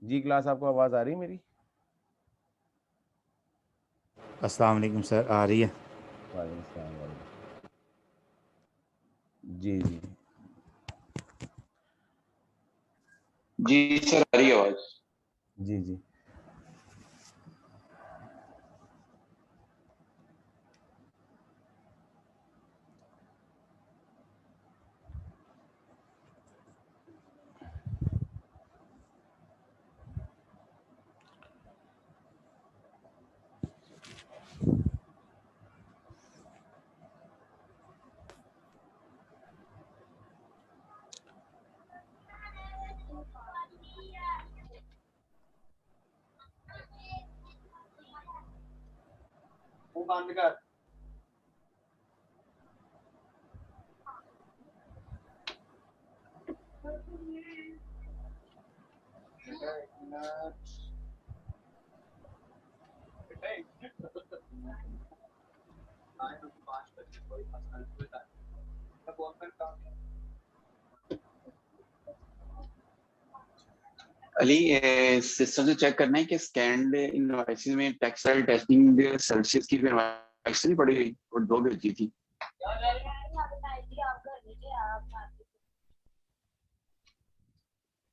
जी class, आपको आवाज़ आ रही है मेरी? अस्सलाम वालेकुम सर, आ रही है? वालेकुम अस्सलाम वालेकुम। जी जी जी सर, आ रही है आवाज। जी जी वो बंद कर। अली, सिस्टम से चेक करना है कि स्कैंड इनवॉइसेस में टेक्सटाइल टेस्टिंग सेल्सियस की इनवॉइस नहीं पड़ी हुई और दो भेजी थी।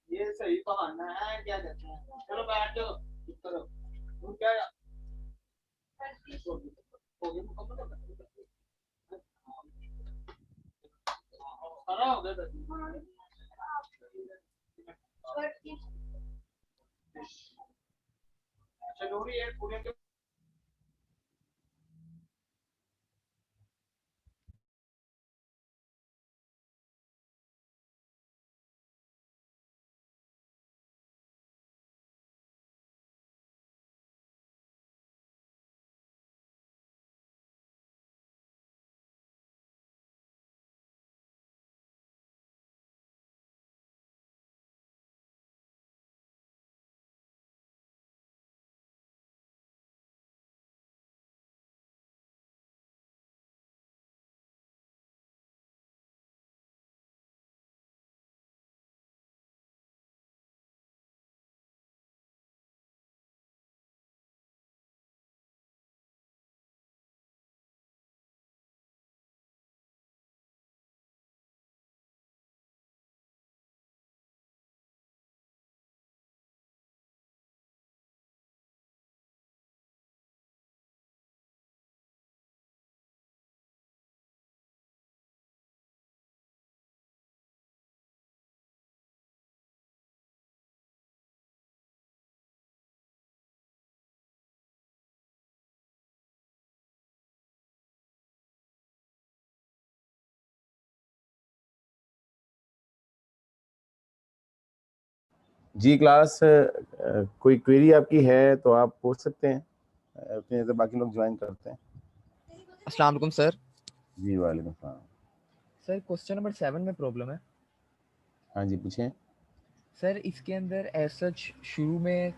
ये सही बहाना है, क्या कहते हैं? चलो बैठ जाओ, चुप करो। तुम क्या हो गया मुकम्मल हो सारा हो गया। अच्छा नूरी, ये पूरे के जी क्लास, कोई क्वेरी आपकी है तो आप पूछ सकते हैं, अपने तो बाकी लोग ज्वाइन करते हैं। अस्सलाम वालेकुम सर। जी वालेकुम सलाम। सर क्वेश्चन नंबर 7 में प्रॉब्लम है। हाँ जी, पूछें। सर इसके अंदर एज सच शुरू में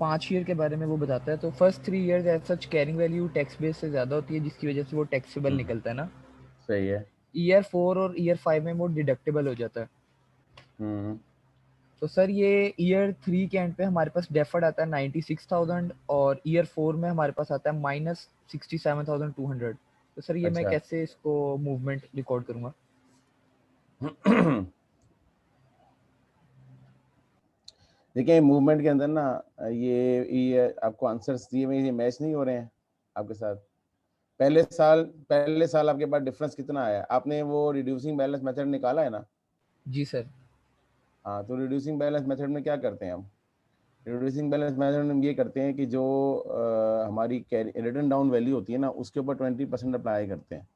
5 ईयर के बारे में वो बताता है, तो first 3 years as such carrying value tax base से ज़्यादा होती है, जिसकी वजह से वो टैक्सेबल निकलता है ना। सही है। ईयर 4 और ईयर 5 में वो डिडक्टेबल हो जाता है। हम्म तो सर ये ईयर 3 के एंड पे हमारे पास डेफर्ड आता है 96,000 और ईयर 4 में हमारे पास आता है -67,200। तो सर ये मैं अच्छा। कैसे इसको मूवमेंट रिकॉर्ड करूँगा? देखिए, मूवमेंट के अंदर ना ये आपको आंसर्स दिए हुए ये मैच नहीं हो रहे हैं आपके साथ। पहले साल आपके पास डिफरेंस कितना आया? आपने वो रिड्यूसिंग बैलेंस मेथड निकाला है ना? जी सर। हाँ, तो रिड्यूसिंग बैलेंस मेथड में क्या करते हैं हम? रिड्यूसिंग बैलेंस मेथड में हम ये करते हैं कि जो हमारी रिटर्न डाउन वैल्यू होती है ना, उसके ऊपर 20% अप्लाई करते हैं।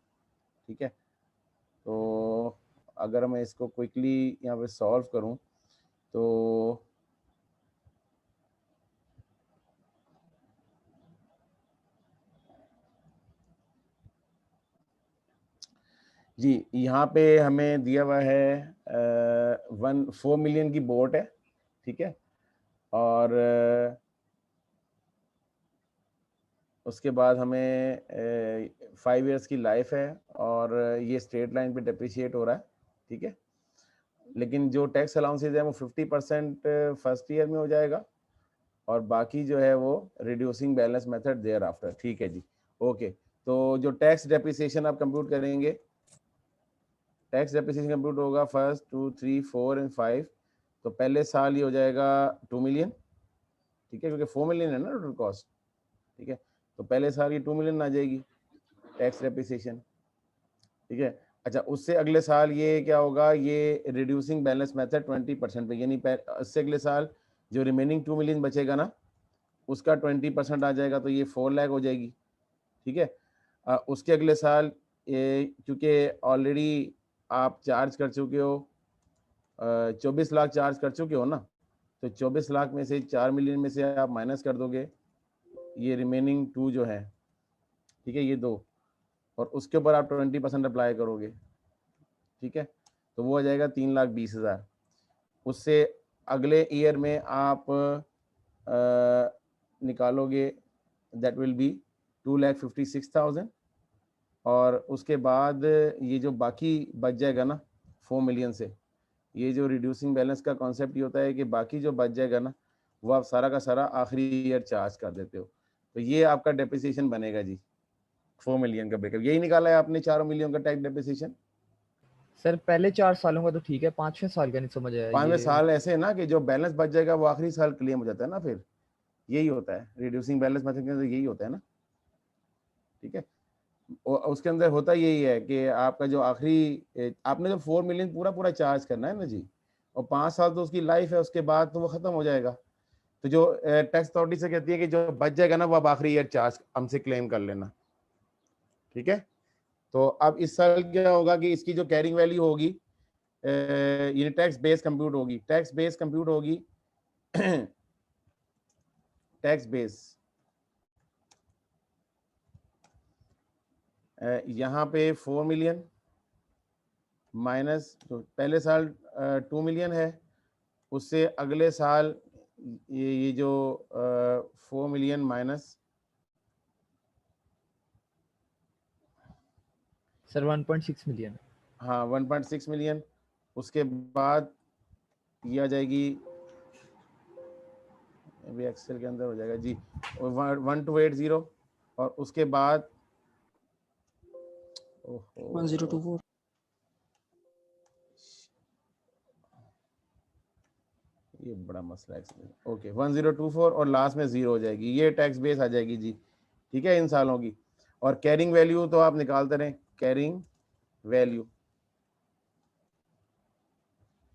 ठीक है, तो अगर मैं इसको क्विकली यहाँ पे सॉल्व करूँ तो जी, यहाँ पे हमें दिया हुआ है 4 मिलियन की बोट है। ठीक है, और उसके बाद हमें 5 इयर्स की लाइफ है और ये स्ट्रेट लाइन पे डिप्रिशिएट हो रहा है। ठीक है, लेकिन जो टैक्स अलाउंसेज है वो 50% फर्स्ट ईयर में हो जाएगा और बाकी जो है वो reducing balance method thereafter. ठीक है जी, ओके। तो जो टैक्स डेप्रिसिएशन आप कंप्यूट करेंगे, टैक्स डेप्रिसिएशन कंप्यूट होगा 1, 2, 3, 4 एंड 5। तो पहले साल ये हो जाएगा 2 मिलियन, ठीक है, क्योंकि 4 मिलियन है ना टोटल कॉस्ट, ठीक है। तो पहले साल ये 2 मिलियन आ जाएगी टैक्स डेप्रिसिएशन, ठीक है। अच्छा, उससे अगले साल ये क्या होगा, ये रिड्यूसिंग बैलेंस मेथड 20% पे, यानी उससे अगले साल जो रिमेनिंग 2 मिलियन बचेगा ना, उसका 20% आ जाएगा, तो ये 4 लाख हो जाएगी, ठीक है। उसके अगले साल क्योंकि ऑलरेडी आप चार्ज कर चुके हो 24 लाख चार्ज कर चुके हो ना, तो 24 लाख में से 4 मिलियन में से आप माइनस कर दोगे ये रिमेनिंग 2 जो है, ठीक है, ये 2, और उसके ऊपर आप 20% अप्लाई करोगे, ठीक है। तो वो आ जाएगा 3,20,000। उससे अगले ईयर में आप निकालोगे, दैट विल बी 2,56,000। और उसके बाद ये जो बाकी बच जाएगा ना 4 मिलियन से, ये जो रिड्यूसिंग बैलेंस का कॉन्सेप्ट ये होता है कि बाकी जो बच जाएगा ना, वो आप सारा का सारा आखिरी ईयर चार्ज कर देते हो। तो ये आपका डेप्रिसिएशन बनेगा जी, 4 मिलियन का ब्रेकअप। यही निकाला है आपने 4 मिलियन का टैक्स डेप्रिसिएशन। सर पहले 4 सालों का तो ठीक है, 5वें साल का नहीं समझ आया 5वें ये। साल ऐसे है ना कि जो बैलेंस बच जाएगा वो आखिरी साल क्लेम हो जाता है ना, फिर यही होता है रिड्यूसिंग बैलेंस मेथड के अंदर, यही होता है ना, ठीक है। और उसके अंदर होता यही है कि आपका जो आखिरी आपने जो 4 मिलियन पूरा पूरा चार्ज करना है ना जी, और 5 साल तो उसकी लाइफ है, उसके बाद तो वो खत्म हो जाएगा। तो जो टैक्स अथॉरिटी से कहती है कि जो बच जाएगा ना वो आप आखिरी ईयर चार्ज हमसे क्लेम कर लेना, ठीक है। तो अब इस साल क्या होगा कि इसकी जो कैरिंग वैल्यू होगी, ये टैक्स बेस कंप्यूट होगी, टैक्स बेस कंप्यूट होगी टैक्स बेस यहाँ पे 4 मिलियन माइनस जो पहले साल 2 मिलियन है, उससे अगले साल ये जो 4 मिलियन माइनस सर 1.6 मिलियन। हाँ 1.6 मिलियन। उसके बाद ये आ जाएगी, अभी एक्सेल के अंदर हो जाएगा जी 1280। और उसके बाद 1024। ये बड़ा मसला है। ओके 1024 और लास्ट में 0 हो जाएगी, ये टैक्स बेस आ जाएगी जी, ठीक है, इन सालों की। और कैरिंग वैल्यू तो आप निकालते रहें, कैरिंग वैल्यू,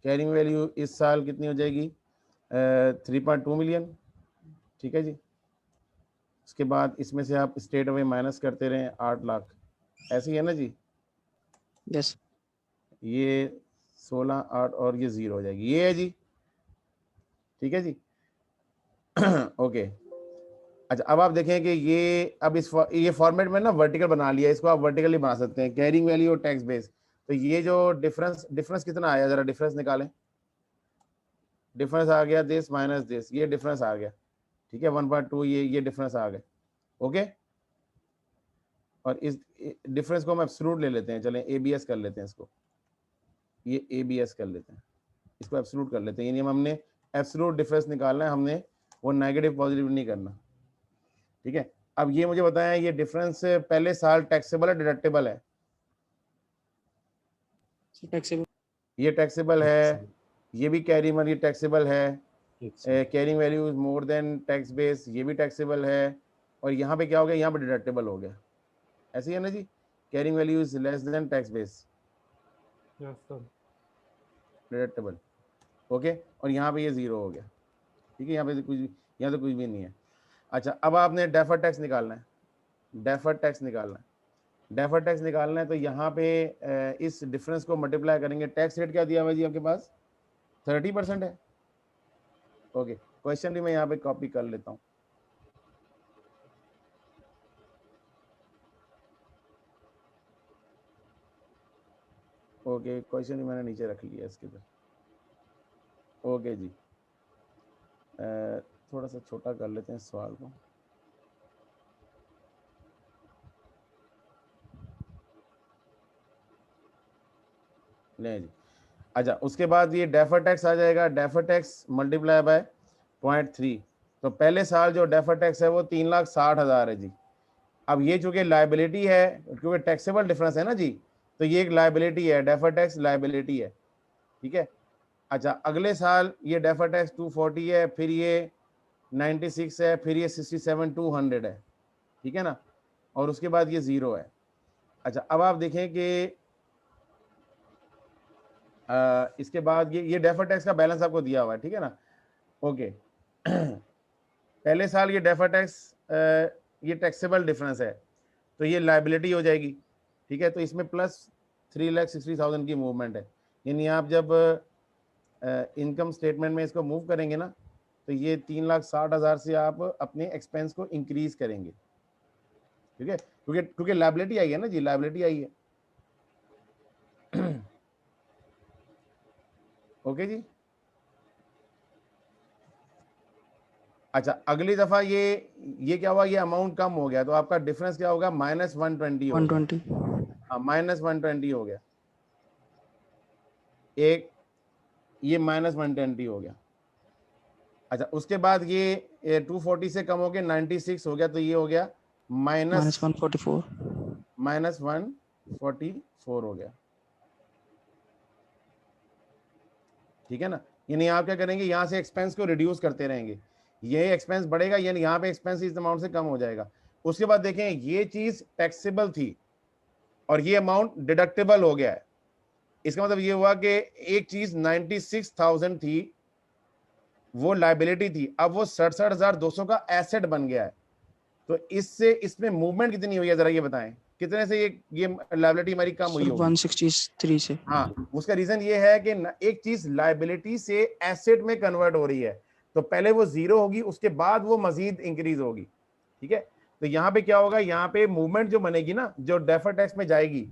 कैरिंग वैल्यू इस साल कितनी हो जाएगी 3.2 मिलियन, ठीक है जी। उसके बाद इसमें से आप स्टेट अवे माइनस करते रहें 8 लाख, ऐसे ही है ना जी। यस। ये 16, 8 और ये 0 हो जाएगी, ये है जी, ठीक है जी ओके। अच्छा, अब आप देखें कि ये अब ये फॉर्मेट में ना वर्टिकल बना लिया, इसको आप वर्टिकली बना सकते हैं, कैरिंग वैल्यू और टैक्स बेस। तो ये जो डिफरेंस कितना आया, जरा डिफरेंस निकालें। डिफरेंस आ गया दिस माइनस दिस, ये डिफरेंस आ गया, ठीक है 1.2, ये डिफरेंस आ गया, ओके। और इस डिफरेंस को हम एब्सोल्यूट ले लेते हैं, चलें एबीएस कर लेते हैं इसको, ये एबीएस कर लेते हैं, इसको एब्सोल्यूट कर लेते हैं, यानी हमने एब्सोल्यूट डिफरेंस निकालना है, हमने वो नेगेटिव पॉजिटिव नहीं करना, ठीक है। अब ये मुझे बताएं, ये डिफरेंस पहले साल टैक्सेबल है डिडक्टेबल है? टैक्सेबल। ये टैक्सेबल है, ये भी कैरी ये टैक्सेबल है, carrying value is more than tax base, ये भी टैक्सेबल है। और यहाँ पे क्या हो गया, यहाँ पे डिडक्टेबल हो गया, ऐसे ही है ना जी, carrying value is less than tax base, deductible, okay. और यहाँ पे ये 0 हो गया, ठीक है, यहाँ पे कुछ, यहाँ तो कुछ भी नहीं है। अच्छा, अब आपने डेफर्ड टैक्स निकालना है, डेफर्ड टैक्स निकालना है, डेफर्ड टैक्स निकालना है। तो यहाँ पे इस डिफरेंस को मल्टीप्लाई करेंगे, टैक्स रेट क्या दिया हुआ जी आपके पास 30% है, ओके। क्वेश्चन भी मैं यहाँ पे कॉपी कर लेता हूँ, ओके। क्वेश्चन भी मैंने नीचे रख लिया इसके अंदर, ओके जी। थोड़ा सा छोटा कर लेते हैं सवाल को, नहीं जी। अच्छा, उसके बाद ये डेफर टैक्स आ जाएगा, डेफर टैक्स मल्टीप्लाई बाय 0.3, तो पहले साल जो डेफर्ड टैक्स है वो 3,60,000 है जी। अब ये चूंकि लाइबिलिटी है, क्योंकि टैक्सेबल डिफरेंस है ना जी, तो ये एक लाइबिलिटी है, डेफर्ड टैक्स लाइबिलिटी है, ठीक है। अच्छा, अगले साल ये डेफर्ड टैक्स 240 है, फिर ये 96 है, फिर ये 67,200 है, ठीक है ना, और उसके बाद ये 0 है। अच्छा, अब आप देखें कि इसके बाद ये डेफर्ड टैक्स का बैलेंस आपको दिया हुआ है, ठीक है ना, ओके। पहले साल ये डेफर्ड टैक्स ये टैक्सेबल डिफरेंस है, तो ये लाइबिलिटी हो जाएगी, ठीक है। तो इसमें प्लस 3,60,000 की मूवमेंट है, यानी आप जब इनकम स्टेटमेंट में इसको मूव करेंगे ना, तो ये 3,60,000 से आप अपने एक्सपेंस को इंक्रीज करेंगे, ठीक है, क्योंकि लाइबिलिटी आई है ना जी, लाइबिलिटी आई है। ओके जी। अच्छा, अगली दफा ये क्या हुआ, ये अमाउंट कम हो गया, तो आपका डिफरेंस क्या होगा, -120 हो गया। 120 हाँ, -120 हो गया, एक ये -120 हो गया। अच्छा, उसके बाद ये 240 से कम हो गया, 96 हो गया, तो ये हो गया -144 -144 हो गया, ठीक है ना। यानी आप क्या करेंगे, यहाँ से एक्सपेंस को रिड्यूस करते रहेंगे, ये एक्सपेंस बढ़ेगा, यानी यहाँ पे एक्सपेंस इस अमाउंट से कम हो जाएगा। उसके बाद देखें, ये चीज टैक्सेबल थी और ये अमाउंट डिडक्टेबल हो गया है। इसका मतलब ये हुआ कि एक चीज 96,000 थी, वो लाइबिलिटी थी, अब वो 67,200 का एसेट बन गया है। तो इससे इसमें मूवमेंट कितनी हुई है, जरा ये बताएं, कितने से ये लाइबिलिटी हमारी कम हुई सर होगी। 163 से। हाँ, उसका रीजन ये है कि एक चीज लाइबिलिटी से एसेट में कन्वर्ट हो रही है, तो पहले वो 0 होगी, उसके बाद वो मजीद इंक्रीज होगी, ठीक है। तो यहाँ पे क्या होगा, यहाँ पे मूवमेंट जो बनेगी ना, जो डेफर्ड टैक्स में जाएगी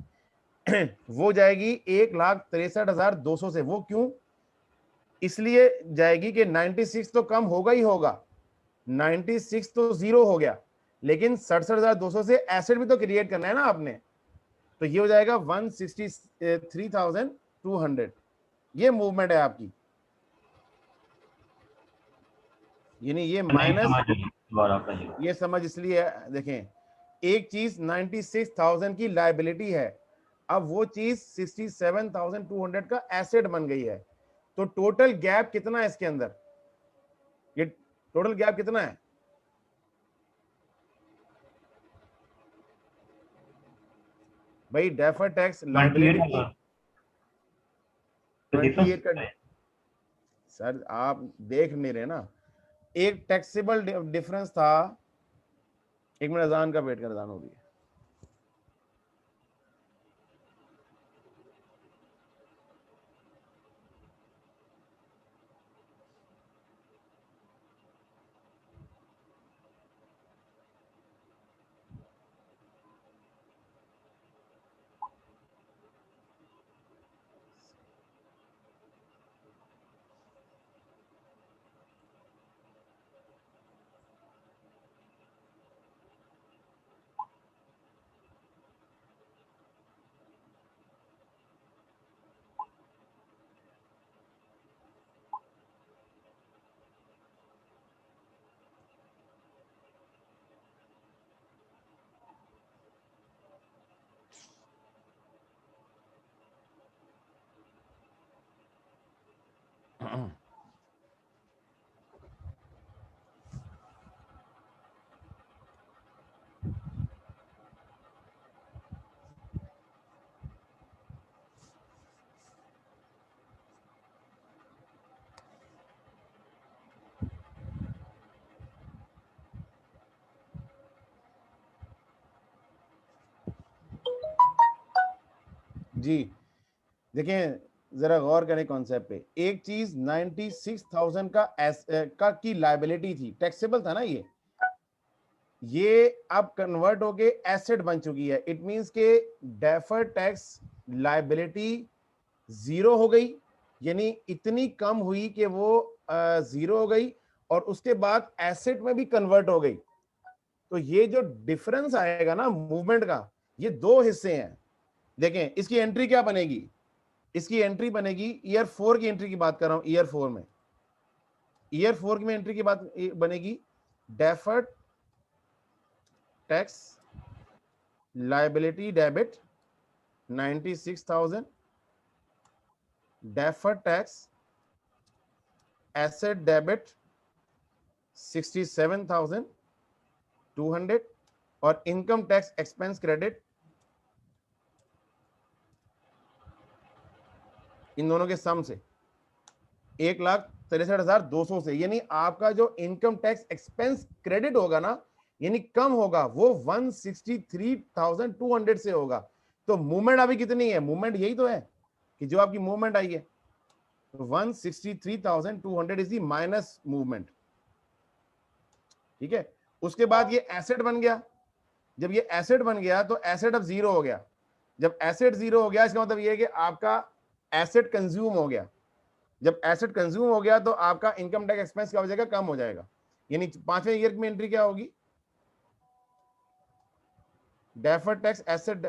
वो जाएगी 1,63,200 से। वो क्यों इसलिए जाएगी कि 96 तो कम होगा ही होगा, 96 तो 0 हो गया, लेकिन 67,200 से एसेट भी तो क्रिएट करना है ना आपने, तो ये हो जाएगा 163,200। ये मूवमेंट है आपकी, यानी ये माइनस, ये समझ इसलिए देखें, एक चीज 96,000 की लाइबिलिटी है, अब वो चीज 67,200 का एसेट बन गई है। तो टोटल गैप कितना है इसके अंदर, ये टोटल गैप कितना है, भाई डेफर्ड टैक्स लाइबिलिटी 28 का। सर आप देख नहीं रहे ना, एक टैक्सेबल डिफरेंस था। एक मिनट, अजान का वेट कर, अजान हो रही है। जी देखें, जरा गौर करें कॉन्सेप्ट पे। एक चीज 96,000 का की लाइबिलिटी थी, टैक्सेबल था ना, ये अब कन्वर्ट होके एसेट बन चुकी है। इट मींस के डेफर्ड टैक्स लाइबिलिटी 0 हो गई, यानी इतनी कम हुई कि वो 0 हो गई, और उसके बाद एसेट में भी कन्वर्ट हो गई। तो ये जो डिफरेंस आएगा ना मूवमेंट का, ये दो हिस्से हैं। देखें, इसकी एंट्री क्या बनेगी, इसकी एंट्री बनेगी ईयर 4 की एंट्री की बात कर रहा हूं, ईयर 4 में ईयर 4 में एंट्री की बात बनेगी, deferred tax liability debit 96,000, deferred tax asset debit 67,200 और income tax expense credit in दोनों के सम से 1,63,200 से, यानी आपका जो इनकम टैक्स एक्सपेंस क्रेडिट होगा ना, यानी कम होगा, वो 163,200 से होगा। तो मूवमेंट अभी कितनी है? मूवमेंट यही तो है कि जो आपकी मूवमेंट आई है 163,200 इज दी माइनस मूवमेंट। ठीक है, उसके बाद ये एसेट बन गया। जब ये एसेट बन गया तो एसेट अब जीरो हो गया। जब एसेट जीरो हो गया इसका मतलब ये है कि आपका एसेट कंज्यूम हो गया। जब एसेट कंज्यूम हो गया तो आपका इनकम टैक्स एक्सपेंस क्या हो जाएगा? कम हो जाएगा। यानी 5वें ईयर में एंट्री क्या होगी? Deferred tax asset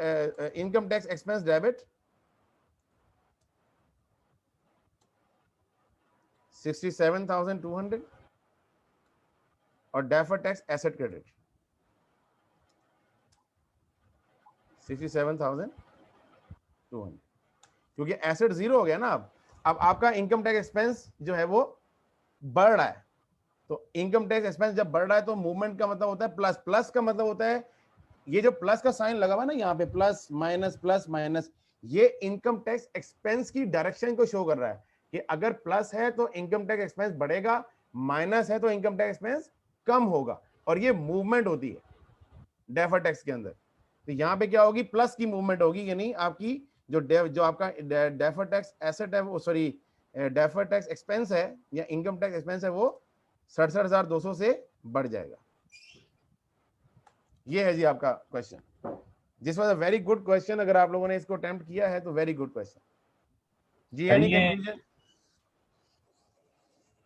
income tax expense debit 67,200 और डेफर्ड टैक्स एसेट क्रेडिट 67,200, क्योंकि एसेट जीरो हो गया ना। अब आपका इनकम टैक्स एक्सपेंस जो है वो बढ़ रहा है। तो इनकम टैक्स एक्सपेंस जब बढ़ रहा है तो मूवमेंट का मतलब होता है प्लस। प्लस का मतलब होता है ये जो प्लस का साइन लगा हुआ ना यहाँ पे, प्लस माइनस, ये इनकम टैक्स एक्सपेंस की डायरेक्शन को शो कर रहा है कि अगर प्लस है तो इनकम टैक्स एक्सपेंस बढ़ेगा, माइनस है तो इनकम टैक्स एक्सपेंस कम होगा। और ये मूवमेंट होती है डेफर्ड टैक्स के अंदर। तो यहाँ पे क्या होगी? प्लस की मूवमेंट होगी, यानी आपकी जो आपका डेफर्ड टैक्स एसेट है वो, सॉरी डेफर्ड टैक्स एक्सपेंस है या इनकम टैक्स एक्सपेंस है, वो 67,200 से बढ़ जाएगा। ये है जी आपका question. This was a very good question. अगर आप लोगों ने इसको अटेम्प्ट किया है तो वेरी गुड क्वेश्चन जी। Any conclusion?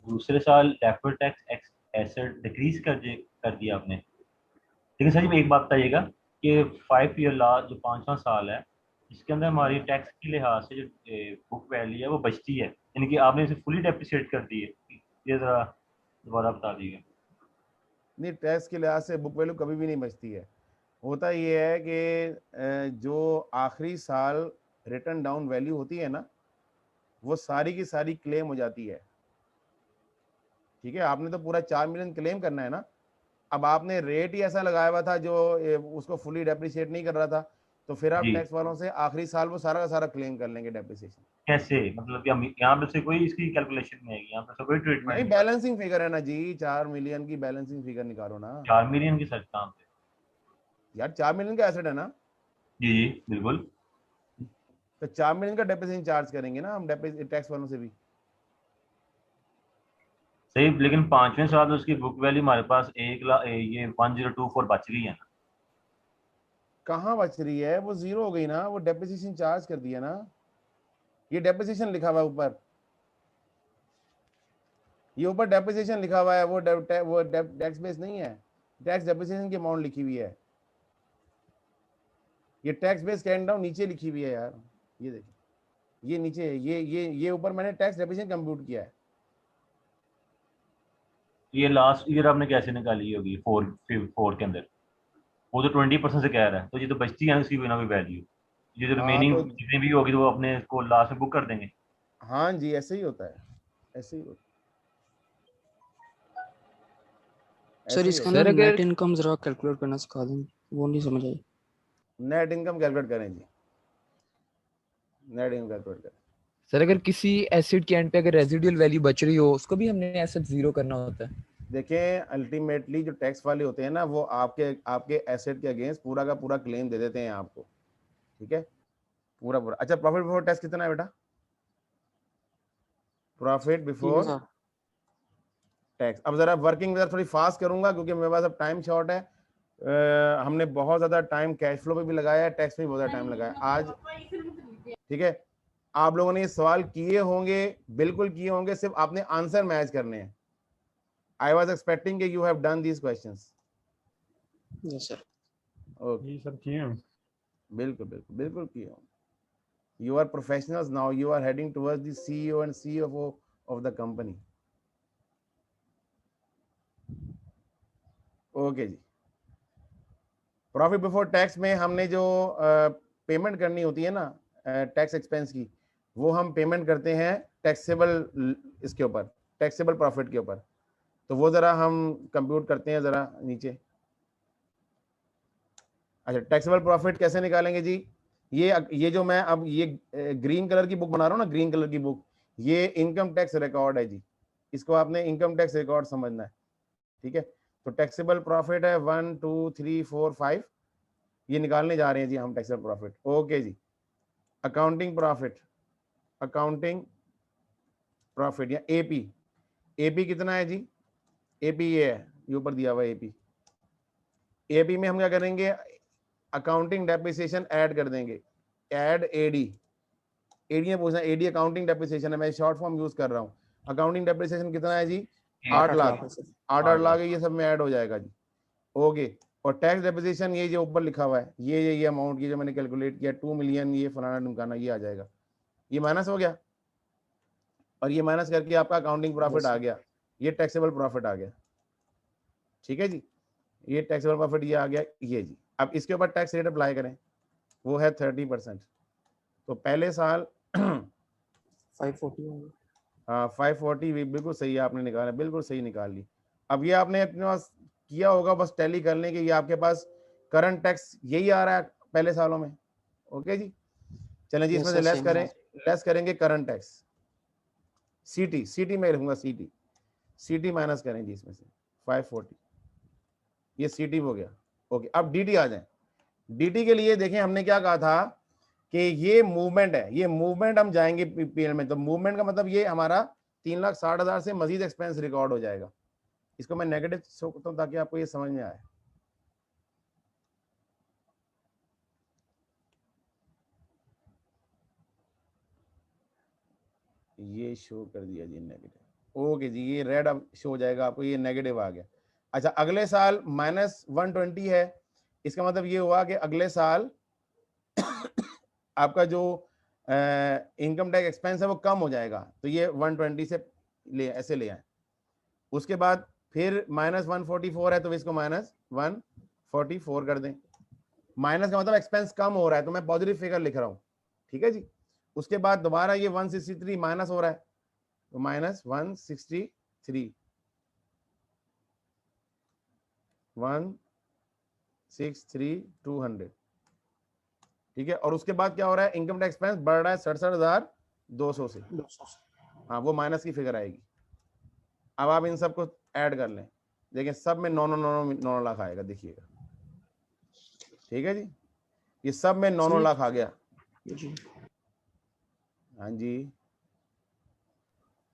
दूसरे साल डेफर्ड टैक्स एसेट डिक्रीज कर दिया आपने। लेकिन सर जी एक बात बताइएगा कि 5 ईयर लास्ट जो 5वां साल है इसके अंदर हमारी टैक्स के लिहाज से जो बुक वैल्यू है वो बचती है, यानी कि आपने इसे फुली डेप्रिसिएट कर दी है। ये जरा दोबारा बता दीजिए। नहीं, टैक्स के लिहाज से बुक वैल्यू कभी भी नहीं बचती है। होता ये है कि जो आखिरी साल रिटर्न डाउन वैल्यू होती है ना, वो सारी की सारी क्लेम हो जाती है। ठीक है, आपने तो पूरा 4 मिलियन क्लेम करना है ना। अब आपने रेट ही ऐसा लगाया हुआ था जो उसको फुली डेप्रिशिएट नहीं कर रहा था, तो फिर आप जी टैक्स वालों से आखिरी साल वो सारा का सारा क्लेम कर लेंगे डेप्रिसिएशन। कैसे, मतलब कि हम यहाँ पे से कोई इसकी कैलकुलेशन नहीं आएगी, यहाँ पे से कोई ट्रीटमेंट नहीं, नहीं आएगा। बैलेंसिंग फिगर है ना जी, 4 मिलियन की बैलेंसिंग फिगर निकालो ना 4 मिलियन की सर काम पे। यार। 4 मिलियन का एसेट है ना, जी जी बिल्कुल। तो 4 मिलियन का डेप्रिसिएशन चार्ज करेंगे ना हम टैक्स वालों से भी। सही, लेकिन 5वें साल उसकी बुक वैल्यू हमारे पास 1 लाख ये 1024 बच गई है ना। कहाँ बच रही है? वो जीरो हो गई ना, वो डेप्रिसिएशन चार्ज कर दिया ना। ये डेप्रिसिएशन लिखा हुआ है ऊपर, ये ऊपर डेप्रिसिएशन लिखा हुआ है, वो टैक्स बेस नहीं है। टैक्स डेप्रिसिएशन की अमाउंट लिखी हुई है। ये टैक्स बेस कैन डाउन नीचे लिखी हुई है यार, ये देखिए, ये नीचे है, ये ऊपर मैंने टैक्स डेप्रिसिएशन कंप्यूट किया है। ये लास्ट ईयर आपने कैसे निकाली होगी 4 के अंदर? वो तो 20% से कह रहा है, तो ये तो बचती है उसकी बिना कोई वैल्यू। ये जो हाँ रिमेनिंग तो जितनी भी होगी तो वो अपने को लास्ट में बुक कर देंगे। हाँ जी, ऐसे ही होता है, ऐसे ही होता है, सर ऐसे ही इसके होता अंदर सर अगर नेट इनकम जरा कैलकुलेट करना सिखा दें, वो नहीं समझ आई। है। नेट इनकम कैलकुलेट करें जी, नेट इनकम कैलकुलेट करें। सर अगर किसी एसिड के एंड पे अगर रेजिडुअल वैल्यू बच रही हो उसको भी हमने एसेट जीरो करना होता है। देखें, अल्टीमेटली जो टैक्स वाले होते हैं ना, वो आपके आपके एसेट के अगेंस्ट पूरा का पूरा क्लेम दे देते हैं आपको। ठीक है, पूरा पूरा। अच्छा, प्रॉफिट बिफोर टैक्स कितना है बेटा? Profit before 3,000। टैक्स। अब जरा वर्किंग में थोड़ी फास्ट करूंगा क्योंकि मेरे पास अब टाइम शॉर्ट है। हमने बहुत ज्यादा टाइम कैश फ्लो पे भी लगाया है, टैक्स में भी बहुत ज्यादा टाइम लगाया आज। ठीक है, आप लोगों ने ये सवाल किए होंगे, बिल्कुल किए होंगे, सिर्फ आपने आंसर मैच करने हैं। I was expecting you have done these questions. Yes sir. Okay, जी सर किए हैं। बिल्कुल बिल्कुल बिल्कुल किए होंगे। You are professionals now. You are heading towards the CEO and CFO of the company. Okay जी, प्रॉफिट बिफोर टैक्स में हमने जो पेमेंट करनी होती है ना टैक्स एक्सपेंस की, वो हम पेमेंट करते हैं टैक्सेबल इसके ऊपर, टैक्सेबल प्रॉफिट के ऊपर। तो वो ज़रा हम कंप्यूट करते हैं ज़रा नीचे। अच्छा, टैक्सेबल प्रॉफिट कैसे निकालेंगे जी? ये जो मैं अब ये ग्रीन कलर की बुक बना रहा हूँ ना, ग्रीन कलर की बुक, ये इनकम टैक्स रिकॉर्ड है जी, इसको आपने इनकम टैक्स रिकॉर्ड समझना है, ठीक है। तो टैक्सेबल प्रॉफिट है 1 2 3 4 5, ये निकालने जा रहे हैं जी हम टैक्सेबल प्रॉफिट। ओके जी, अकाउंटिंग प्रॉफिट, अकाउंटिंग प्रॉफिट या एपी, एपी कितना है जी? एपी ये है, ये ऊपर दिया हुआ है एपी। एपी में हम क्या करेंगे? अकाउंटिंग डेप्रिसिएशन ऐड कर देंगे, ऐड एडी। एडी में पूछना, एडी अकाउंटिंग डेप्रिसिएशन है, मैं शॉर्ट फॉर्म यूज कर रहा हूँ। अकाउंटिंग डेप्रिसिएशन कितना है जी? 8 लाख, 8 लाख, ये सब में ऐड हो जाएगा जी। ओके, और टैक्स डेप्रिसिएशन ये जो ऊपर लिखा हुआ है, ये अमाउंट, ये जो मैंने कैलकुलेट किया 2 मिलियन, ये फलाना ढिमकाना, ये आ जाएगा, ये माइनस हो गया, और ये माइनस करके आपका अकाउंटिंग प्रॉफिट आ गया, ये टैक्सेबल प्रॉफिट आ गया, ठीक है जी। ये टैक्सेबल प्रॉफिट ये आ गया, ये जी। अब इसके ऊपर टैक्स रेट अप्लाई करें, वो है 30%। तो पहले साल 540 हाँ 540, बिल्कुल सही आपने निकाला, बिल्कुल सही निकाल ली। अब ये आपने अपने पास किया होगा बस टैली करने के, ये आपके पास करंट टैक्स यही आ रहा है पहले सालों में। ओके जी, चलें जी, इसमें से लेस करें, लेस करेंगे करंट टैक्स, सीटी, सीटी में लिखूंगा, सीटी, सीटी माइनस करें जी इसमें से 540, ये सीटी हो गया। ओके, अब डीटी आ जाए। डीटी के लिए देखें हमने क्या कहा था कि ये मूवमेंट है, ये मूवमेंट हम जाएंगे पीएल में, तो मूवमेंट का मतलब ये हमारा 3,60,000 से मजीद एक्सपेंस रिकॉर्ड हो जाएगा। इसको मैं नेगेटिव शो करता हूँ ताकि आपको ये समझ में आए। ये शो कर दिया जी नेगेटिव। ओके जी, ये रेड अब शो हो जाएगा आपको, ये नेगेटिव आ गया। अच्छा, अगले साल -120 है, इसका मतलब ये हुआ कि अगले साल आपका जो इनकम टैक्स एक्सपेंस है वो कम हो जाएगा, तो ये 120 से ले ऐसे ले आए। उसके बाद फिर -144 है, तो इसको -144 कर दें। माइनस का मतलब एक्सपेंस कम हो रहा है, तो मैं पॉजिटिव फिगर लिख रहा हूँ, ठीक है जी। उसके बाद दोबारा ये 163 माइनस हो रहा है, तो -163, 163,200, ठीक है। और उसके बाद क्या हो रहा है? इनकम टैक्स एक्सपेंस बढ़ रहा है 67,200 से, हाँ वो माइनस की फिगर आएगी। अब आप इन सबको ऐड कर लें, देखिए सब में 9 लाख आएगा, देखिएगा, ठीक है जी। ये सब में 9 लाख आ गया। हाँ जी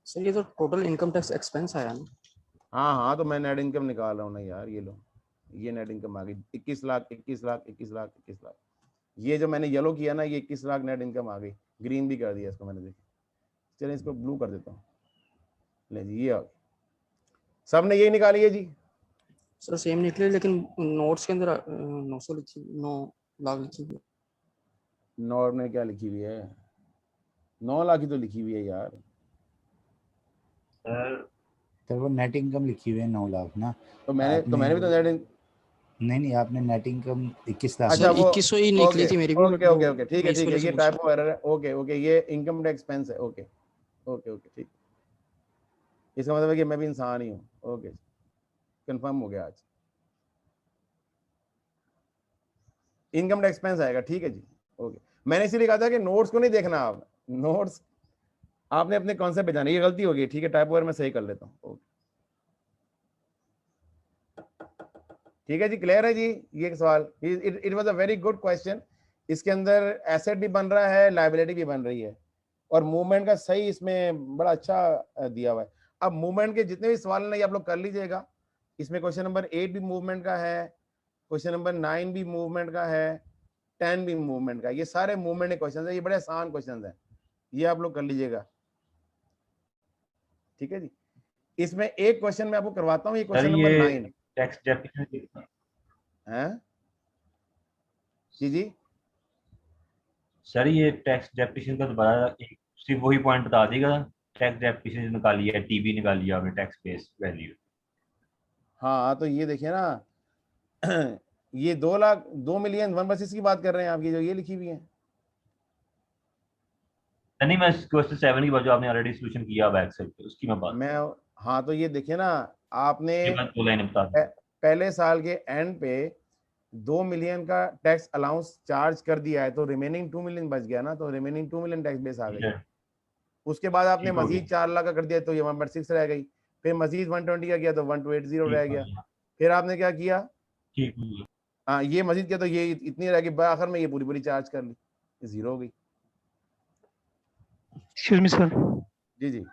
सर, ये तो टोटल इनकम टैक्स एक्सपेंस आया ना? हाँ, तो मैं नेट इनकम निकाल रहा हूँ ना यार, ये लो, ये नेट इनकम आ गई 21 लाख, 21 लाख, 21 लाख, 21 लाख। ये जो मैंने येलो किया ना, ये 21 लाख नेट इनकम आ गई। ग्रीन भी कर दिया इसको मैंने, देखिए। चलिए इसको ब्लू कर देता हूँ, ले जी, ये आ गई। सब ने यही निकाली है जी? सर सेम निकले, लेकिन नोट्स के अंदर 900 लिखी, 9 लाख लिखी हुई। नोट में क्या लिखी हुई है? 9 लाख ही तो लिखी हुई है यार। सर वो नेट इनकम लिखी हुई है 9 लाख ना। तो मैंने भी तो नेट, नहीं आपने नेट इनकम 21 लाख। अच्छा, वो 2100 ही निकली थी मेरी भी। ओके, ठीक है, ये टाइपो एरर है। ओके, ये इनकम टैक्स एक्सपेंस है। ओके, ठीक, इसका मतलब है कि मैं भी इंसान ही हूँ। ओके, कंफर्म हो गया आज। इनकम टैक्स एक्सपेंस आएगा, ठीक है जी। ओके, मैंने इसीलिए कहा था कि नोट्स को नहीं देखना, आप नोट्स आपने अपने कॉन्सेप्ट पे जाना। ये गलती हो गई, ठीक है, टाइपो एरर मैं सही कर लेता हूँ। ओके, ठीक है जी, क्लियर है जी। ये सवाल, it was a very good question. इसके अंदर एसेट भी बन रहा है, लायबिलिटी भी बन रही है, और मूवमेंट का सही इसमें बड़ा अच्छा दिया हुआ है। अब मूवमेंट के जितने भी सवाल हैं आप लोग कर लीजिएगा। इसमें क्वेश्चन नंबर 8 भी मूवमेंट का है, क्वेश्चन नंबर 9 भी मूवमेंट का है, 10 भी मूवमेंट का। ये सारे मूवमेंट के क्वेश्चन है, ये बड़े आसान क्वेश्चन है, ये आप लोग कर लीजिएगा, ठीक है जी। इसमें एक क्वेश्चन मैं आपको करवाता हूँ, ये क्वेश्चन नंबर 9 टैक्स डेफिनेशन है जी। सर ये टैक्स डेप्रिसिएशन का दोबारा एक सिर्फ वही पॉइंट बता देगा। टैक्स डेप्रिसिएशन निकाली है, टीबी निकाली है आपने, टैक्स बेस वैल्यू। हाँ, तो ये देखिए ना, ये 2 मिलियन 1/6 की बात कर रहे हैं आप, ये जो ये लिखी हुई है। नहीं, मैं क्वेश्चन 7 की बात जो आपने ऑलरेडी सॉल्यूशन किया हुआ एक्सेल पे, उसकी मैं बात मैं हाँ, तो ये देखिए ना, आपने ये बात 2 लाइन बता दी। पहले साल के एंड पे 2 मिलियन का टैक्स अलाउंस चार्ज कर दिया है, तो रिमेनिंग 2 मिलियन बच गया ना, तो रिमेनिंग 2 मिलियन टैक्स बेस आ ठीक गई। है, उसके बाद आपने ठीक हो मजीद गया, 4 लाख का कर दिया, तो ये 1/6 रह गई। फिर मजीद 120 का किया तो 1280 ठीक रह हो गया। गया, फिर आपने क्या किया, ठीक हो गया। हाँ ये मजीद किया तो ये इतनी रह गई, आखिर में ये पूरी पूरी चार्ज कर ली, ये जीरो हो गई। एक्सक्यूज मी सर, जी जी,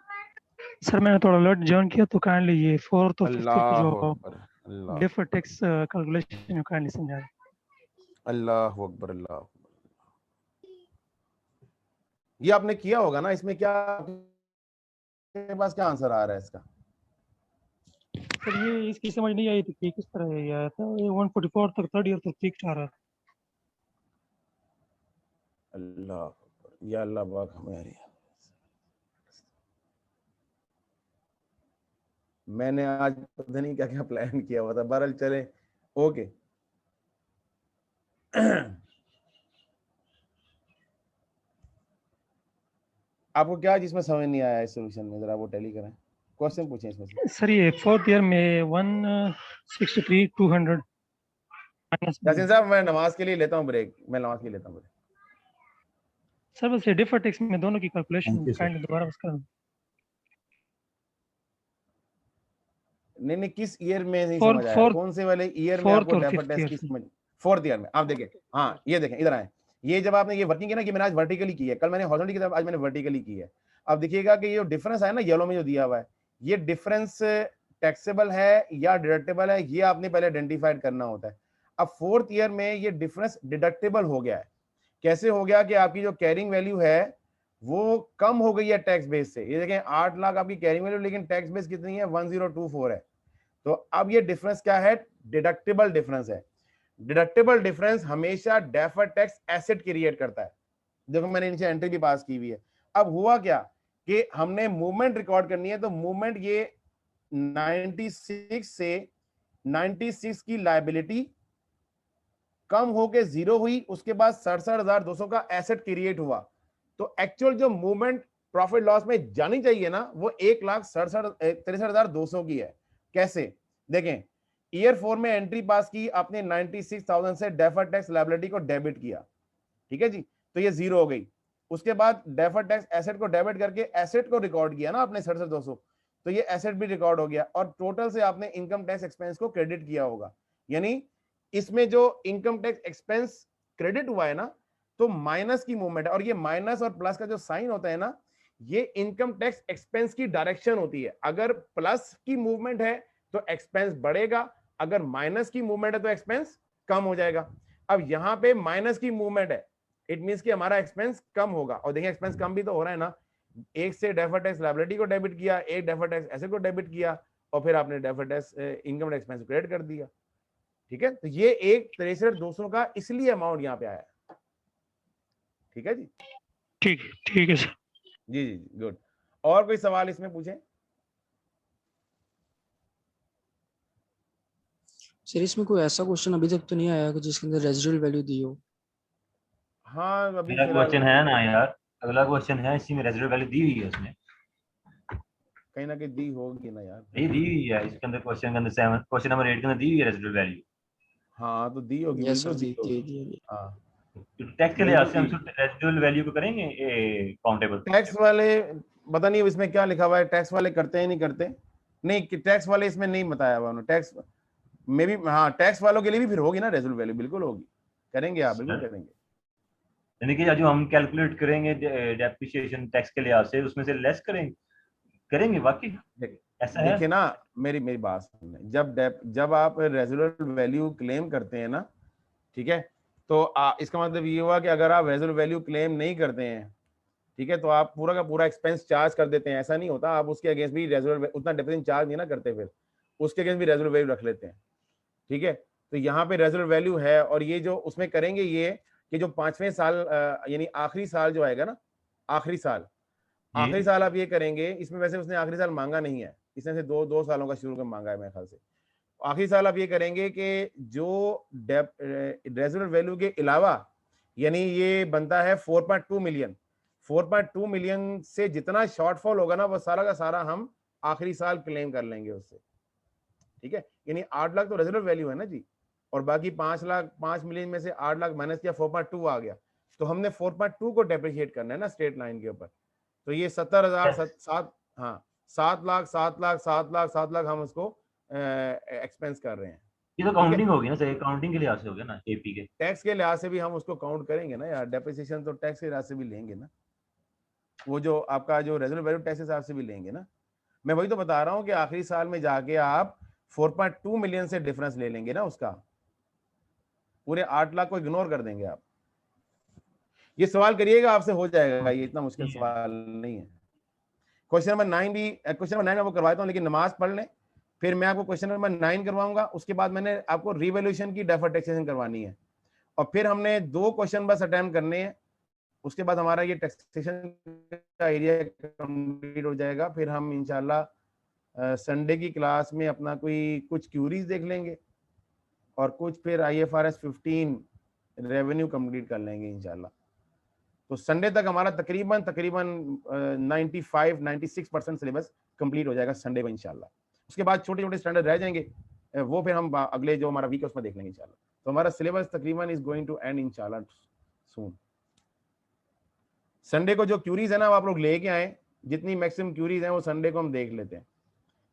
सर मैंने थोड़ा लेट ज्वाइन किया तो काइंडली ये 4th और 5th अल्लाह जो अकबर, अल्लाह डिफर टैक्स कैलकुलेशन काइंडली समझा दें। अल्लाह अकबर, अल्लाह अकबर। ये आपने किया होगा ना, इसमें क्या आपके पास क्या आंसर आ रहा है इसका? सर ये इसकी समझ नहीं आई थी कि किस तरह ये आया था, ये 144 तक 3rd ईयर तक ठीक आ रहा था। अल्लाह अकबर, या अल्लाह पाक हमारी। मैंने आज पता नहीं क्या क्या प्लान किया हुआ था, बहरहाल चले, ओके। आपको क्या जिसमें समझ नहीं आया इस सॉल्यूशन में, जरा वो टैली करें, क्वेश्चन पूछें इसमें से। सर ये 4th ईयर में 163 200 माइनस यासीन साहब, मैं नमाज के लिए लेता हूँ ब्रेक, मैं नमाज के लिए लेता हूँ ब्रेक। सर बस ये डिफर टैक्स में दोनों की calculation Thank you, sir. Kindly दोबारा बस कर। नहीं किस ईयर में नहीं Fourth- समझ आया, fourth- कौन से वाले ईयर में fourth आपको और डेफर fifth टेस्ट year की से। समझ? 4th ईयर में। आप देखें, हाँ ये देखें, इधर आए, ये जब आपने ये वर्किंग की ना, कि मैंने आज वर्टिकली की है, कल मैंने हॉरिजॉन्टली की, आज मैंने वर्टिकली की है। अब देखिएगा कि ये जो डिफरेंस है ना येलो में जो दिया हुआ है, ये डिफरेंस टैक्सेबल है या डिडक्टेबल है, ये आपने पहले आइडेंटिफाइड करना होता है। अब 4th ईयर में ये डिफरेंस डिडक्टेबल हो गया है। कैसे हो गया कि आपकी जो कैरिंग वैल्यू है वो कम हो गई है टैक्स बेस से। ये देखें 8 लाख आपकी कैरिंग वैल्यू, लेकिन टैक्स बेस कितनी है, 1024 है। तो अब ये डिफरेंस क्या है, डिडक्टेबल डिफरेंस है। डिडक्टेबल डिफरेंस हमेशा डेफर्ड टैक्स एसेट क्रिएट करता है। देखो मैंने नीचे एंट्री भी पास की हुई है। अब हुआ क्या कि हमने मूवमेंट रिकॉर्ड करनी है, तो मूवमेंट ये 96 से 96 की लायबिलिटी कम होके 0 हुई, उसके बाद 67,200 का एसेट क्रिएट हुआ। तो एक्चुअल जो मूवमेंट प्रॉफिट लॉस में जानी चाहिए ना, वो 1,63,200 की है। कैसे देखें, ईयर 4 में एंट्री पास की आपने 96,000 से डेफर्ड टैक्स लायबिलिटी को डेबिट किया, ठीक है जी, तो ये 0 हो गई। उसके बाद डेफर्ड टैक्स एसेट को डेबिट करके एसेट को रिकॉर्ड किया ना आपने 67,200, तो ये एसेट भी रिकॉर्ड हो गया, और टोटल से आपने इनकम टैक्स एक्सपेंस को क्रेडिट किया होगा। यानी इसमें जो इनकम टैक्स एक्सपेंस क्रेडिट हुआ है ना, तो माइनस की मूवमेंट है, और ये माइनस और प्लस का जो साइन होता है ना, ये इनकम टैक्स एक्सपेंस की डायरेक्शन होती है। अगर प्लस की मूवमेंट है तो एक्सपेंस बढ़ेगा, अगर माइनस की मूवमेंट है तो एक्सपेंस कम हो जाएगा। अब यहां पे माइनस की मूवमेंट है, इट मींस कि हमारा एक्सपेंस कम होगा। और देखिए एक्सपेंस कम भी तो हो रहा है ना, एक से डेफर्ड टैक्स लायबिलिटी को डेबिट किया, एक डेफर्ड टैक्स एसेट को डेबिट किया, और फिर आपने deferred tax income tax expense credit कर दिया, ठीक है। तो ये एक 63,200 का इसलिए अमाउंट यहाँ पे आया, ठीक है जी। ठीक है सर। जी जी गुड। और कोई सवाल इसमें पूछें? सर इसमें कोई ऐसा क्वेश्चन अभी तक तो नहीं आया कि जिसके अंदर रेजिडुअल वैल्यू दी हो। हाँ अभी अगला क्वेश्चन है ना यार, अगला क्वेश्चन है, इसी में रेजिडुअल वैल्यू दी हुई है उसमें, कहीं ना कहीं दी होगी ना यार, ये दी हुई है इसके अंदर, क्वेश्चन के अंदर 7, क्वेश्चन नंबर 8 के अंदर दी हुई है रेजिडुअल वैल्यू। हाँ तो दी होगी, यस सर, बिल्कुल दी दी होगी। हाँ टैक्स के लिहाज से हम रेजिडुअल वैल्यू को करेंगे काउंटेबल। टैक्स वाले पता नहीं इसमें क्या लिखा हुआ है, टैक्स वाले करते हैं नहीं करते, नहीं कि टैक्स वाले इसमें नहीं बताया हुआ उन्होंने, टैक्स में भी, हाँ टैक्स वालों के लिए भी फिर होगी ना रेजुअल वैल्यू, बिल्कुल होगी, करेंगे आप, बिल्कुल करेंगे। यानी कि जो हम कैलकुलेट करेंगे डेप्रिसिएशन टैक्स के लिहाज से, उसमें से लेस करेंगे वाकई ऐसा है? देखिए ना, मेरी बात सुनिए, जब आप रेजुअल वैल्यू क्लेम करते हैं ना, ठीक है, तो इसका मतलब ये हुआ कि अगर आप रेजुअल वैल्यू क्लेम नहीं करते हैं, ठीक है, तो आप पूरा का पूरा एक्सपेंस चार्ज कर देते हैं। ऐसा नहीं होता, आप उसके अगेंस्ट भी रेजुअल उतना डेप्रिसिएशन चार्ज नहीं ना करते, फिर उसके अगेंस्ट भी रेजुअल वैल्यू रख लेते हैं, ठीक है। तो यहाँ पे रेजुअल वैल्यू है, और ये जो उसमें करेंगे ये कि जो 5वें साल यानी आखिरी साल जो आएगा ना, आखिरी साल आप ये करेंगे। इसमें वैसे उसने आखिरी साल मांगा नहीं है, इसने से दो सालों का शुरू का मांगा है मेरे ख्याल से, आखिरी साल आप ये करेंगे कि जो रेजिडुअल वैल्यू के अलावा, यानी ये बनता है 4.2 मिलियन, 4.2 मिलियन से जितना शॉर्टफॉल होगा ना वो सारा का सारा हम आखिरी साल क्लेम कर लेंगे उससे, ठीक है। यानी 8 लाख तो रेजिडुअल वैल्यू है ना जी, और बाकी 5 मिलियन में से 8 लाख माइनस किया 4.2 आ गया, तो हमने 4.2 को डेप्रिशिएट करना है ना स्ट्रेट लाइन के ऊपर। तो ये 70,000 हाँ 7 लाख हम उसको एक्सपेंस कर रहे हैं। ये तो काउंटिंग होगी ना सर, काउंटिंग के लिहाज से हो गया ना एपी के। टैक्स के लिहाज से भी हम उसको काउंट करेंगे ना यार, डेप्रिसिएशन तो टैक्स के लिहाज से भी लेंगे ना, वो जो आपका जो रेजिडुअल वैल्यू टैक्स के हिसाब से भी लेंगे ना। मैं वही तो बता रहा हूँ कि आखिरी साल में जाके आप 4.2 मिलियन से डिफरेंस ले लेंगे ना उसका, पूरे 8 लाख को इग्नोर कर देंगे आप। ये सवाल करिएगा, आपसे हो जाएगा, ये इतना मुश्किल सवाल नहीं है। क्वेश्चन नंबर 9 भी, क्वेश्चन नंबर 9 मैं वो करवाता हूँ, लेकिन नमाज पढ़ लें, फिर मैं आपको क्वेश्चन नंबर 9 करवाऊंगा। उसके बाद मैंने आपको रिवैल्यूएशन की डेफर्ड टैक्सेशन करवानी है, और फिर हमने 2 क्वेश्चन बस अटेम्प्ट करने हैं। उसके बाद हमारा ये टैक्सेशन का एरिया कंप्लीट हो जाएगा। फिर हम इंशाल्लाह संडे की क्लास में अपना कोई कुछ क्यूरीज देख लेंगे, और कुछ फिर IFRS 15 रेवेन्यू कंप्लीट कर लेंगे इंशाल्लाह। तो संडे तक हमारा तकरीबन 95-96% सिलेबस कंप्लीट हो जाएगा संडे को इंशाल्लाह। उसके बाद छोटे छोटे स्टैंडर्ड रह जाएंगे, वो फिर हम अगले जो हमारा वीक है उसमें देख लेंगे इंशाल्लाह। तो हमारा सिलेबस तकरीबन इज गोइंग टू एंड इंशाल्लाह सून। संडे को जो क्यूरीज है ना वो आप लोग लेके आए, जितनी मैक्सिमम क्यूरीज हैं वो संडे को हम देख लेते हैं,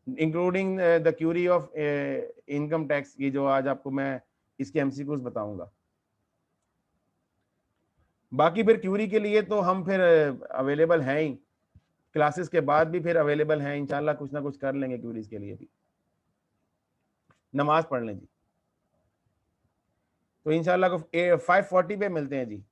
including the query of income tax, ये जो आज आपको मैं इसके MCQs बताऊंगा। बाकी फिर क्यूरी के लिए तो हम फिर अवेलेबल हैं ही, क्लासेस के बाद भी फिर अवेलेबल हैं इंशाल्लाह, कुछ ना कुछ कर लेंगे क्यूरीज के लिए भी। नमाज पढ़ लें जी, तो इंशाल्लाह को 5:40 पे मिलते हैं जी।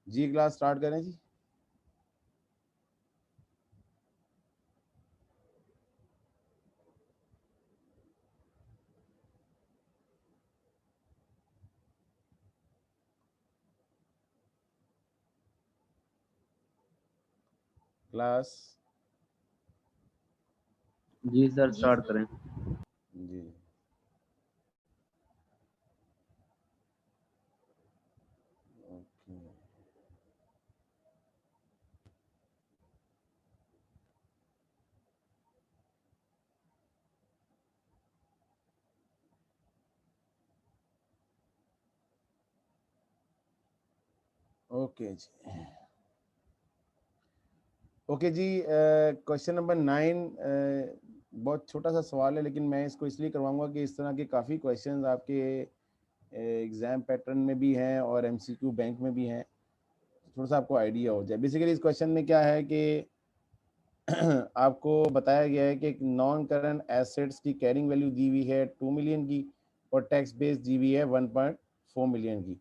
जी क्लास स्टार्ट करें जी। क्लास जी सर स्टार्ट करें। जी ओके। ओके जी ओके जी। क्वेश्चन नंबर 9 बहुत छोटा सा सवाल है, लेकिन मैं इसको इसलिए करवाऊंगा कि इस तरह के काफ़ी क्वेश्चंस आपके एग्ज़ाम पैटर्न में भी हैं और एमसीक्यू बैंक में भी हैं, थोड़ा सा आपको आइडिया हो जाए। बेसिकली इस क्वेश्चन में क्या है कि आपको बताया गया है कि नॉन करंट एसेट्स की कैरिंग वैल्यू दी हुई है 2 मिलियन की और टैक्स बेस दी हुई है 1.4 मिलियन की।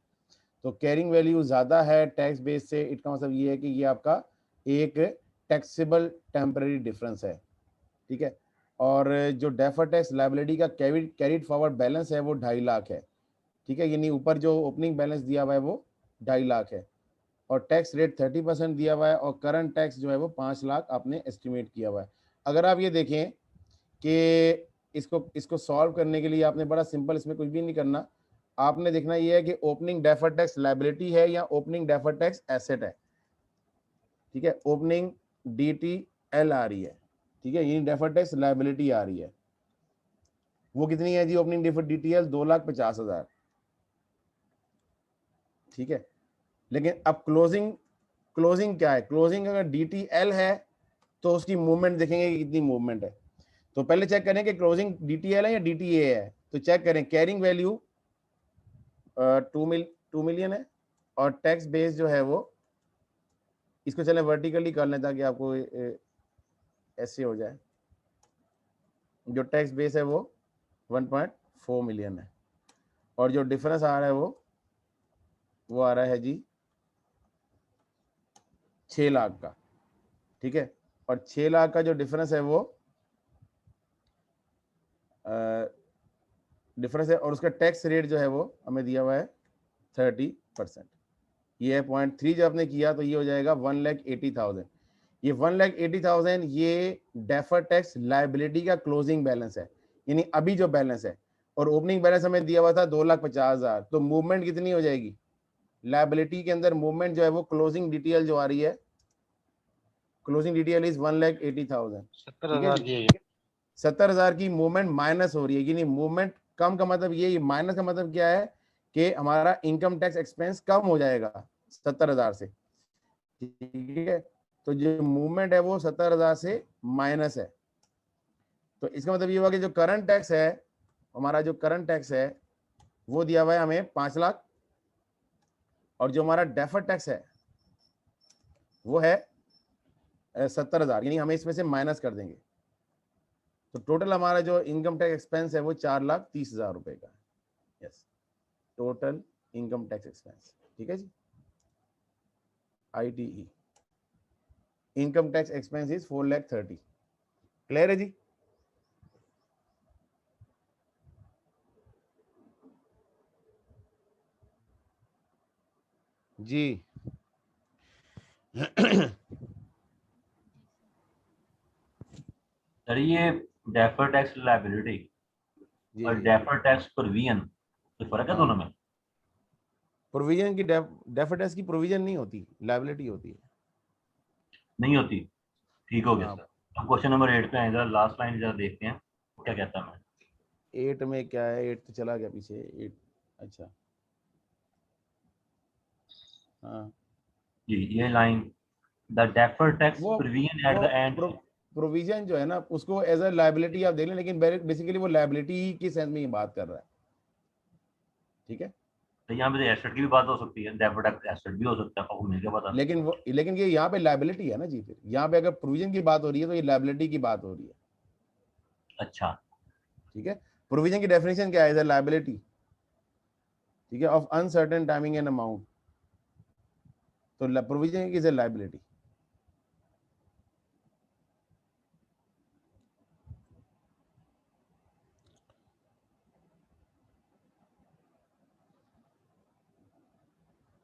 तो कैरिंग वैल्यू ज़्यादा है टैक्स बेस से, इसका मतलब ये है कि ये आपका एक टैक्सेबल टेम्पररी डिफरेंस है, ठीक है। और जो डेफर टैक्स लायबिलिटी का कैरिड फॉरवर्ड बैलेंस है वो 2.5 लाख है, ठीक है। यानी ऊपर जो ओपनिंग बैलेंस दिया हुआ है वो 2.5 लाख है और टैक्स रेट 30% दिया हुआ है और करंट टैक्स जो है वो 5 लाख आपने एस्टिमेट किया हुआ है। अगर आप ये देखें कि इसको सॉल्व करने के लिए आपने बड़ा सिंपल, इसमें कुछ भी नहीं करना, आपने देखना ये है कि ओपनिंग डेफर्ड टैक्स लायबिलिटी है या ओपनिंग डेफर्ड टैक्स एसेट है, ठीक है। ओपनिंग DTL आ रही है, ठीक है, यानी डेफर्ड टैक्स लायबिलिटी आ रही है, वो कितनी है जी? ओपनिंग डेफर्ड DTL 2,50,000, ठीक है। लेकिन अब क्लोजिंग क्या है? क्लोजिंग अगर DTL है तो उसकी मूवमेंट देखेंगे कि कितनी मूवमेंट है। तो पहले चेक करें कि क्लोजिंग DTL है या DTA है। तो चेक करें, कैरिंग वैल्यू 2 मिलियन है और टैक्स बेस जो है वो, इसको चलें वर्टिकली कर लें ताकि आपको ऐसे हो जाए। जो टैक्स बेस है वो 1.4 मिलियन है और जो डिफरेंस आ रहा है वो आ रहा है जी 6 लाख का, ठीक है। और 6 लाख का जो डिफरेंस है वो डिफरेंस है और उसका टैक्स रेट जो है वो हमें दिया हुआ है 30%। ये है 0.3 जो आपने किया तो ये हो जाएगा 1,80,000। ये 1,80,000 ये डेफर टैक्स लायबिलिटी का क्लोजिंग बैलेंस है, यानी अभी जो बैलेंस है, और ओपनिंग बैलेंस हमें दिया हुआ था 2,50,000। तो मूवमेंट कितनी हो जाएगी लायबिलिटी के अंदर? मूवमेंट जो है वो क्लोजिंग डिटेल जो आ रही है, क्लोजिंग डिटेल इज 1,80,000, ठीक है जी। 70,000 की मूवमेंट माइनस हो रही है, यानी मूवमेंट कम का मतलब ये, माइनस का मतलब क्या है कि हमारा इनकम टैक्स एक्सपेंस कम हो जाएगा 70,000 से, ठीक है। तो जो मूवमेंट है वो 70,000 से माइनस है। तो इसका मतलब ये हुआ कि जो करंट टैक्स है, हमारा जो करंट टैक्स है वो दिया हुआ है हमें 5 लाख और जो हमारा डेफर टैक्स है वो है 70,000, यानी हमें इसमें से माइनस कर देंगे। तो टोटल हमारा जो इनकम टैक्स एक्सपेंस है वो 4,30,000 रुपए का है। Yes, total income tax expense, ठीक है जी। ITE income tax expense is 4,30,000। Clear है जी? जी सर ये डेफर टैक्स लायबिलिटी जी और जी डेफर टैक्स प्रोविजन तो फर्क है दोनों में? प्रोविजन की डेफर टैक्स की प्रोविजन नहीं होती, लायबिलिटी होती है। नहीं होती, ठीक हो गया हाँ, सर। अब क्वेश्चन नंबर 8 पे आए, जरा लास्ट लाइन जरा देखते हैं क्या कहता है। मैं 8 में क्या है? 8 तो चला गया पीछे। 8 अच्छा, हाँ जी ये लाइन, द डेफर टैक्स वो provision at the end. Provision जो है ना उसको एज अ लायबिलिटी आप देख लें, लेकिन बेसिकली वो लायबिलिटी की सेंस में ही बात कर रहा है, ठीक है। तो यहाँ पे एसेट की भी बात हो सकती है, डेफर टैक्स एसेट भी हो सकता है, आपको मिलकर पता। लेकिन ये यहाँ पे लायबिलिटी है ना जी। फिर यहाँ पे अगर प्रोविजन की बात हो रही है तो ये लायबिलिटी की बात हो रही है, अच्छा ठीक है। प्रोविजन की डेफिनेशन क्या है? एज अ लायबिलिटी, ठीक है, of uncertain timing and amount. तो provision is a liability.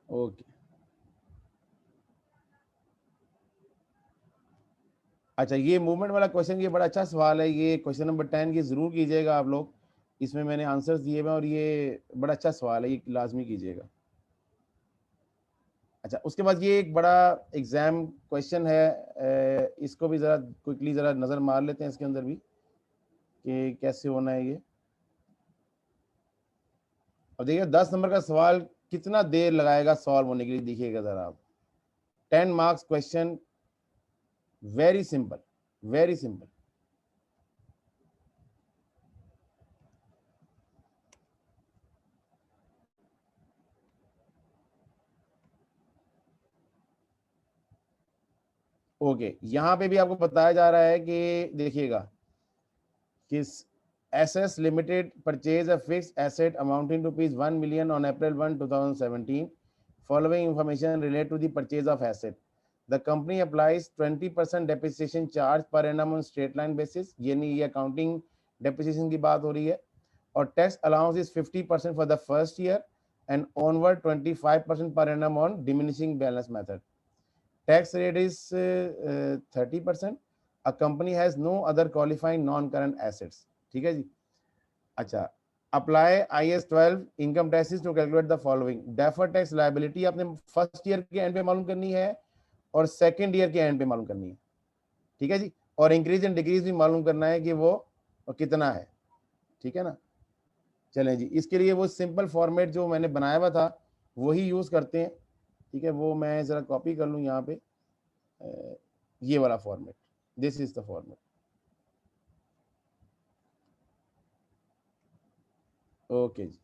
Okay, अच्छा ये मूवमेंट वाला क्वेश्चन, ये बड़ा अच्छा सवाल है, ये क्वेश्चन नंबर 10 की जरूर कीजिएगा आप लोग, इसमें मैंने आंसर्स दिए हुए और ये बड़ा अच्छा सवाल है, ये लाजमी कीजिएगा। अच्छा, उसके बाद ये एक बड़ा एग्जाम क्वेश्चन है, इसको भी ज़रा क्विकली ज़रा नज़र मार लेते हैं इसके अंदर भी कि कैसे होना है ये। अब देखिए 10 नंबर का सवाल कितना देर लगाएगा सॉल्व होने के लिए, देखिएगा ज़रा आप। 10 marks question, very simple, very simple. Okay, यहां पे भी आपको बताया जा रहा है कि देखिएगा कि SS Limited purchase a fixed asset amounting to ₹1 million on April 1, 2017. Following information relate to the purchase of asset. The company applies 20% depreciation charge per annum on straight line basis. यानी ये accounting depreciation की बात हो रही है, और tax allowance is 50% for the first year and onward 25% per annum on diminishing balance method. Tax rate is 30%. A company has no other qualifying non-current assets. ठीक है जी। अच्छा, apply IAS 12 income taxes to calculate the following. Deferred tax liability आपने first year के end पे मालूम करनी है और सेकंड ईयर के एंड पे मालूम करनी है, ठीक है जी। और इंक्रीज एंड डिक्रीज भी मालूम करना है कि वो कितना है, ठीक है ना। चलें जी, इसके लिए वो सिंपल फॉर्मेट जो मैंने बनाया हुआ था वही यूज करते हैं, ठीक है। वो मैं जरा कॉपी कर लूँ यहाँ पे, ये वाला format, this is the format. Okay जी,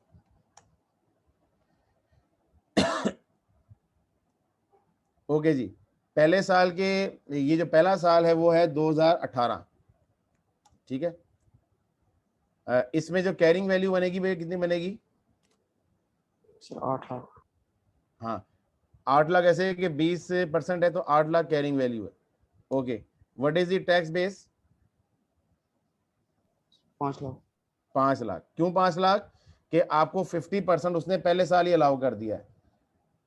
ओके जी। पहले साल के, ये जो पहला साल है वो है 2018, ठीक है। इसमें जो कैरिंग वैल्यू बनेगी भैया कितनी बनेगी? सर 8 लाख। हाँ, 8 लाख, ऐसे कि 20% है तो 8 लाख कैरिंग वैल्यू है। Okay, what is the tax base? 5 lakh. 5 lakh. क्यों 5 लाख? कि आपको 50% उसने पहले साल ही अलाउ कर दिया है,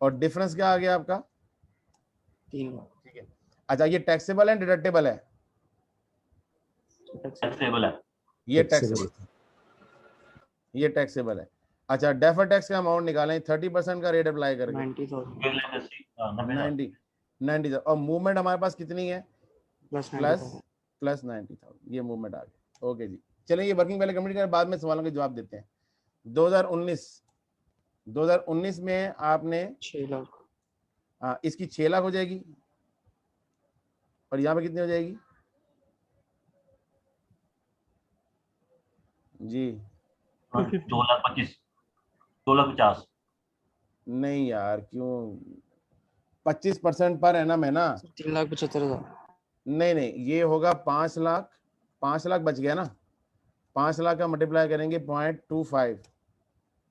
और डिफरेंस क्या आ गया आपका? 3 लाख। ठीक है। अच्छा, ये टैक्सेबल है डिडक्टेबल है? टैक्सेबल है। ये टैक्सेबल, ये टैक्सेबल है। अच्छा, डेफर टैक्स का अमाउंट निकालें, 30% का रेट अप्लाई करके 90,000, और मूवमेंट हमारे पास कितनी है? प्लस 90,000, ये मूवमेंट आ गई। ओके जी, चलिए ये वर्किंग पहले कंप्लीट करें, बाद में सवालों के जवाब देते हैं। 2019 में आपने 6 लाख। हाँ, इसकी 6 लाख हो जाएगी, और यहाँ पे कितनी हो जाएगी जी? 2,25,000, 2,50,000। नहीं यार, क्यों? 25% पर एनम है ना। 3,75,000। नहीं नहीं, ये होगा 5 लाख, 5 लाख बच गया ना। 5 लाख का मल्टीप्लाई करेंगे 0.25,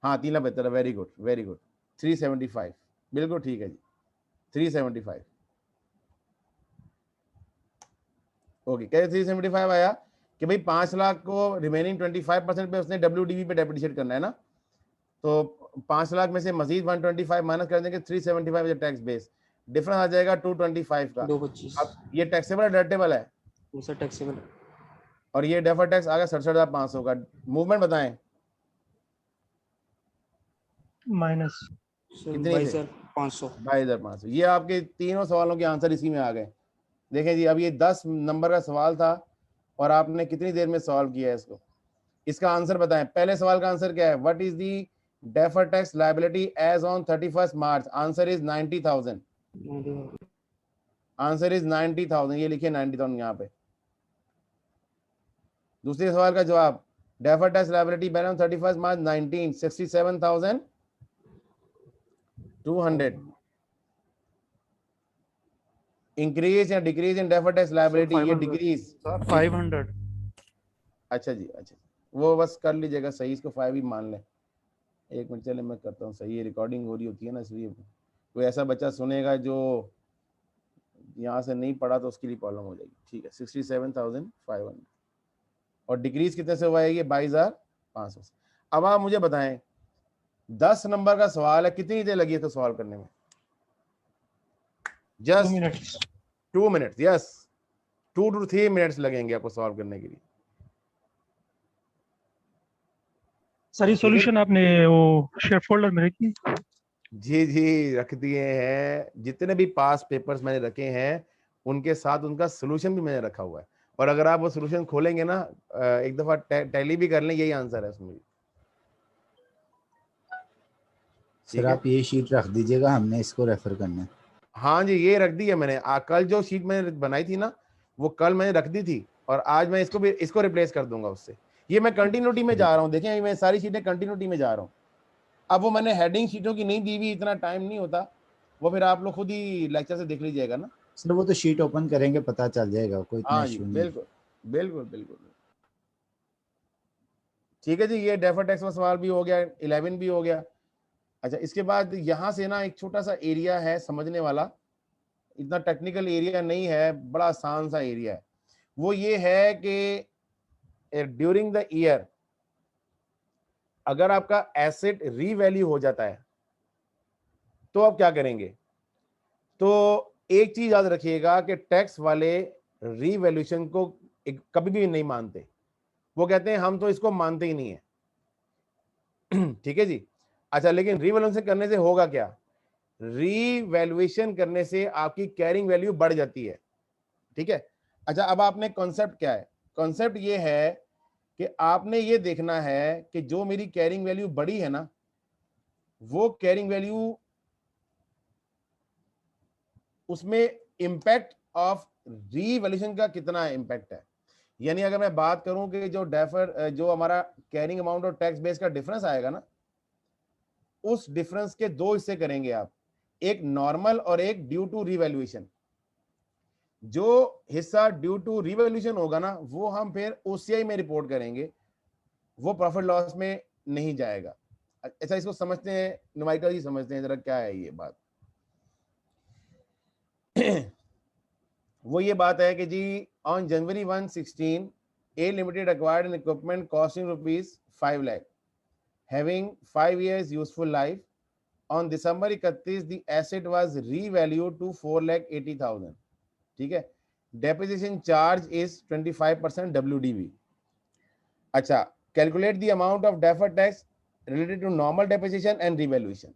हाँ 3,75,000, वेरी गुड वेरी गुड। 375, बिल्कुल ठीक है जी, 375। ओके, कैसे 375 आया? कि भाई 5 लाख को रिमेनिंग 25% पे उसने WDV पे डेप्रिशिएट करना है ना, तो 5 लाख में से मजीद 125 माइनस कर देंगे, 375 टैक्स बेस, डिफरेंस आ जाएगा 225 का। 225। अब ये टैक्सेबल है डिडक्टेबल है? सर टैक्सेबल है। और ये डेफर्ड टैक्स आ गया 67,500 का। मूवमेंट बताएं माइनस कितनी? 22,500। 22,500। ये आपके तीनों सवालों के आंसर इसी में आ गए। देखें जी, अब ये 10 नंबर का सवाल था और आपने कितनी देर में सॉल्व किया है इसको। इसका आंसर बताएं। पहले सवाल का आंसर क्या है? What is the deferred tax liability as on 31 March? Answer is 90,000। Answer is 90,000, ये लिखिए 90,000 यहाँ पे। दूसरे सवाल का जवाब, डेफर्ड टैक्स लायबिलिटी बैलेंस 31 मार्च 19, 67,200। इंक्रीज या decrease in deferred tax liability? ये डिक्रीज। 500। अच्छा जी, अच्छा, वो बस कर लीजिएगा सही, इसको 5 ही मान लें। एक मिनट चले मैं करता हूँ सही, ये रिकॉर्डिंग हो रही होती है ना, इसलिए कोई ऐसा बच्चा सुनेगा जो यहाँ से नहीं पढ़ा तो उसके लिए प्रॉब्लम हो जाएगी। ठीक है, 67,500 और डिक्रीज कितने से हुआ है ये? 22,500 से। अब आप मुझे बताएं 10 नंबर का सवाल है, कितनी देर लगी है तो सॉल्व करने में? 2 just minutes 2 minutes. Yes, 2 to 3 minutes लगेंगे आपको सॉल्व करने के लिए। सारी सॉल्यूशन आपने वो शेयर फोल्डर में रखी? जी जी रख दिए हैं, जितने भी पास पेपर्स मैंने रखे हैं उनके साथ उनका सोल्यूशन भी मैंने रखा हुआ है। और अगर आप वो सोल्यूशन खोलेंगे ना, एक दफा टैली भी कर लें, यही आंसर है उसमें। सर आप ये शीट रख दीजिएगा, हमने इसको रेफर करना है। हाँ जी, ये रख दी है मैंने। कल जो शीट मैंने बनाई थी ना, वो कल मैंने रख दी थी, और आज मैं इसको रिप्लेस कर दूंगा उससे। ये मैं कंटिन्यूटी में जा रहा हूँ, देखें मैं सारी शीटें कंटिन्यूटी में जा रहा हूँ। अब वो मैंने हेडिंग शीटों की नहीं दी हुई, इतना टाइम नहीं होता, वो फिर आप लोग खुद ही लेक्चर से देख लीजिएगा ना। सर वो तो शीट ओपन करेंगे पता चल जाएगा, कोई इतना हाँ जी, इशू नहीं। बिल्कुल बिल्कुल बिल्कुल। ठीक है जी, ये डेफर टैक्स का सवाल भी हो गया, 11 भी हो गया। अच्छा, इसके बाद यहाँ से ना एक छोटा सा एरिया है समझने वाला, इतना टेक्निकल एरिया नहीं है, बड़ा आसान सा एरिया है। वो ये है कि ड्यूरिंग द ईयर अगर आपका एसेट रीवैल्यू हो जाता है तो आप क्या करेंगे? तो एक चीज याद रखिएगा कि टैक्स वाले रीवैल्यूएशन को कभी भी नहीं मानते। वो कहते हैं हम तो इसको मानते ही नहीं है। ठीक है जी। अच्छा, लेकिन रीवैल्यूएशन करने से होगा क्या? रीवैल्यूएशन करने से आपकी कैरिंग वैल्यू बढ़ जाती है। ठीक है। अच्छा, अब आपने कॉन्सेप्ट क्या है? कॉन्सेप्ट ये है कि आपने ये देखना है कि जो मेरी कैरिंग वैल्यू बढ़ी है ना, वो कैरिंग वैल्यू, उसमें इंपैक्ट ऑफ रीवैल्यूएशन का कितना इंपैक्ट है। यानी अगर मैं बात करूं कि जो हमारा कैरिंग अमाउंट और टैक्स बेस का डिफरेंस आएगा ना, उस डिफरेंस के दो हिस्से करेंगे आप, एक नॉर्मल और एक ड्यू टू रीवैल्यूएशन। जो हिस्सा ड्यू टू रीवैल्यूएशन होगा ना, वो हम फिर ओसीआई में रिपोर्ट करेंगे, वो प्रॉफिट लॉस में नहीं जाएगा। अच्छा, इसको समझते हैं, नुमाइका जी समझते हैं जरा क्या है ये बात। वो ये बात है कि जी on January 1, 16 A Limited acquired an equipment costing ₹5 lakh, having 5 years useful life. On December 31, the asset was revalued to 4,80,000. ठीक है। Depreciation charge is 25% WDV. अच्छा, calculate the amount of deferred tax related to normal depreciation and revaluation.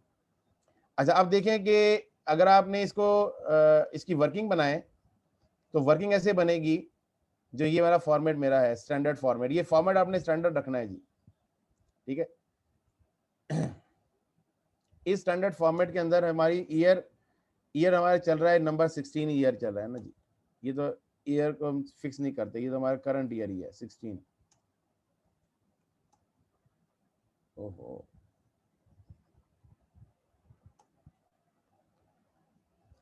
अच्छा, अब देखें कि अगर आपने इसकी वर्किंग बनाए तो वर्किंग ऐसे बनेगी। जो ये वाला फॉर्मेट मेरा है, स्टैंडर्ड फॉर्मेट, ये फॉर्मेट आपने स्टैंडर्ड रखना है जी। ठीक है। इस स्टैंडर्ड फॉर्मेट के अंदर हमारी ईयर हमारा चल रहा है, नंबर 16 ईयर चल रहा है ना जी। ये तो ईयर को हम फिक्स नहीं करते, ये तो हमारा करंट ईयर ही है 16। ओहो,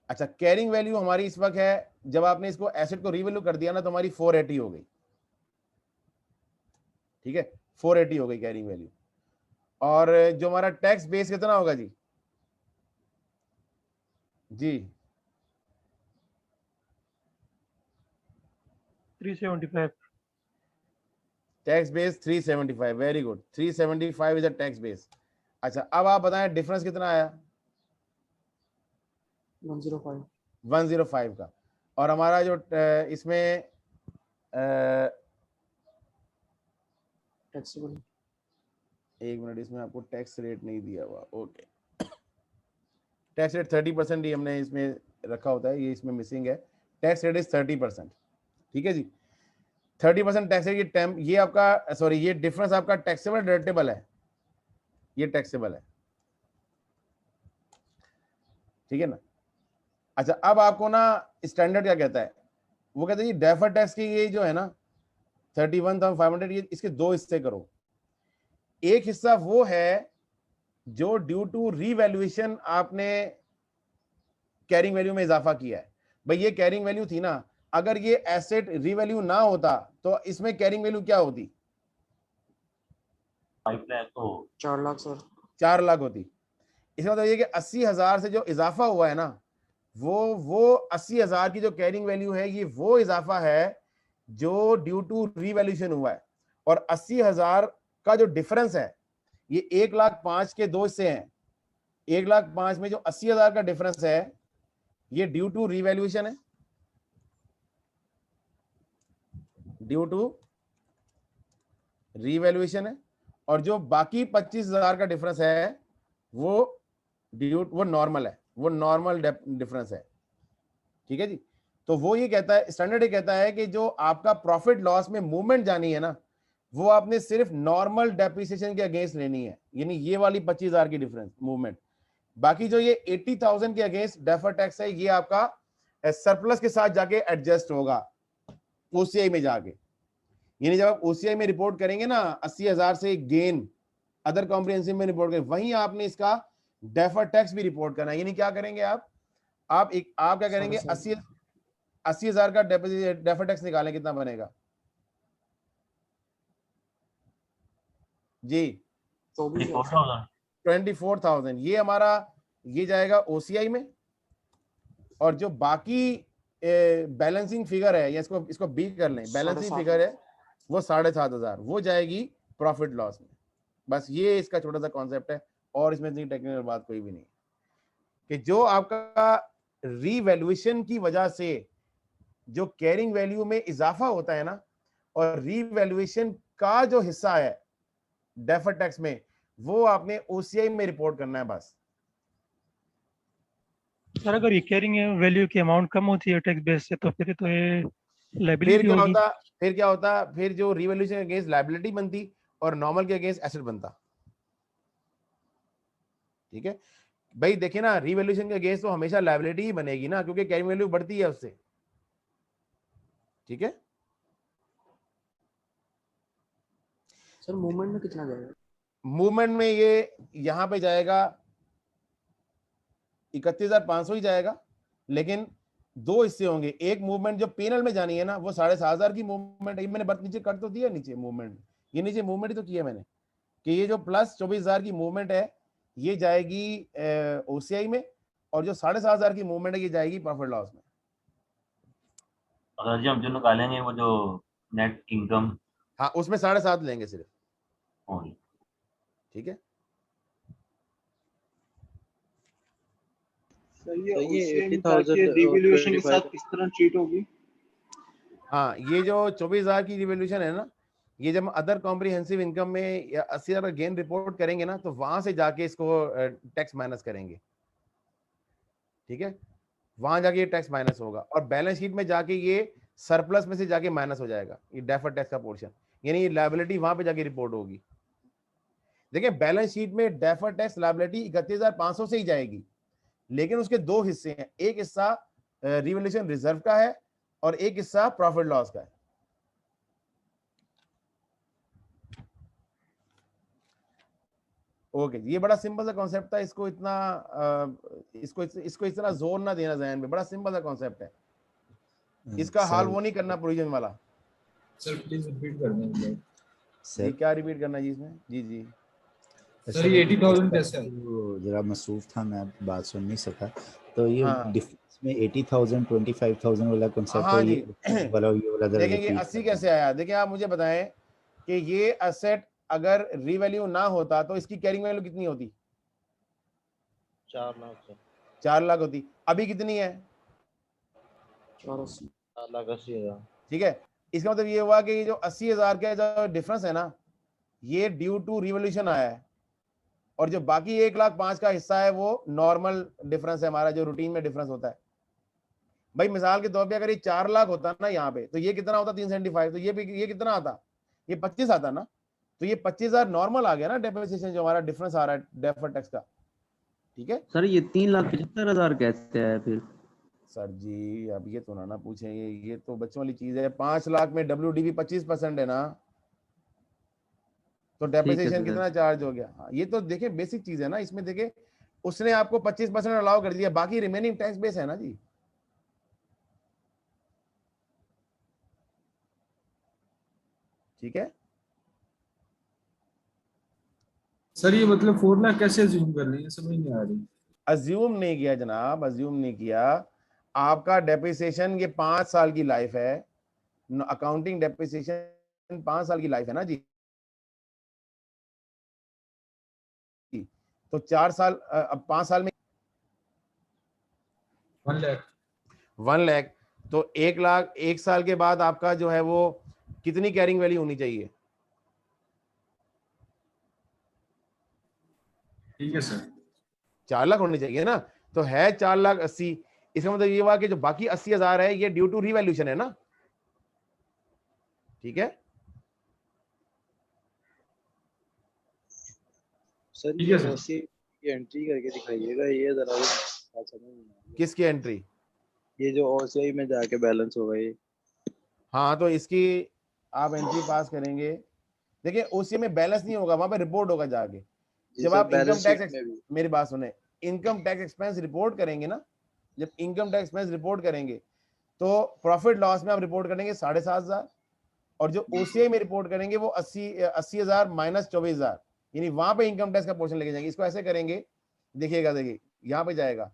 अच्छा, कैरिंग वैल्यू हमारी इस वक्त है, जब आपने इसको एसेट को रीवैल्यू कर दिया ना तो हमारी 480 हो गई। ठीक है, 480 हो गई कैरिंग वैल्यू। और जो हमारा टैक्स बेस कितना होगा जी? जी 375। Tax base 375, very good, 375 is a tax base. अच्छा, अब आप बताएं डिफरेंस कितना आया? 105 105 का। और हमारा जो इसमें टैक्सेबल, एक मिनट, इसमें आपको टैक्स रेट नहीं दिया हुआ। ओके, टैक्स रेट 30% ही हमने इसमें रखा होता है, ये इसमें मिसिंग है। Tax rate is 30%। ठीक है जी, 30% टैक्स रेट। ये आपका सॉरी, ये डिफरेंस आपका टैक्सेबल डिडक्टेबल है, ये टैक्सेबल है। ठीक है ना। अच्छा, अब आपको ना स्टैंडर्ड क्या कहता है? वो कहता है ये डेफर्ड टैक्स की ये जो है ना 31,500, ये इसके दो हिस्से करो। एक हिस्सा वो है जो ड्यू टू रीवैल्यूएशन आपने कैरिंग वैल्यू में इजाफा किया है। भाई ये कैरिंग वैल्यू थी ना, अगर ये एसेट रीवैल्यू ना होता तो इसमें कैरिंग वैल्यू क्या होती? 5 लाख तो 4 लाख सर। 4 लाख होती। इसका मतलब ये कि 80,000 से जो इजाफा हुआ है ना, वो 80,000 की जो कैरिंग वैल्यू है, ये वो इजाफा है जो ड्यू टू रीवैल्यूएशन हुआ है। और 80,000 का जो डिफरेंस है, ये 1,05,000 के दो हिस्से हैं। 1,05,000 में जो 80,000 का डिफरेंस है, ये ड्यू टू रीवैल्यूएशन है, ड्यू टू रीवैल्यूएशन है। और जो बाकी 25,000 का डिफरेंस है, वो नॉर्मल है, वो नॉर्मल डिफरेंस है। ठीक है जी। तो वो ये कहता है, स्टैंडर्ड ये कहता है कि जो आपका प्रॉफिट लॉस में मूवमेंट जानी है ना, वो आपने सिर्फ नॉर्मल डेप्रिसिएशन के अगेंस्ट लेनी है, यानी ये वाली 25,000 की डिफरेंस मूवमेंट। बाकी जो ये 80,000 के अगेंस्ट डेफर्ड टैक्स है, ये आपका सरप्लस के साथ जाके एडजस्ट होगा ओसीआई में जाके। यानी जब आप ओसीआई में रिपोर्ट करेंगे ना 80,000 से गेन अदर कॉम्प्रिहेंसिव में रिपोर्ट करेंगे, वहीं आपने इसका डेफर्ड टैक्स भी रिपोर्ट करना है। यानी क्या करेंगे आप क्या करेंगे, 80,000 का डेफर्ड टैक्स निकालें, कितना बनेगा जी? 24,000। ये हमारा ये जाएगा ओसीआई में। और जो बाकी बैलेंसिंग फिगर है, या इसको बी कर लें, बैलेंसिंग फिगर है वो 7,500, वो जाएगी प्रॉफिट लॉस में। बस ये इसका छोटा सा कॉन्सेप्ट है, और इसमें इतनी टेक्निकल बात कोई भी नहीं कि जो आपका रीवैल्यूएशन की वजह से जो कैरिंग वैल्यू में इजाफा होता है ना, और रीवैल्यूएशन का जो हिस्सा है डेफर्ड टैक्स में, वो आपने ओसीआई में रिपोर्ट करना है बस। सर अगर ये कैरिंग वैल्यू की अमाउंट कम होती है टैक्स बेस से, तो फिर तो ये लायबिलिटी होगी। फिर क्या होता, फिर जो रीवैल्यूएशन के अगेंस्ट लायबिलिटी बनती और नॉर्मल के अगेंस्ट एसेट बनता। ठीक है भाई, देखिए ना, रीवैल्यूएशन के अगेंस्ट तो हमेशा लायबिलिटी ही बनेगी ना, क्योंकि कैरिंग वैल्यू बढ़ती है उससे। ठीक है सर, मूवमेंट में कितना जाएगा? मूवमेंट में ये यहां पे जाएगा 31,500 ही जाएगा, लेकिन दो हिस्से होंगे। एक मूवमेंट जो पेनल में जानी है ना, वो 7,500 की मूवमेंट है। मैंने बर्थ नीचे कट तो दिया, नीचे मूवमेंट, ये नीचे मूवमेंट ही तो किया मैंने, कि ये जो प्लस 24,000 की मूवमेंट है, ये जाएगी ओसीआई में, और जो 7,500 की मूवमेंट है, ये जाएगी प्रॉफिट लॉस में। अगर जी हम जो निकालेंगे वो जो नेट इनकम, हाँ, उसमें 7,500 लेंगे सिर्फ। होगी। ठीक है, ये 80,000 रिवैल्यूएशन के साथ किस तरह ट्रीट होगी? हाँ, ये जो 24,000 की रिवैल्यूएशन है ना, ये जब अदर कॉम्प्रिहेंसिव इनकम में या 80,000 गेन रिपोर्ट करेंगे ना, तो वहां से जाके इसको टैक्स माइनस करेंगे। ठीक है, वहां जाके ये टैक्स माइनस होगा, और बैलेंस शीट में जाके ये सरप्लस में से जाके माइनस हो जाएगा, ये डेफर्ड टैक्स का पोर्शन। यानी ये लायबिलिटी वहां पे जाके रिपोर्ट होगी। देखिए, बैलेंस शीट में डेफर्ड टैक्स लायबिलिटी 31,500 से ही जाएगी, लेकिन उसके दो हिस्से हैं, एक हिस्सा रिवैल्यूएशन रिजर्व का है और एक हिस्सा प्रॉफिट लॉस का है। ओके, ये बड़ा सिंपल सा कॉन्सेप्ट था, इसको इतना जोर ना देना जहन में, बड़ा सिंपल सा कॉन्सेप्ट है, इसका हाल वो नहीं करना प्रोविजन वाला। सर प्लीज रिपीट कर दें जी, क्या रिपीट करना जी इसमें? जी जी सर, ये 80,000 कैसे है? जरा मसरूफ था, मैं बात सुन नहीं सका। तो ये हाँ। डिफरेंस में 80,000 25,000 वाला कॉन्सेप्ट हाँ है, जी। ये वाला जरा देखें ये 80 कैसे आया। देखिए, आप मुझे बताएं कि ये एसेट अगर रीवैल्यू ना होता तो इसकी कैरिंग वैल्यू कितनी होती? 4 लाख। 4 लाख होती। अभी कितनी है? 4,80,000। ठीक है, इसका मतलब ये हुआ कि ये जो 80,000 का जो डिफरेंस है ना, ये ड्यू टू रिवोल्यूशन आया है, और जो बाकी 1,05,000 का हिस्सा है वो नॉर्मल डिफरेंस है हमारा, जो रूटीन में डिफरेंस होता है। भाई मिसाल के तौर पे अगर ये 4 लाख होता ना यहाँ पे, तो ये कितना होता? 375। तो ये कितना आता? ये 25 आता ना। तो ये 25,000 नॉर्मल आ गया ना डेप्रिसिएशन, जो हमारा डिफरेंस आ रहा है डेफर्ड टैक्स का। ठीक है सर, ये 3,75,000 कैसे है फिर? सर जी, अब ये तो ना पूछेंगे, ये तो बच्चों वाली चीज है। 5 लाख में WDV 25% है ना, तो डेप्रिसिएशन कितना चार्ज हो गया? हाँ, ये तो देखिए बेसिक चीज है ना। इसमें देखिए उसने आपको 25% अलाउ कर दिया, बाकी रिमेनिंग टैक्स बेस है ना जी। ठीक है सर ये मतलब 4 लाख कैसे अज्यूम कर रही है, समझ नहीं आ रही। अज्यूम नहीं किया जनाब, अज्यूम नहीं किया। आपका डेप्रिसिएशन ये 5 साल की लाइफ है, अकाउंटिंग डेप्रिसिएशन 5 साल की लाइफ है ना जी। तो 4 साल अब 5 साल में 1 लाख 1 लाख, तो 1 लाख 1 साल के बाद आपका जो है वो कितनी कैरिंग वैल्यू होनी चाहिए? ठीक है सर, 4 लाख होनी चाहिए ना। तो है 4,80,000। इसका मतलब ये हुआ कि जो बाकी 80,000 है ये ड्यू टू रिवैल्यूएशन है ना। ठीक है सर ये ओसी की एंट्री करके दिखाइएगा, ये जरा बात समझ नहीं आ रही। किसकी एंट्री? ये जो ओसीआई में जाके बैलेंस होगा ये। हाँ, तो इसकी आप एंट्री पास करेंगे। देखिए ओसीए में बैलेंस नहीं होगा, वहां पे रिपोर्ट होगा जाके। जब आप इनकम टैक्स, मेरी बात सुने, इनकम टैक्स एक्सपेंस रिपोर्ट करेंगे ना, जब इनकम टैक्स एक्सपेंस रिपोर्ट करेंगे तो प्रॉफिट लॉस में आप रिपोर्ट करेंगे 7,500, और जो ओसीआई में रिपोर्ट करेंगे वो 80,000 माइनस 24,000, यानी वहां पे इनकम टैक्स का पोर्शन लेके जाएंगे। इसको ऐसे करेंगे, देखिएगा, देखिए यहाँ पे जाएगा,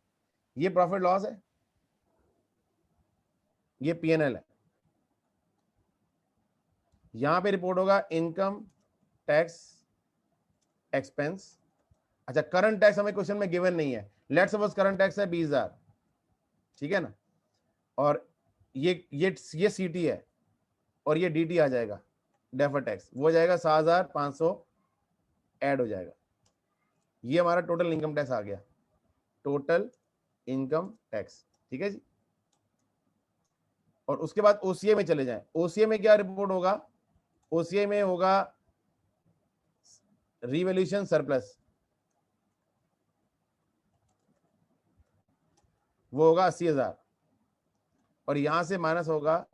ये प्रॉफिट लॉस है, ये पीएनएल है, यहां पे रिपोर्ट होगा इनकम टैक्स एक्सपेंस। अच्छा, करंट टैक्स हमें क्वेश्चन में गिवन नहीं है, लेट्स सपोज करंट टैक्स है 20,000, ठीक है ना, और ये सीटी है और ये डीटी आ जाएगा, डेफर टैक्स, वो जाएगा 7,500 ऐड हो जाएगा। ये हमारा टोटल इनकम टैक्स आ गया, टोटल इनकम टैक्स, ठीक है जी। और उसके बाद ओसीए में चले जाएं, ओसीए में क्या रिपोर्ट होगा? ओसीए में होगा रिवैल्यूएशन सरप्लस, वो होगा 80,000, और यहां से माइनस होगा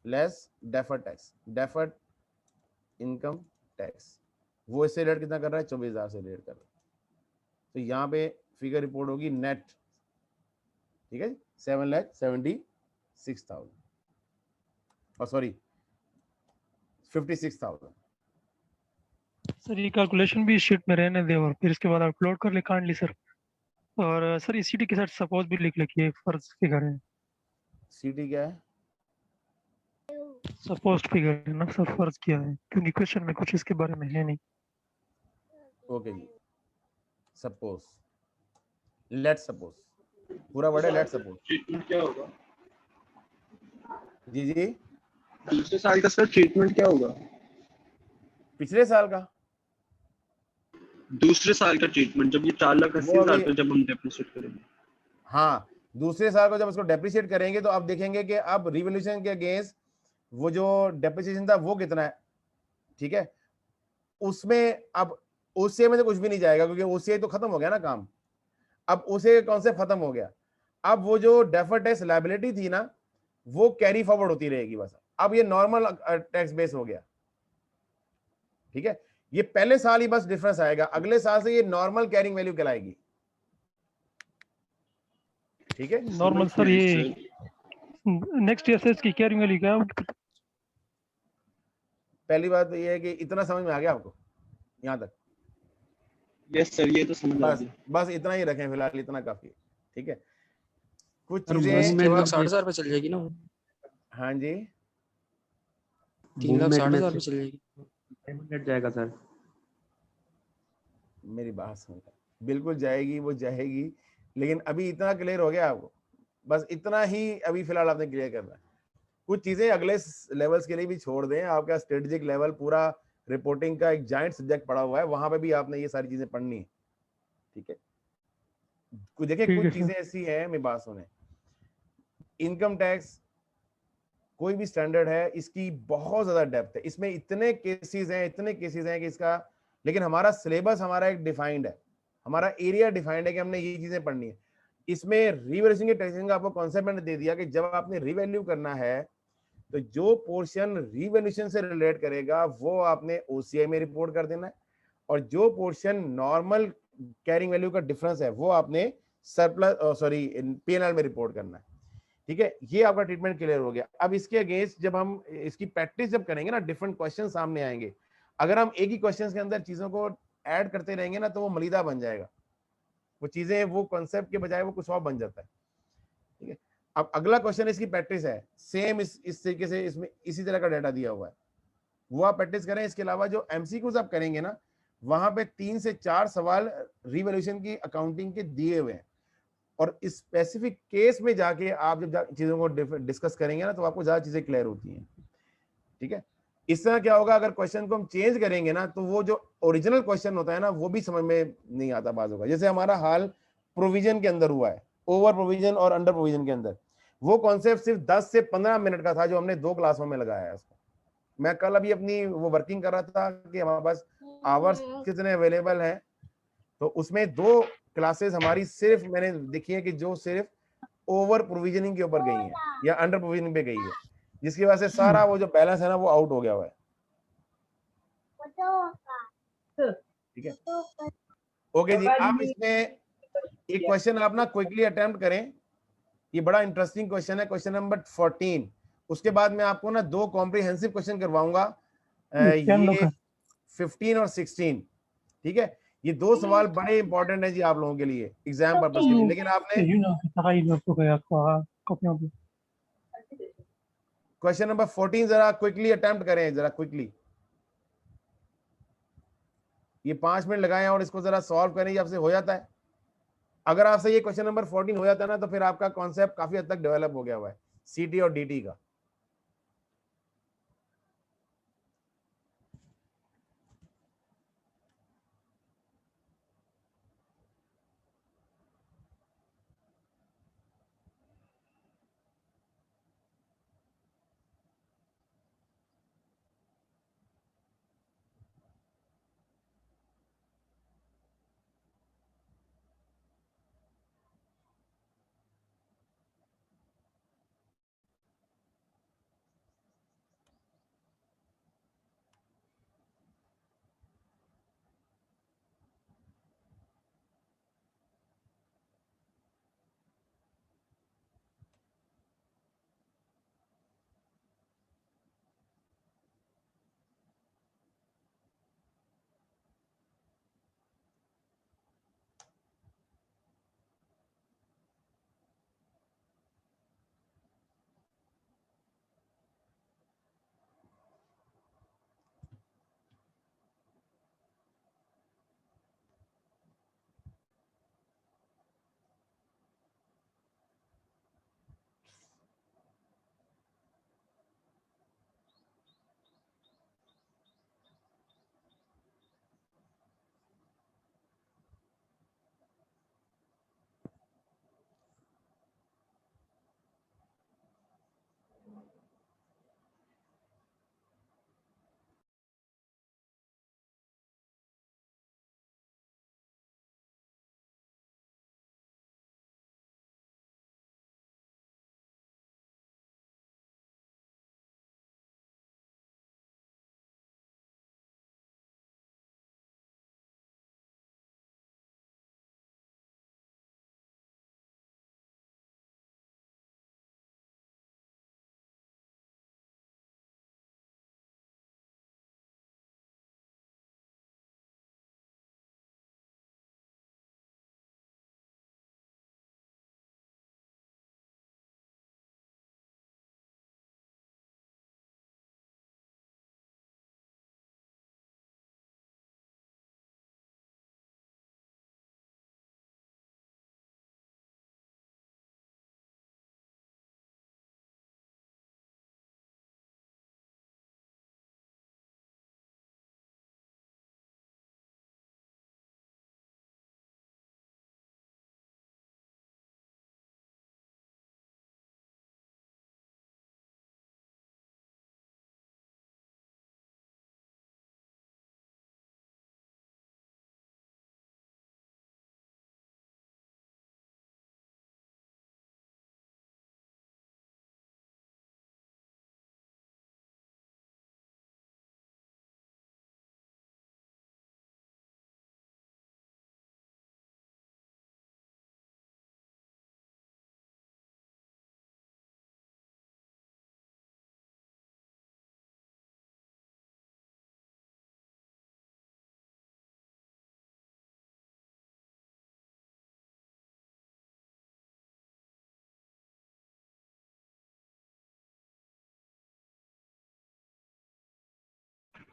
less deferred tax, deferred income tax, वो इससे रेट कितना कर रहा है? 24,000 से रेट कर रहा है। तो यहाँ पे फिगर रिपोर्ट होगी नेट, ठीक है, 7,76,000, और सॉरी 56,000। सर ये कैलकुलेशन भी शीट में रहने दे और फिर इसके बाद अपलोड कर ले काइंडली सर। और सर इस सीटी के साथ सपोज भी लिख लिखिए, फर्ज फिगर है। सीटी क्या है? सपोज फिगर है ना सर, फर्ज क्या है, क्योंकि क्वेश्चन में कुछ इसके बारे में है नहीं। ओके जी, सपोज, लेट सपोज, पूरा वर्ड है लेट सपोज। ट्रीटमेंट क्या होगा? जी जी, दूसरे साल का सर ट्रीटमेंट क्या होगा? पिछले साल का, दूसरे साल का ट्रीटमेंट जब ये 4,80,000 पे जब हम डेप्रिसिएट करेंगे। हाँ, दूसरे साल को जब उसको डेप्रिशिएट करेंगे तो आप देखेंगे कि अब रिवॉल्यूशन के अगेंस्ट वो जो डेप्रिसिएशन था वो कितना है, ठीक है। उसमें अब ओसीए में तो कुछ भी नहीं जाएगा क्योंकि ओसीए तो खत्म हो गया ना काम। अब ओसीए का कॉन्सेप्ट खत्म हो गया, अब वो जो डेफर्ड टैक्स लायबिलिटी थी ना वो कैरी फॉरवर्ड होती रहेगी बस। अब ये नॉर्मल टैक्स बेस हो गया, ठीक है। ये पहले साल ही बस डिफरेंस आएगा, अगले साल से ये नॉर्मल कैरिंग वैल्यू कहलाएगी, ठीक है। नॉर्मल सर ये नेक्स्ट ईयर से इसकी कैरिंग वैल्यू क्या है? पहली बात तो ये है कि इतना समझ में आ गया आपको यहाँ तक? यस सर, ये तो समझ आ गया। बस इतना ही रखें फिलहाल, इतना काफी है, ठीक है। कुछ सर चीजें 3,60,000 पे चल जाएगी ना? हाँ जी, 3,60,000 पे चल जाएगी, मिनट जाएगा सर। मेरी बात सुन, बिल्कुल जाएगी, वो जाएगी, लेकिन अभी इतना क्लियर हो गया आपको, बस इतना ही अभी फिलहाल आपने क्लियर करना है। कुछ चीजें अगले लेवल्स के लिए भी छोड़ दें, आपका स्ट्रेटेजिक लेवल पूरा रिपोर्टिंग का एक जाइंट सब्जेक्ट पड़ा हुआ है, वहां पे भी आपने ये सारी चीजें पढ़नी है, ठीक है। देखिए कुछ चीजें ऐसी हैं, मेरी बात सुने, इनकम टैक्स कोई भी स्टैंडर्ड है, इसकी बहुत ज्यादा डेप्थ है, इसमें इतने केसेस हैं कि इसका, लेकिन हमारा सिलेबस हमारा एक डिफाइंड है, हमारा एरिया डिफाइंड है कि हमने ये चीजें पढ़नी है। इसमें रिवैल्यूएशन के टैक्सेशन का आपको कॉन्सेप्ट मैंने दे दिया कि जब आपने रिवैल्यू करना है तो जो पोर्शन रिवैल्यूएशन से रिलेट करेगा वो आपने ओसीआई में रिपोर्ट कर देना है, और जो पोर्शन नॉर्मल कैरिंग वैल्यू का डिफरेंस है वो आपने सरप्लस पीएनएल में रिपोर्ट करना है, ठीक है। ये आपका ट्रीटमेंट क्लियर हो गया। अब इसके अगेंस्ट जब हम इसकी प्रैक्टिस जब करेंगे ना, डिफरेंट क्वेश्चन सामने आएंगे। अगर हम एक ही क्वेश्चन के अंदर चीजों को ऐड करते रहेंगे ना तो वो मलीदा बन जाएगा, वो चीजें, वो कॉन्सेप्ट के बजाय वो कुछ और बन जाता है। ठीक है, अब अगला क्वेश्चन इसकी प्रैक्टिस है, सेम इस तरीके से इसमें इसी तरह का डाटा दिया हुआ है, वो आप प्रैक्टिस करें। इसके अलावा जो एमसीक्यूज आप करेंगे ना, वहां पे 3 से 4 सवाल रिवैल्यूएशन की अकाउंटिंग के दिए हुए हैं, और स्पेसिफिक केस में जाके आप जब चीजों को डिस्कस करेंगे ना तो आपको ज्यादा चीजें क्लियर होती हैं। ठीक है, इस तरह क्या होगा, अगर क्वेश्चन को हम चेंज करेंगे ना तो वो जो ओरिजिनल क्वेश्चन होता है ना वो भी समझ में नहीं आता बात होगा। जैसे हमारा हाल प्रोविजन के अंदर हुआ है, ओवर प्रोविजन और अंडर प्रोविजन के अंदर, वो कॉन्सेप्ट सिर्फ 10 से 15 मिनट का था जो हमने 2 क्लासों में लगाया है उसको। मैं कल अभी अपनी वो वर्किंग कर रहा था कि हमारे पास आवर्स कितने अवेलेबल हैं, तो उसमें 2 क्लासेस हमारी सिर्फ मैंने देखी है कि जो सिर्फ ओवर प्रोविजनिंग के ऊपर गई है या अंडर प्रोविजनिंग पे गई है, जिसकी वजह से सारा वो जो बैलेंस है ना वो आउट हो गया हुआ है। ठीक है, ओके जी। आप इसमें एक क्वेश्चन आप ना क्विकली अटेम्प्ट करें, ये बड़ा इंटरेस्टिंग क्वेश्चन है, क्वेश्चन नंबर 14। उसके बाद मैं आपको ना 2 कॉम्प्रिहेंसिव क्वेश्चन करवाऊंगा, ये 15 और 16। ठीक है, ये 2 सवाल बड़े इंपॉर्टेंट है जी आप लोगों के लिए एग्जाम पर्पस के लिए, लेकिन आपने क्वेश्चन नंबर 14 जरा क्विकली अटेम्प्ट करें, जरा क्विकली, ये 5 मिनट लगाए और इसको जरा सॉल्व करें, आपसे हो जाता है। अगर आपसे ये क्वेश्चन नंबर 14 हो जाता है ना तो फिर आपका कॉन्सेप्ट काफी हद तक डेवलप हो गया हुआ है सीटी और डीटी का।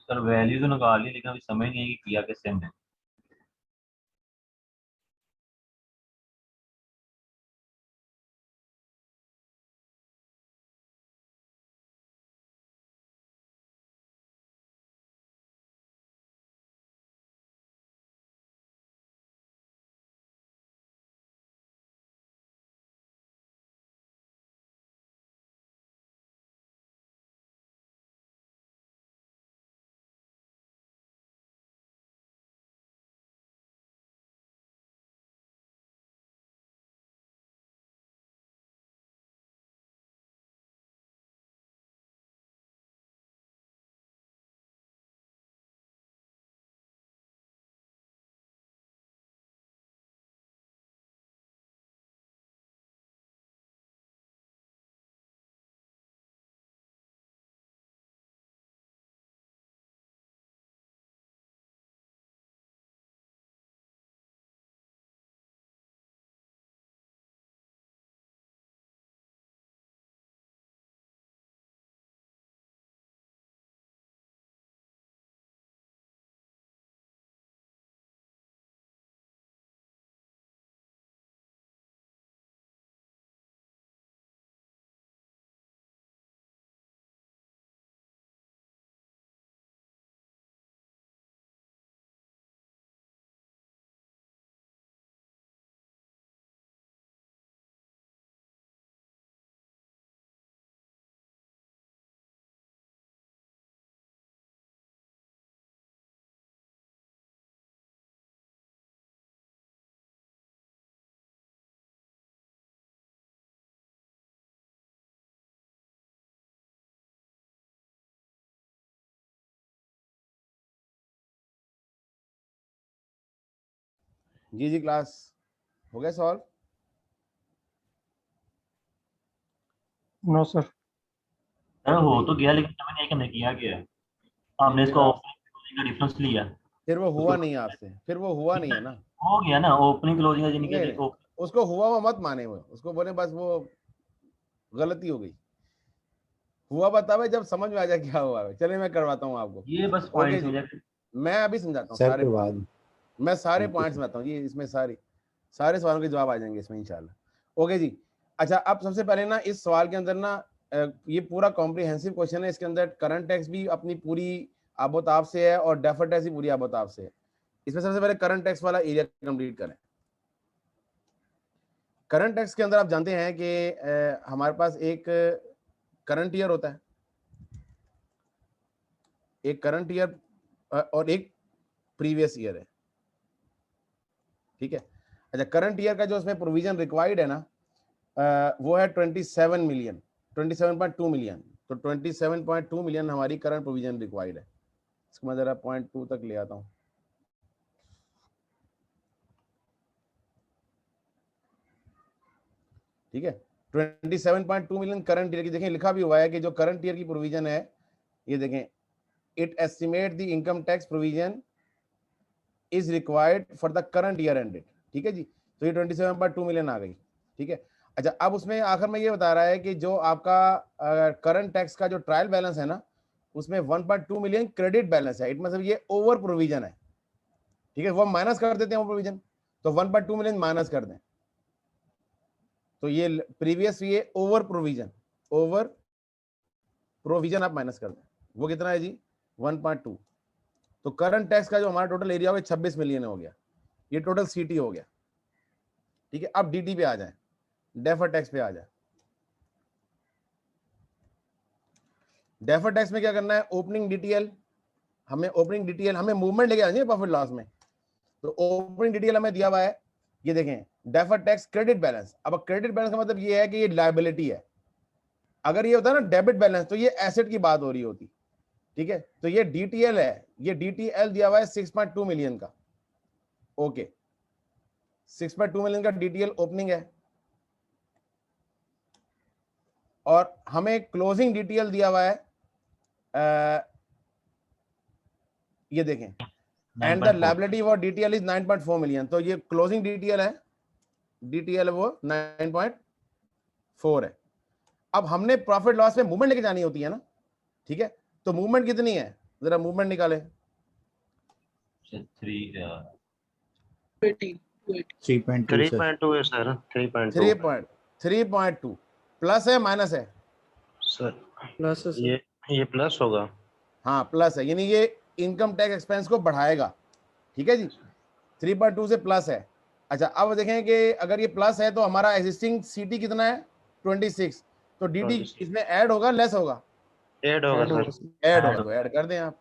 सर वैल्यू तो निकाल ली लेकिन अभी समझ नहीं है कि किया कैसे हमने। जी जी क्लास हो गया सॉल्व? No sir. सर हो तो गया लेकिन समझ नहीं है कि हमने किया क्या है। हमने इसका ओपनिंग का डिफरेंस लिया, फिर वो हुआ नहीं आपसे, फिर वो हुआ नहीं है ना। हो गया ना ओपनिंग क्लोजिंग का, यानी नहीं, कि नहीं, उसको हुआ हुआ मत माने, वो उसको बोले बस वो गलती हो गई। हुआ बतावे जब समझ में आ जाए क्या हुआ है। चलिए मैं करवाता हूँ आपको। ये बस ओके पॉइंट्स जी, हो जाते। मैं अभी समझाता हूँ सर सारे के पॉइंट्स। बाद मैं सारे थैंक यू पॉइंट्स सर। बताता हूँ ये, इसमें सारे सवालों के जवाब आ जाएंगे इसमें इंशाल्लाह। ओके जी, अच्छा अब सबसे पहले ना इस सवाल के अंदर ना ये पूरा कॉम्प्रिहेंसिव क्वेश्चन है। इसके अंदर करंट टैक्स भी अपनी पूरी आबोताब से है और डेफर्ड टैक्स भी पूरी आबोताब से है। इसमें सबसे पहले करंट टैक्स वाला एरिया कंप्लीट करें। करंट टैक्स के अंदर आप जानते हैं कि हमारे पास एक करंट ईयर होता है, एक करंट ईयर और एक प्रीवियस ईयर है, ठीक है। अच्छा, करंट ईयर का जो उसमें प्रोविजन रिक्वायर्ड है ना, वो है 27 मिलियन, 27.2 मिलियन। तो 27.2 मिलियन हमारी करंट प्रोविजन रिक्वायर्ड है। इसको मैं जरा 0.2 तक ले आता हूँ। ठीक है, 27.2 मिलियन करंट ईयर की। देखें लिखा भी हुआ है कि जो करंट ईयर की प्रोविजन है, ये देखें, it estimate the income tax provision is required for the current year ended. ठीक है जी, तो ये 27.2 मिलियन आ गई। ठीक है, अच्छा अब उसमें आखिर में ये बता रहा है कि जो आपका करंट टैक्स का जो ट्रायल बैलेंस है ना, उसमें 1.2 मिलियन क्रेडिट बैलेंस है। इट मतलब ये ओवर प्रोविजन है। ठीक है, वो माइनस कर देते हैं वो प्रोविजन, तो 1.2 मिलियन माइनस कर दें, तो ये प्रीवियस ये ओवर प्रोविजन आप माइनस कर दें, वो कितना है जी 1.2। तो करंट टैक्स का जो हमारा टोटल एरिया हो गया 26 मिलियन हो गया, ये टोटल सीटी हो गया। ठीक है, अब डीटी पे आ जाए, डेफर्ड टैक्स पे आ जाए। डेफर्ड टैक्स में क्या करना है, ओपनिंग डीटीएल, हमें मूवमेंट लेके आनी है प्रॉफिट लॉस में। तो ओपनिंग डीटीएल हमें दिया हुआ है, ये देखें, डेफर्ड टैक्स क्रेडिट बैलेंस। अब क्रेडिट बैलेंस का मतलब ये है कि ये लायबिलिटी है। अगर ये होता है ना डेबिट बैलेंस, तो ये एसेट की बात हो रही होती। ठीक है, तो ये डीटीएल है, ये डीटीएल दिया हुआ है 6.2 मिलियन का। ओके, 6.2 मिलियन का डीटीएल ओपनिंग है, और हमें क्लोजिंग डीटीएल दिया हुआ है, ये देखें, and the liability for DTL is 9.4 million. तो ये क्लोजिंग डीटीएल है, डीटीएल वो 9.4 है। अब हमने प्रॉफिट लॉस में मूवमेंट लेके जानी होती है ना। ठीक है, तो मूवमेंट कितनी है, जरा मूवमेंट निकाले। 3.2 सर। 3.2 है सर, 3.2 3.2 प्लस है माइनस है? सर प्लस है सर। ये प्लस होगा। हाँ प्लस है, यानी ये इनकम टैक्स एक्सपेंस को बढ़ाएगा। ठीक है जी, 3.2 से प्लस है। अच्छा अब देखें कि अगर ये प्लस है तो हमारा एग्जिस्टिंग सीटी कितना है 26, तो डीटी 26 इसमें ऐड होगा लेस होगा? ऐड होगा ऐड होगा सर। सर। ऐड होगा, तो ऐड कर दें आप।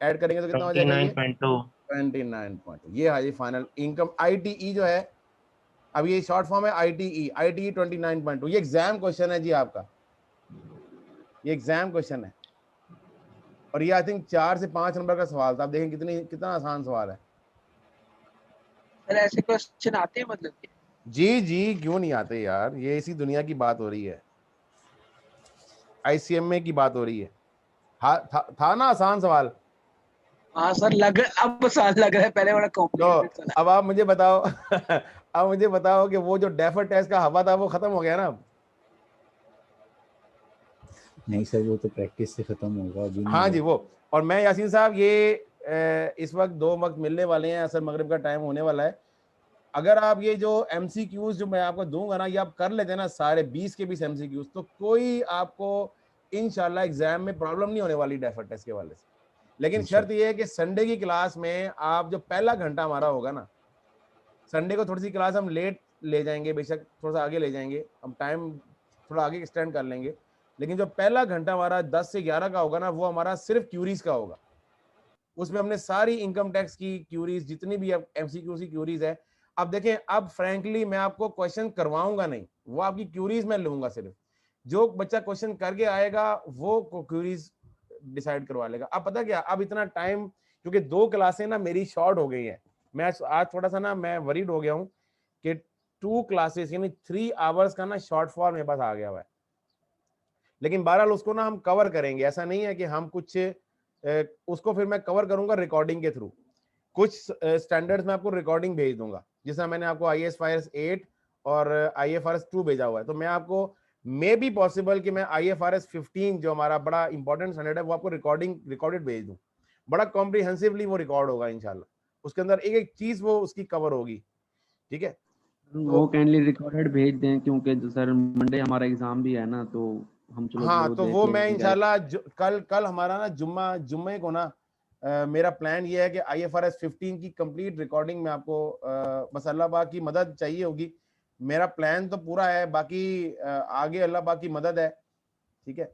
ऐड करेंगे तो कितना हो जाएगा ये 29.2 29. ये है ये फाइनल इनकम आईटीई जो है, अब ये शॉर्ट फॉर्म है आईटीई 29.2। ये एग्जाम क्वेश्चन है जी आपका, ये एग्जाम क्वेश्चन है और ये आई थिंक 4 से 5 नंबर का सवाल था। आप देखें कितना आसान सवाल है। सर ऐसे क्वेश्चन आते हैं मतलब कि? जी जी क्यों नहीं आते यार, ये इसी दुनिया की बात हो रही है, आईसीएमए की बात हो रही है। था ना आसान सवाल? हाँ सर अब आसान लग रहा है, पहले बड़ा कॉम्प्लिकेटेड तो था। अब आप मुझे बताओ अब मुझे बताओ कि वो जो डेफर टेस्ट का हवा था वो खत्म हो गया ना अब? नहीं सर, वो तो प्रैक्टिस से खत्म होगा अभी नहीं हाँ हुआ। जी वो। और मैं यासीन साहब ये इस वक्त 2 वक्त मिलने वाले हैं, असर मगरिब का टाइम होने वाला है। अगर आप ये जो एमसीक्यूज जो मैं आपको दूंगा ना, ये आप कर लेते हैं ना सारे 20 के 20 एमसीक्यूज, तो कोई आपको इंशाल्लाह एग्जाम में प्रॉब्लम नहीं होने वाली डेफर टेस्ट के वाले से। लेकिन शर्त ये है कि संडे की क्लास में आप जो पहला घंटा हमारा होगा ना, संडे को थोड़ी सी क्लास हम लेट ले जाएंगे, बेशक थोड़ा सा आगे ले जाएंगे, हम टाइम थोड़ा आगे एक्सटेंड कर लेंगे, लेकिन जो पहला घंटा हमारा 10 से 11 का होगा ना, वो हमारा सिर्फ क्यूरीज का होगा। उसमें हमने सारी इनकम टैक्स की क्यूरीज, जितनी भी एमसीक्यू की क्यूरीज है। अब देखें, अब फ्रैंकली मैं आपको क्वेश्चन करवाऊंगा नहीं, वो आपकी क्यूरीज मैं लूंगा। सिर्फ जो बच्चा क्वेश्चन करके आएगा वो क्यूरीज डिसाइड करवा लेगा। अब पता क्या, अब इतना टाइम, क्योंकि 2 क्लासें ना मेरी शॉर्ट हो गई हैं, मैं आज थोड़ा सा ना मैं वरीड हो गया हूँ कि 2 क्लासेस यानी 3 आवर्स का ना शॉर्ट फॉल मेरे पास आ गया हुआ है। लेकिन बहरहाल उसको ना हम कवर करेंगे, ऐसा नहीं है कि हम कुछ उसको फिर मैं कवर करूंगा रिकॉर्डिंग के थ्रू। कुछ स्टैंडर्ड्स में आपको रिकॉर्डिंग भेज दूंगा, जैसा मैंने आपको IAS 8 और IFRS 2 भेजा हुआ है, तो मैं आपको मे बी पॉसिबल कि मैं IFRS 15 जो हमारा बड़ा इंपॉर्टेंट स्टैंडर्ड है वो आपको रिकॉर्डेड भेज दूं। बड़ा कॉम्प्रिहेंसिवली वो रिकॉर्ड होगा इंशाल्लाह, उसके अंदर एक एक चीज वो उसकी कवर होगी। ठीक है, वो काइंडली रिकॉर्डेड भेज दें, क्योंकि सर मंडे हमारा एग्जाम भी है ना, तो हम चलो हाँ तो देख वो लेंगे मैं कि इंशाल्लाह कल हमारा ना जुम्मे को ना मेरा प्लान ये है कि IFRS 15 की कंप्लीट रिकॉर्डिंग में आपको बस अल्लाह पाक की मदद चाहिए होगी। मेरा प्लान तो पूरा है, बाकी आगे अल्लाह पाक की मदद है। ठीक है,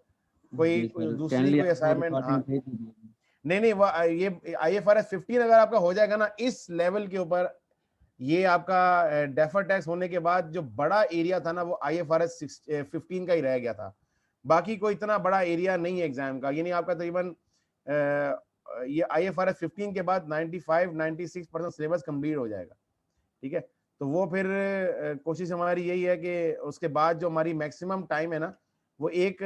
कोई जी सर दूसरी काइंडली कोई आप वो असाइनमेंट, हाँ रिकॉर्डिंग भेज दीजिए। नहीं वो ये IFRS 15 अगर आपका हो जाएगा ना इस लेवल के ऊपर, ये आपका डेफर टैक्स होने के बाद जो बड़ा एरिया था ना वो IFRS 15 का ही रह गया था। बाकी कोई इतना बड़ा एरिया नहीं है एग्जाम का, यानी आपका तकरीबन ये IFRS 15 के बाद 95-96% सिलेबस कंप्लीट हो जाएगा। ठीक है, तो वो फिर कोशिश हमारी यही है कि उसके बाद जो हमारी मैक्सिमम टाइम है ना, वो एक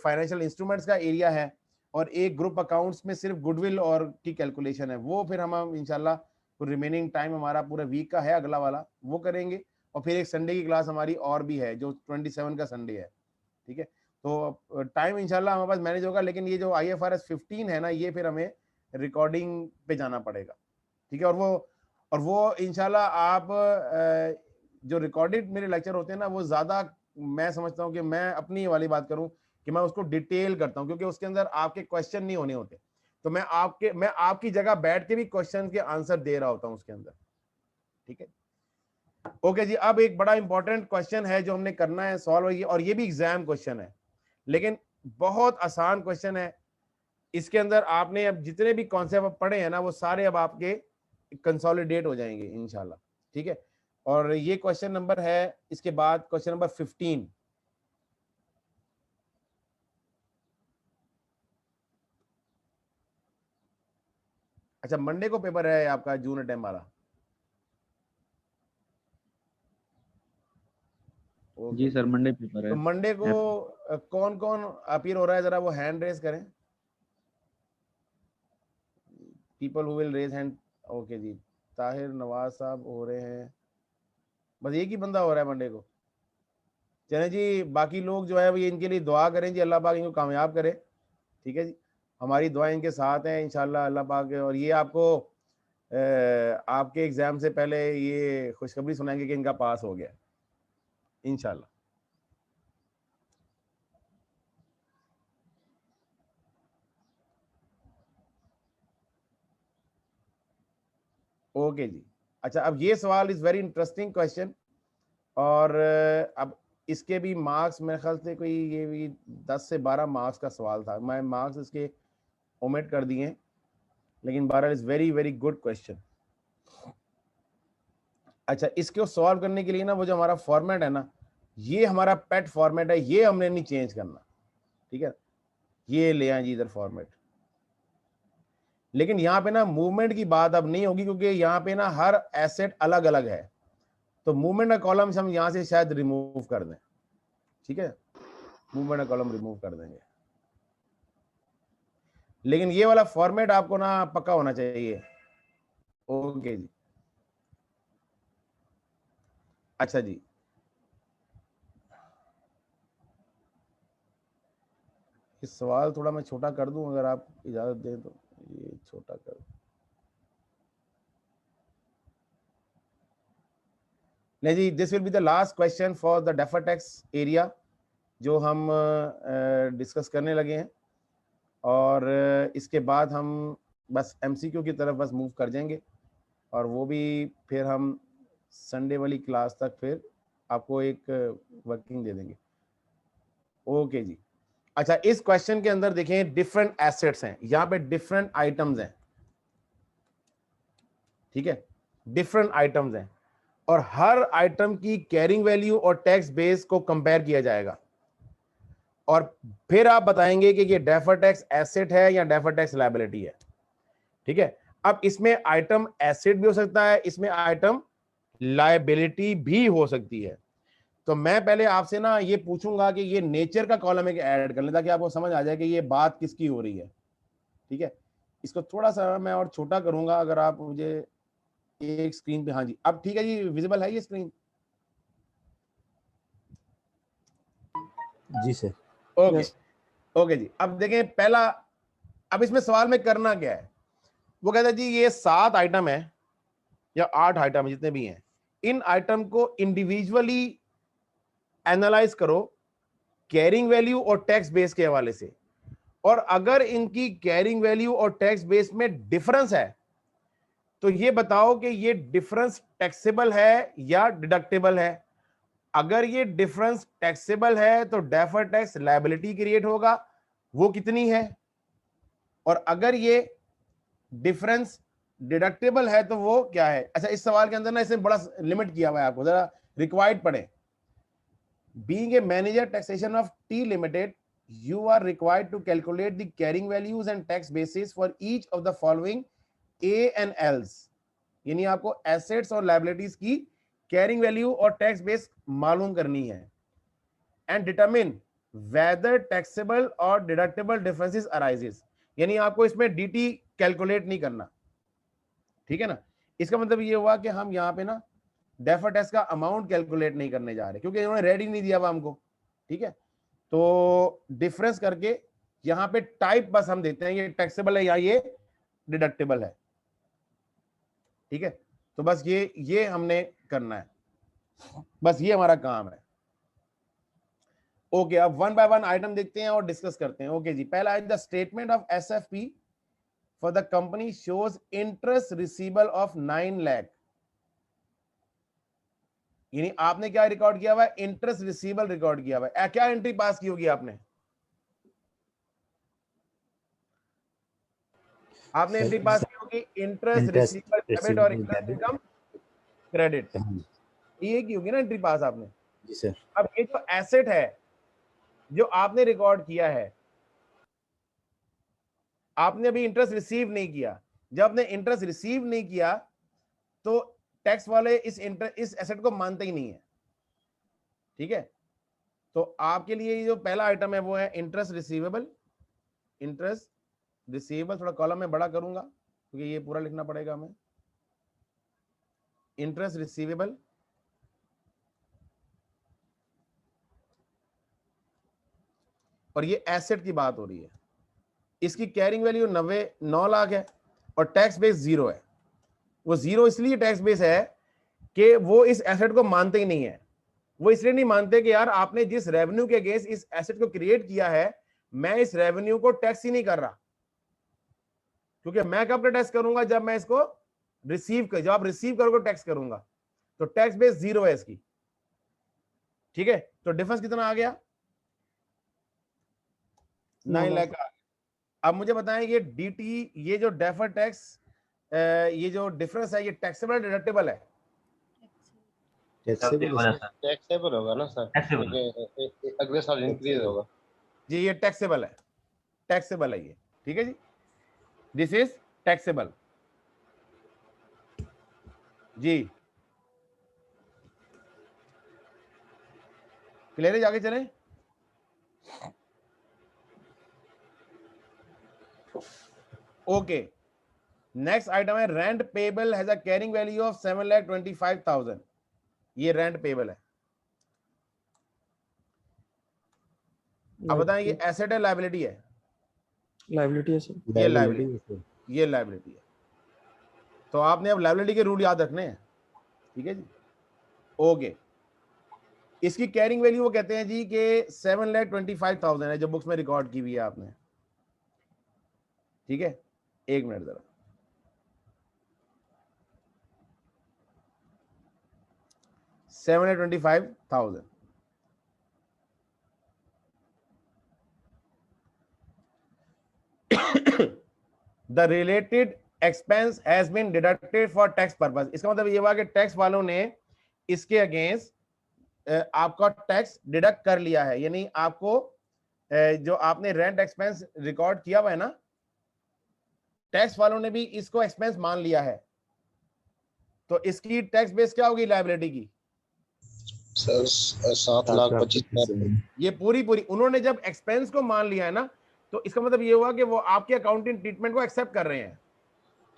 फाइनेंशियल इंस्ट्रूमेंट्स का एरिया है और एक ग्रुप अकाउंट्स में सिर्फ गुडविल और की कैलकुलेशन है। वो फिर हम इंशाल्लाह रिमेनिंग टाइम हमारा पूरा वीक का है अगला वाला, वो करेंगे। और फिर एक संडे की क्लास हमारी और भी है जो 27 का संडे है। ठीक है, तो टाइम इंशाल्लाह हमारे पास मैनेज होगा, लेकिन ये जो IFRS 15 है ना, ये फिर हमें रिकॉर्डिंग पे जाना पड़ेगा। ठीक है, और वो इंशाल्लाह आप जो रिकॉर्डेड मेरे लेक्चर होते हैं ना, वो ज़्यादा मैं समझता हूँ कि मैं अपनी वाली बात करूँ कि मैं उसको डिटेल करता हूँ, क्योंकि उसके अंदर आपके क्वेश्चन नहीं होने होते, तो मैं आपकी जगह बैठ के भी क्वेश्चन के आंसर दे रहा होता हूँ उसके अंदर। ठीक है, ओके जी। अब एक बड़ा इंपॉर्टेंट क्वेश्चन है जो हमने करना है सॉल्व, और ये भी एग्जाम क्वेश्चन है, लेकिन बहुत आसान क्वेश्चन है। इसके अंदर आपने अब जितने भी कॉन्सेप्ट पढ़े हैं ना, वो सारे अब आपके कंसोलिडेट हो जाएंगे इंशाल्लाह। ठीक है, और ये क्वेश्चन नंबर है, इसके बाद क्वेश्चन नंबर 15। अच्छा, मंडे को पेपर है आपका जून अटेम्प वाला? जी सर मंडे पेपर तो है। मंडे को कौन कौन अपीयर हो रहा है, जरा वो हैंड रेज करें, people who will raise hand. Okay जी, ताहिर नवाज साहब हो रहे हैं, बस एक ही बंदा हो रहा है मंडे को। चले जी, बाकी लोग जो है वो इनके लिए दुआ करें जी, अल्लाह पाक इनको कामयाब करे। ठीक है जी, हमारी दुआएं इनके साथ हैं इंशाल्लाह अल्लाह पाक, और ये आपको आपके एग्जाम से पहले ये खुशखबरी सुनाएंगे कि इनका पास हो गया इंशाल्लाह। ओके जी। अच्छा, अब ये सवाल इज वेरी इंटरेस्टिंग क्वेश्चन, और अब इसके भी मार्क्स मेरे ख्याल से कोई ये भी 10 से 12 मार्क्स का सवाल था, मैं मार्क्स इसके ओमिट कर दिए, लेकिन बहरहाल is very very good question. अच्छा, इसको सॉल्व करने के लिए ना वो जो हमारा फॉर्मेट है ना, ये हमारा पेट फॉर्मेट है, ये हमने नहीं चेंज करना, ठीक है। ये ले आए जी इधर फॉर्मेट, लेकिन यहाँ पे ना मूवमेंट की बात अब नहीं होगी, क्योंकि यहाँ पे ना हर एसेट अलग अलग है, तो मूवमेंट का कॉलम हम यहाँ से शायद रिमूव कर दें, ठीक है, मूवमेंट का कॉलम रिमूव कर देंगे, लेकिन ये वाला फॉर्मेट आपको ना पक्का होना चाहिए। ओके जी। अच्छा जी, इस सवाल थोड़ा मैं छोटा कर दूं अगर आप इजाजत दें तो, ये छोटा कर दूं। नहीं जी, this will be the last question for the deferred tax area जो हम डिस्कस करने लगे हैं, और इसके बाद हम बस एमसीक्यू की तरफ बस मूव कर जाएंगे, और वो भी फिर हम संडे वाली क्लास तक फिर आपको एक वर्किंग दे देंगे। ओके जी। अच्छा, इस क्वेश्चन के अंदर देखें डिफरेंट एसेट्स हैं, यहाँ पे डिफरेंट आइटम्स हैं, ठीक है, डिफरेंट आइटम्स हैं, और हर आइटम की कैरिंग वैल्यू और टैक्स बेस को कंपेयर किया जाएगा, और फिर आप बताएंगे कि ये डेफर्ड टैक्स एसेट है या डेफर्ड टैक्स लायबिलिटी है, ठीक है। अब इसमें आइटम एसेट भी हो सकता है, इसमें आइटम लायबिलिटी भी हो सकती है। तो मैं पहले आपसे ना ये पूछूंगा कि ये नेचर का कॉलम एक ऐड कर लें, ताकि आपको समझ आ जाए कि ये बात किसकी हो रही है, ठीक है। इसको थोड़ा सा मैं और छोटा करूंगा, अगर आप मुझे एक स्क्रीन पे, हाँ जी अब ठीक है जी, विजिबल है ये स्क्रीन? जी सर। ओके ओके जी। अब देखें पहला, अब इसमें सवाल में करना क्या है, वो कहता है जी ये 7 आइटम है या 8 आइटम जितने भी हैं, इन आइटम को इंडिविजुअली एनालाइज करो कैरिंग वैल्यू और टैक्स बेस के हवाले से, और अगर इनकी कैरिंग वैल्यू और टैक्स बेस में डिफरेंस है तो ये बताओ कि ये डिफरेंस टैक्सेबल है या डिडक्टेबल है। अगर ये डिफरेंस टैक्सेबल है तो डेफर्ड टैक्स लायबिलिटी क्रिएट होगा, वो कितनी है, और अगर ये डिफरेंस डिडक्टेबल है तो वो क्या है। अच्छा, इस सवाल के अंदर ना इसमें बड़ा लिमिट किया हुआ है, आपको जरा रिक्वायर्ड पढ़े। Being a manager taxation of T Limited, you are required to calculate the carrying values and tax basis for each of the following A and Ls। यानी आपको एसेट्स और लायबिलिटीज की कैरिंग वैल्यू और tax base मालूम करनी है, and determine weather taxable और deductible differences arises. यानी आपको इसमें डीटी कैलकुलेट नहीं करना, ठीक है ना। इसका मतलब ये हुआ कि हम यहाँ पे ना डेफर्ड टैक्स का अमाउंट कैलकुलेट नहीं करने जा रहे, क्योंकि इन्होंने रेडी नहीं दिया हुआ हमको, ठीक है। तो डिफरेंस करके यहाँ पे टाइप बस हम देते हैं, ये टैक्सेबल है या ये डिडक्टेबल है, ठीक है। तो बस ये हमने करना है, बस ये हमारा काम है। ओके, अब वन बाय वन आइटम देखते हैं और डिस्कस करते हैं। ओके जी, पहला है the statement of SFP for the company shows interest receivable of 9 lakh. यानी आपने क्या रिकॉर्ड किया हुआ है, इंटरेस्ट रिसीवेबल रिकॉर्ड किया हुआ है। क्या एंट्री पास की होगी आपने एंट्री पास की होगी इंटरेस्ट रिसीवेबल डेबिट और इंटरेस्ट इनकम क्रेडिट, ये की होगी ना एंट्री पास आपने। जी सर। अब ये जो एसेट है जो आपने रिकॉर्ड किया है, आपने अभी इंटरेस्ट रिसीव नहीं किया। जब आपने इंटरेस्ट रिसीव नहीं किया तो टैक्स वाले इस एसेट को मानते ही नहीं है, ठीक है। तो आपके लिए जो पहला आइटम है वो है इंटरेस्ट रिसीवेबल। इंटरेस्ट रिसीवेबल थोड़ा कॉलम में बड़ा करूंगा क्योंकि ये पूरा लिखना पड़ेगा हमें। इंटरेस्ट रिसीवेबल, और ये एसेट की बात हो रही है, इसकी कैरिंग वैल्यू 9 लाख है और टैक्स बेस 0 है। वो 0 इसलिए टैक्स बेस है कि वो इस एसेट को मानते ही नहीं है। वो इसलिए नहीं मानते कि यार आपने जिस रेवेन्यू के अगेंस्ट इस एसेट को क्रिएट किया है, मैं इस रेवेन्यू को टैक्स ही नहीं कर रहा, क्योंकि मैं कब टैक्स करूंगा, जब मैं इसको जब आप रिसीव करोगे टैक्स करूंगा। तो टैक्स बेस 0 है इसकी। ठीक है, तो डिफरेंस कितना आ गया? 9 लाख का। अब मुझे बताएं ये डीटी, ये जो डेफर टैक्स, ये जो डिफरेंस है, ये टैक्सेबल डिडक्टेबल है? टैक्सेबल होगा ना सर, अगले साल इंक्रीज होगा जी। ये टैक्सेबल है, टैक्सेबल है ये। ठीक है जी, दिस इज टैक्सेबल जी। क्लियर है? आगे चलें। ओके, नेक्स्ट आइटम है rent payable has a carrying value of 7,25,000। ये रेंट पेबल है। अब बताएं ये एसेट है लायबिलिटी है? लायबिलिटी है सर। ये लायबिलिटी, ये लायबिलिटी है। तो आपने अब लायबिलिटी के रूल याद रखने हैं। ठीक है जी, ओके। इसकी कैरिंग वैल्यू वो कहते हैं जी कि 7,25,000 है, जो बुक्स में रिकॉर्ड की हुई है आपने। ठीक है, एक मिनट जरा। $725,000। The related expense has been deducted for tax purpose। इसका मतलब ये हुआ कि टैक्स वालों ने इसके अगेंस्ट आपका टैक्स डिडक्ट कर लिया है, यानी आपको जो आपने रेंट एक्सपेंस रिकॉर्ड किया हुआ है ना, टैक्स वालों ने भी इसको एक्सपेंस मान लिया है। तो इसकी टैक्स बेस क्या होगी लायबिलिटी की? 7,25,000। ये पूरी उन्होंने जब एक्सपेंस को मान लिया है ना, तो इसका मतलब ये हुआ कि वो आपके अकाउंटिंग ट्रीटमेंट को एक्सेप्ट कर रहे हैं।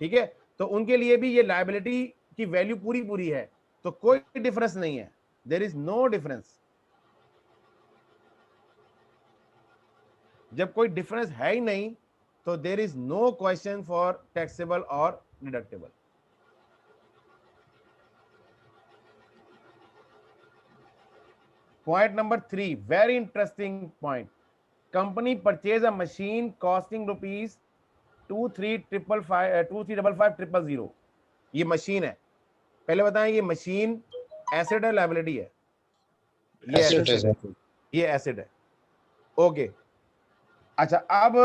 ठीक है, तो उनके लिए भी ये लायबिलिटी की वैल्यू पूरी है, तो कोई डिफरेंस नहीं है, देयर इज नो डिफरेंस। जब कोई डिफरेंस है ही नहीं, तो there is no question for taxable और deductible. Point number 3, very interesting point. Company purchase a machine costing rupees 2355,000। ये मशीन है। पहले बताएं ये मशीन एसेट है लायबिलिटी है? ये एसेट है। ओके, अच्छा अब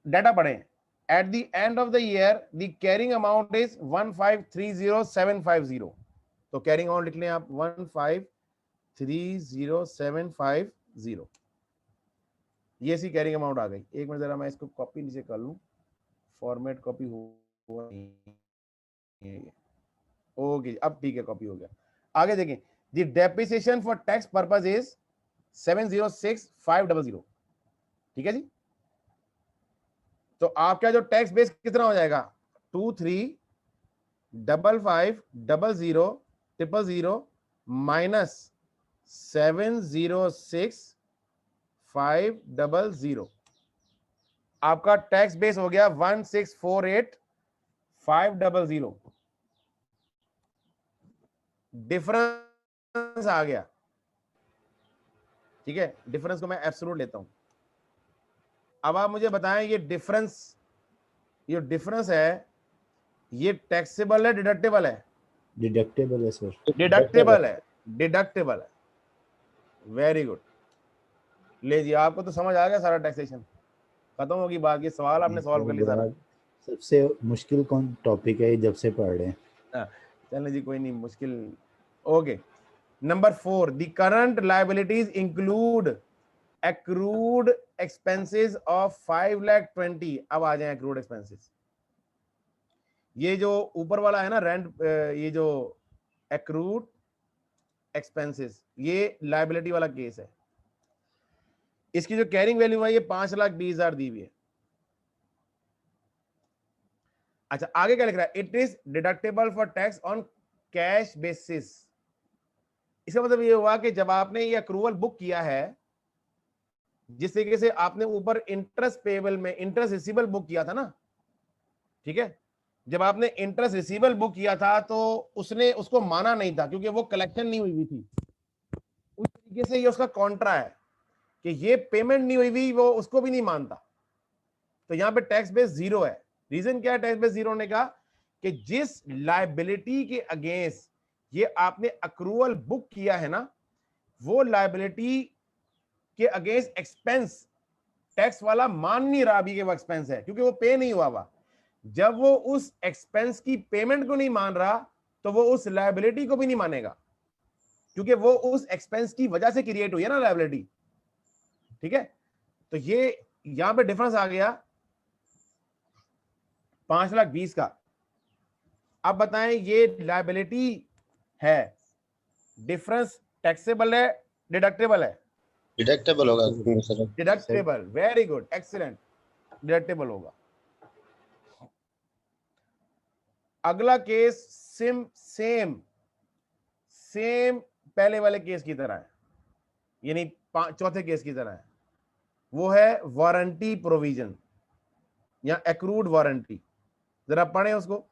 डाटा पढ़ें। At the end of the year the carrying amount is 1530750। तो कैरिंग अमाउंट लिख लें आप 1530750। ये सी कैरिंग अमाउंट आ गई। एक मिनट जरा मैं इसको कॉपी नीचे कर लूं, फॉर्मेट कॉपी हुआ नहीं। ओके, अब ठीक है, कॉपी हो गया। आगे देखें, the depreciation for tax purpose is 706,500। ठीक है जी, तो आपका जो टैक्स बेस कितना हो जाएगा? 23,55,000,000 माइनस 706,500। आपका टैक्स बेस हो गया 1,648,500। डिफरेंस आ गया। ठीक है, डिफरेंस को मैं एब्सोल्यूट लेता हूं। अब आप मुझे बताएं ये डिफरेंस है, ये टैक्सेबल है डिडक्टेबल है? डिडक्टेबल है सर। डिडक्टेबल है। Very good. ले जी, आपको तो समझ आ गया सारा टैक्सेशन, खत्म होगी बात। ये सवाल आपने सॉल्व कर लिया सारा। सबसे मुश्किल कौन टॉपिक है जब से पढ़ रहे हैं? चलने जी, कोई नहीं मुश्किल। Okay, number 4, the current liabilities include accrued expenses of 5,20,000। अब आ जाए accrued expenses। ये जो ऊपर वाला है ना रेंट, ये जो accrued expenses, ये liability वाला केस है। इसकी जो कैरिंग वैल्यू है ये 5,20,000 दी हुई है। अच्छा, आगे क्या लिख रहा है? It is deductible for tax on cash basis. इसका मतलब ये हुआ कि जब आपने ये अक्रूवल बुक किया है जिस तरीके से आपने ऊपर इंटरेस्ट पेबल में इंटरेस्ट रिसीवेबल बुक किया था ना, ठीक है, जब आपने इंटरेस्ट रिसीवेबल बुक किया था तो उसने उसको माना नहीं था क्योंकि वो कलेक्शन नहीं हुई थी। उस तरीके से ये उसका कॉन्ट्रा है कि ये पेमेंट नहीं हुई, वो उसको भी नहीं मानता। तो यहाँ पे टैक्स बेस जीरो है। रीजन क्या है टैक्स बेस जीरो होने का? कि जिस लायबिलिटी के अगेंस्ट ये आपने अक्रूवल बुक किया है ना, वो लायबिलिटी के अगेंस्ट एक्सपेंस टैक्स वाला मान नहीं रहा अभी कि वो एक्सपेंस है, क्योंकि वो पे नहीं हुआ हुआ। जब वो उस एक्सपेंस की पेमेंट को नहीं मान रहा तो वो उस लायबिलिटी को भी नहीं मानेगा, क्योंकि वो उस एक्सपेंस की वजह से क्रिएट हुई है ना लायबिलिटी। ठीक है, तो ये यहां पे डिफरेंस आ गया 5,20,000 का। अब बताएं ये लायबिलिटी है, डिफरेंस टैक्सेबल है डिडक्टेबल है? डिडक्टेबल होगा sir. Deductible, very good, excellent, deductible होगा। अगला केस सेम पहले वाले केस की तरह है, यानी चौथे केस की तरह है। वो है वारंटी प्रोविजन या एक्रूड वारंटी। जरा पढ़ें उसको।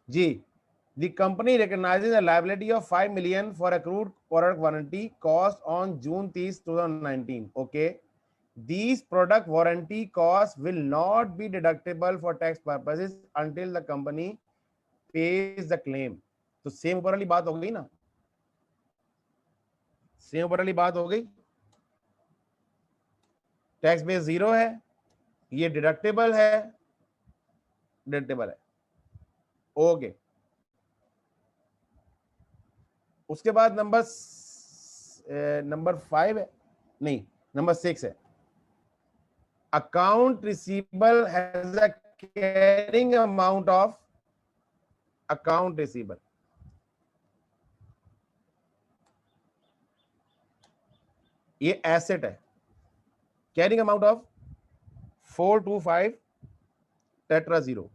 जी, the company recognizes a liability of 5 million for accrued product warranty cost on June 30, 2019. Okay, these product warranty costs will not be deductible for tax purposes until the company pays the claim. तो same ऊपर वाली बात हो गई ना, same ऊपर वाली बात हो गई। टैक्स बेस जीरो है, ये डिडक्टेबल है, डिडक्टेबल है। ओके, उसके बाद नंबर 5 है, नहीं नंबर 6 है। Account receivable has a carrying amount of account receivable. ये एसेट है, कैरिंग अमाउंट ऑफ 425 टेट्रा जीरो।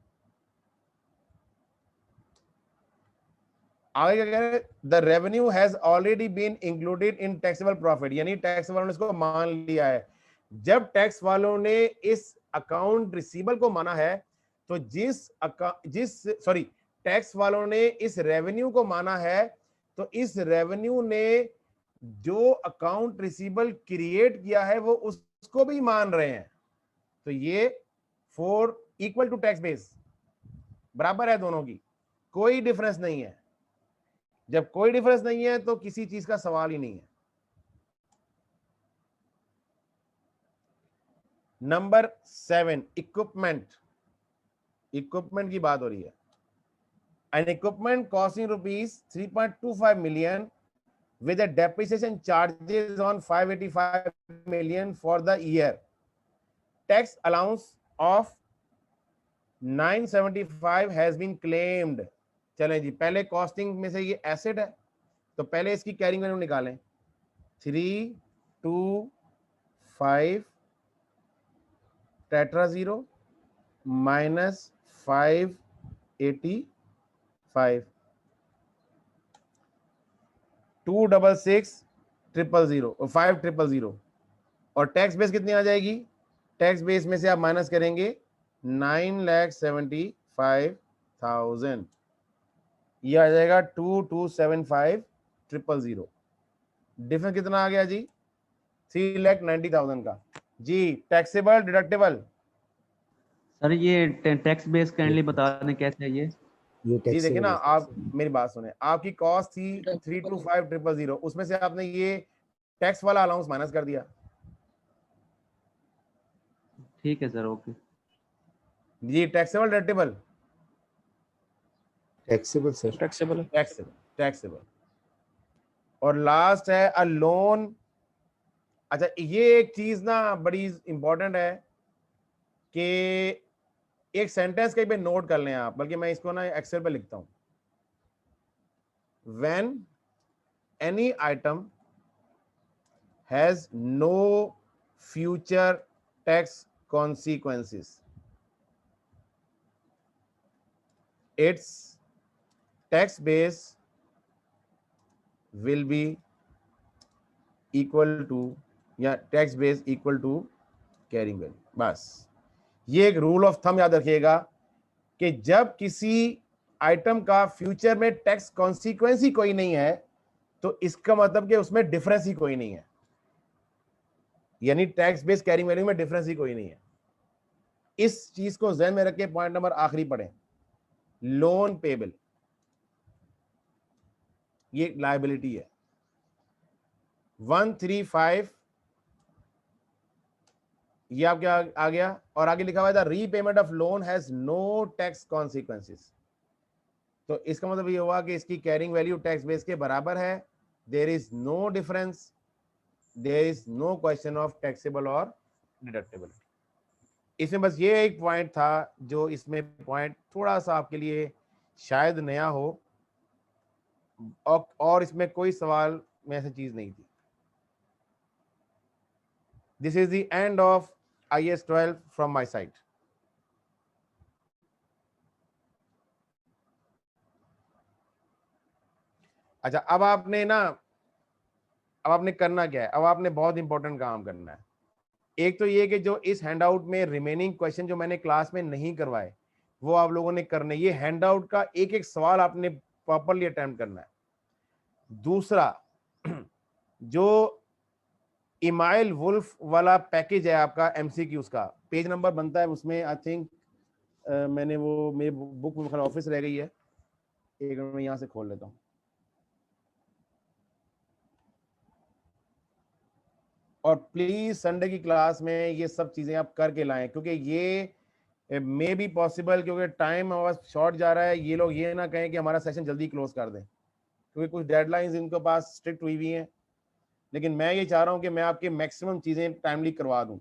आगे क्या कह रहे हैं? The revenue has already been included in taxable profit, यानी टैक्स वालों ने इसको मान लिया है। जब टैक्स वालों ने इस अकाउंट रिसीवेबल को माना है तो टैक्स वालों ने इस रेवेन्यू को माना है, तो इस रेवेन्यू ने जो अकाउंट रिसीवेबल क्रिएट किया है वो उसको भी मान रहे हैं। तो ये 4 इक्वल टू टैक्स बेस, बराबर है दोनों की, कोई डिफरेंस नहीं है। जब कोई डिफरेंस नहीं है तो किसी चीज का सवाल ही नहीं है। Number 7, equipment. इक्विपमेंट की बात हो रही है। N equipment costing ₹3.25 million with a depreciation charges on 585 million for the year. Tax allowance of 975 has been claimed. चलें जी, पहले कॉस्टिंग में से ये एसेट है तो पहले इसकी कैरिंग वैल्यू निकालें। 325 टेट्रा जीरो माइनस 585, 266 000 500, और टैक्स बेस कितनी आ जाएगी? टैक्स बेस में से आप माइनस करेंगे 9,75,000, ये आ जाएगा 2275 000। डिफरेंस कितना आ गया जी? 3,90,000 का। जी, टैक्सेबल डिडक्टेबल? सर ये टैक्स बेस काइंडली बता दें कैसे है ये? जी देखिए ना, आप मेरी बात सुने, आपकी कॉस्ट थी 325 000, उसमें से आपने ये टैक्स वाला अलाउंस माइनस कर दिया। ठीक है सर, ओके जी, taxable deductible? Taxable sir, taxable है। टैक्सेबल। और लास्ट है अ लोन। अच्छा, ये एक चीज ना बड़ी इंपॉर्टेंट है कि एक सेंटेंस कहीं पे नोट कर लें आप, बल्कि मैं इसको ना एक्सेल पे लिखता हूं। When any item has no future tax consequences, it's tax base will be equal to या tax base equal to carrying value. बस ये एक रूल ऑफ थंब याद रखिएगा कि जब किसी आइटम का फ्यूचर में टैक्स कॉन्सिक्वेंस ही कोई नहीं है तो इसका मतलब कि उसमें डिफरेंस ही कोई नहीं है, यानी टैक्स बेस कैरिंग वैल्यू में डिफरेंस ही कोई नहीं है। इस चीज को ध्यान में रख के पॉइंट नंबर आखिरी पढ़ें, लोन पेबल, ये लायबिलिटी है 135, ये आपके आ गया, और आगे लिखा हुआ था repayment of loan has no tax consequences. तो इसका मतलब ये हुआ कि इसकी कैरिंग वैल्यू टैक्स बेस के बराबर है, there is no difference, there is no question of taxable और डिडक्टेबल। इसमें बस ये एक पॉइंट था जो इसमें पॉइंट थोड़ा सा आपके लिए शायद नया हो, और इसमें कोई सवाल में ऐसी चीज नहीं थी। This is the end of IAS 12 from my side. अच्छा, अब आपने करना क्या है, अब आपने बहुत इंपॉर्टेंट काम करना है। एक तो ये कि जो इस हैंडआउट में रिमेनिंग क्वेश्चन जो मैंने क्लास में नहीं करवाए वो आप लोगों ने करने, ये हैंडआउट का एक एक सवाल आपने प्रॉपरली अटेम्प्ट करना है। दूसरा, जो इमाइल वुल्फ वाला पैकेज है आपका MCQs का, पेज नंबर बनता है उसमें, आई थिंक मैंने वो मेरी बुक में ऑफिस रह गई है, एक मिनट में यहाँ से खोल लेता हूँ। और प्लीज संडे की क्लास में ये सब चीजें आप करके लाएं, क्योंकि ये मे बी पॉसिबल, क्योंकि टाइम हमारा शॉर्ट जा रहा है, ये लोग ये ना कहें कि हमारा सेशन जल्दी क्लोज कर दें, क्योंकि कुछ डेडलाइंस इनके पास स्ट्रिक्ट हुई हुई हैं। लेकिन मैं ये चाह रहा हूं कि मैं आपके मैक्सिमम चीजें टाइमली करवा दूं,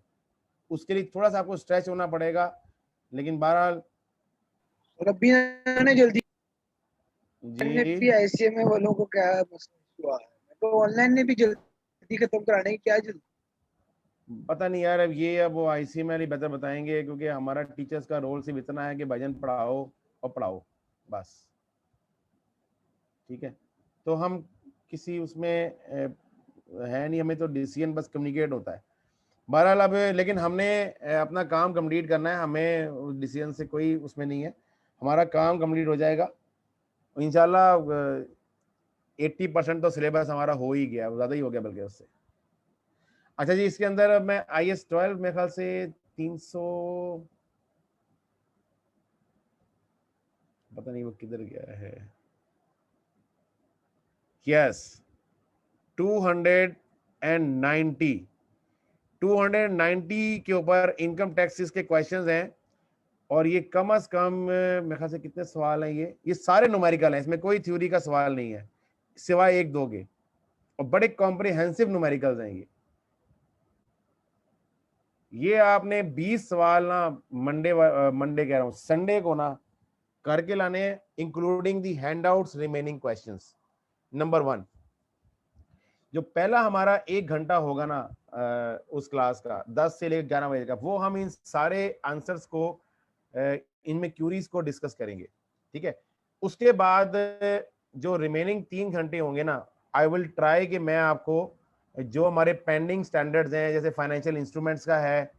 उसके लिए थोड़ा सा आपको स्ट्रेच होना पड़ेगा, लेकिन बहरहाल रब्बी ने जल्दी जी ICMA वालों को क्या मसला हुआ है, तो ऑनलाइन ने भी जल्दी खत्म कराने की क्या जल्दी, पता नहीं यार, अब वो ICMA वाली बेहतर बताएंगे, क्योंकि हमारा टीचर्स का रोल सिर्फ इतना है कि भजन पढ़ाओ और पढ़ाओ बस, ठीक है। तो हम किसी उसमें है नहीं, हमें तो डिसीजन बस कम्युनिकेट होता है। बहरहाल अब लेकिन हमने अपना काम कंप्लीट करना है, हमें डिसीजन से कोई उसमें नहीं है, हमारा काम कंप्लीट हो जाएगा इंशाल्लाह। 80% तो सिलेबस हमारा हो ही गया, ज़्यादा ही हो गया बल्कि उससे। अच्छा जी, इसके अंदर मैं IAS 12 मेरे ख्याल से 300, पता नहीं वो किधर गया है, यस 290 के ऊपर इनकम टैक्सेस के क्वेश्चंस हैं, और ये कम से कम मेरे ख्याल से कितने सवाल हैं, ये सारे न्यूमेरिकल हैं, इसमें कोई थ्योरी का सवाल नहीं है सिवाय एक दो के, और बड़े कॉम्प्रिहेंसिव न्यूमेरिकल्स हैं ये आपने 20 सवाल ना मंडे कह रहा हूँ संडे को ना करके लाने, including the handouts remaining questions. Number 1, जो पहला हमारा 1 घंटा होगा ना उस क्लास का 10 से लेकर 11 बजे का, वो हम इन सारे आंसर्स को इनमें क्यूरीज को डिस्कस करेंगे, ठीक है। उसके बाद जो रिमेनिंग 3 घंटे होंगे ना, आई विल ट्राई कि मैं आपको जो हमारे पेंडिंग स्टैंडर्ड्स हैं, जैसे फाइनेंशियल इंस्ट्रूमेंट्स का है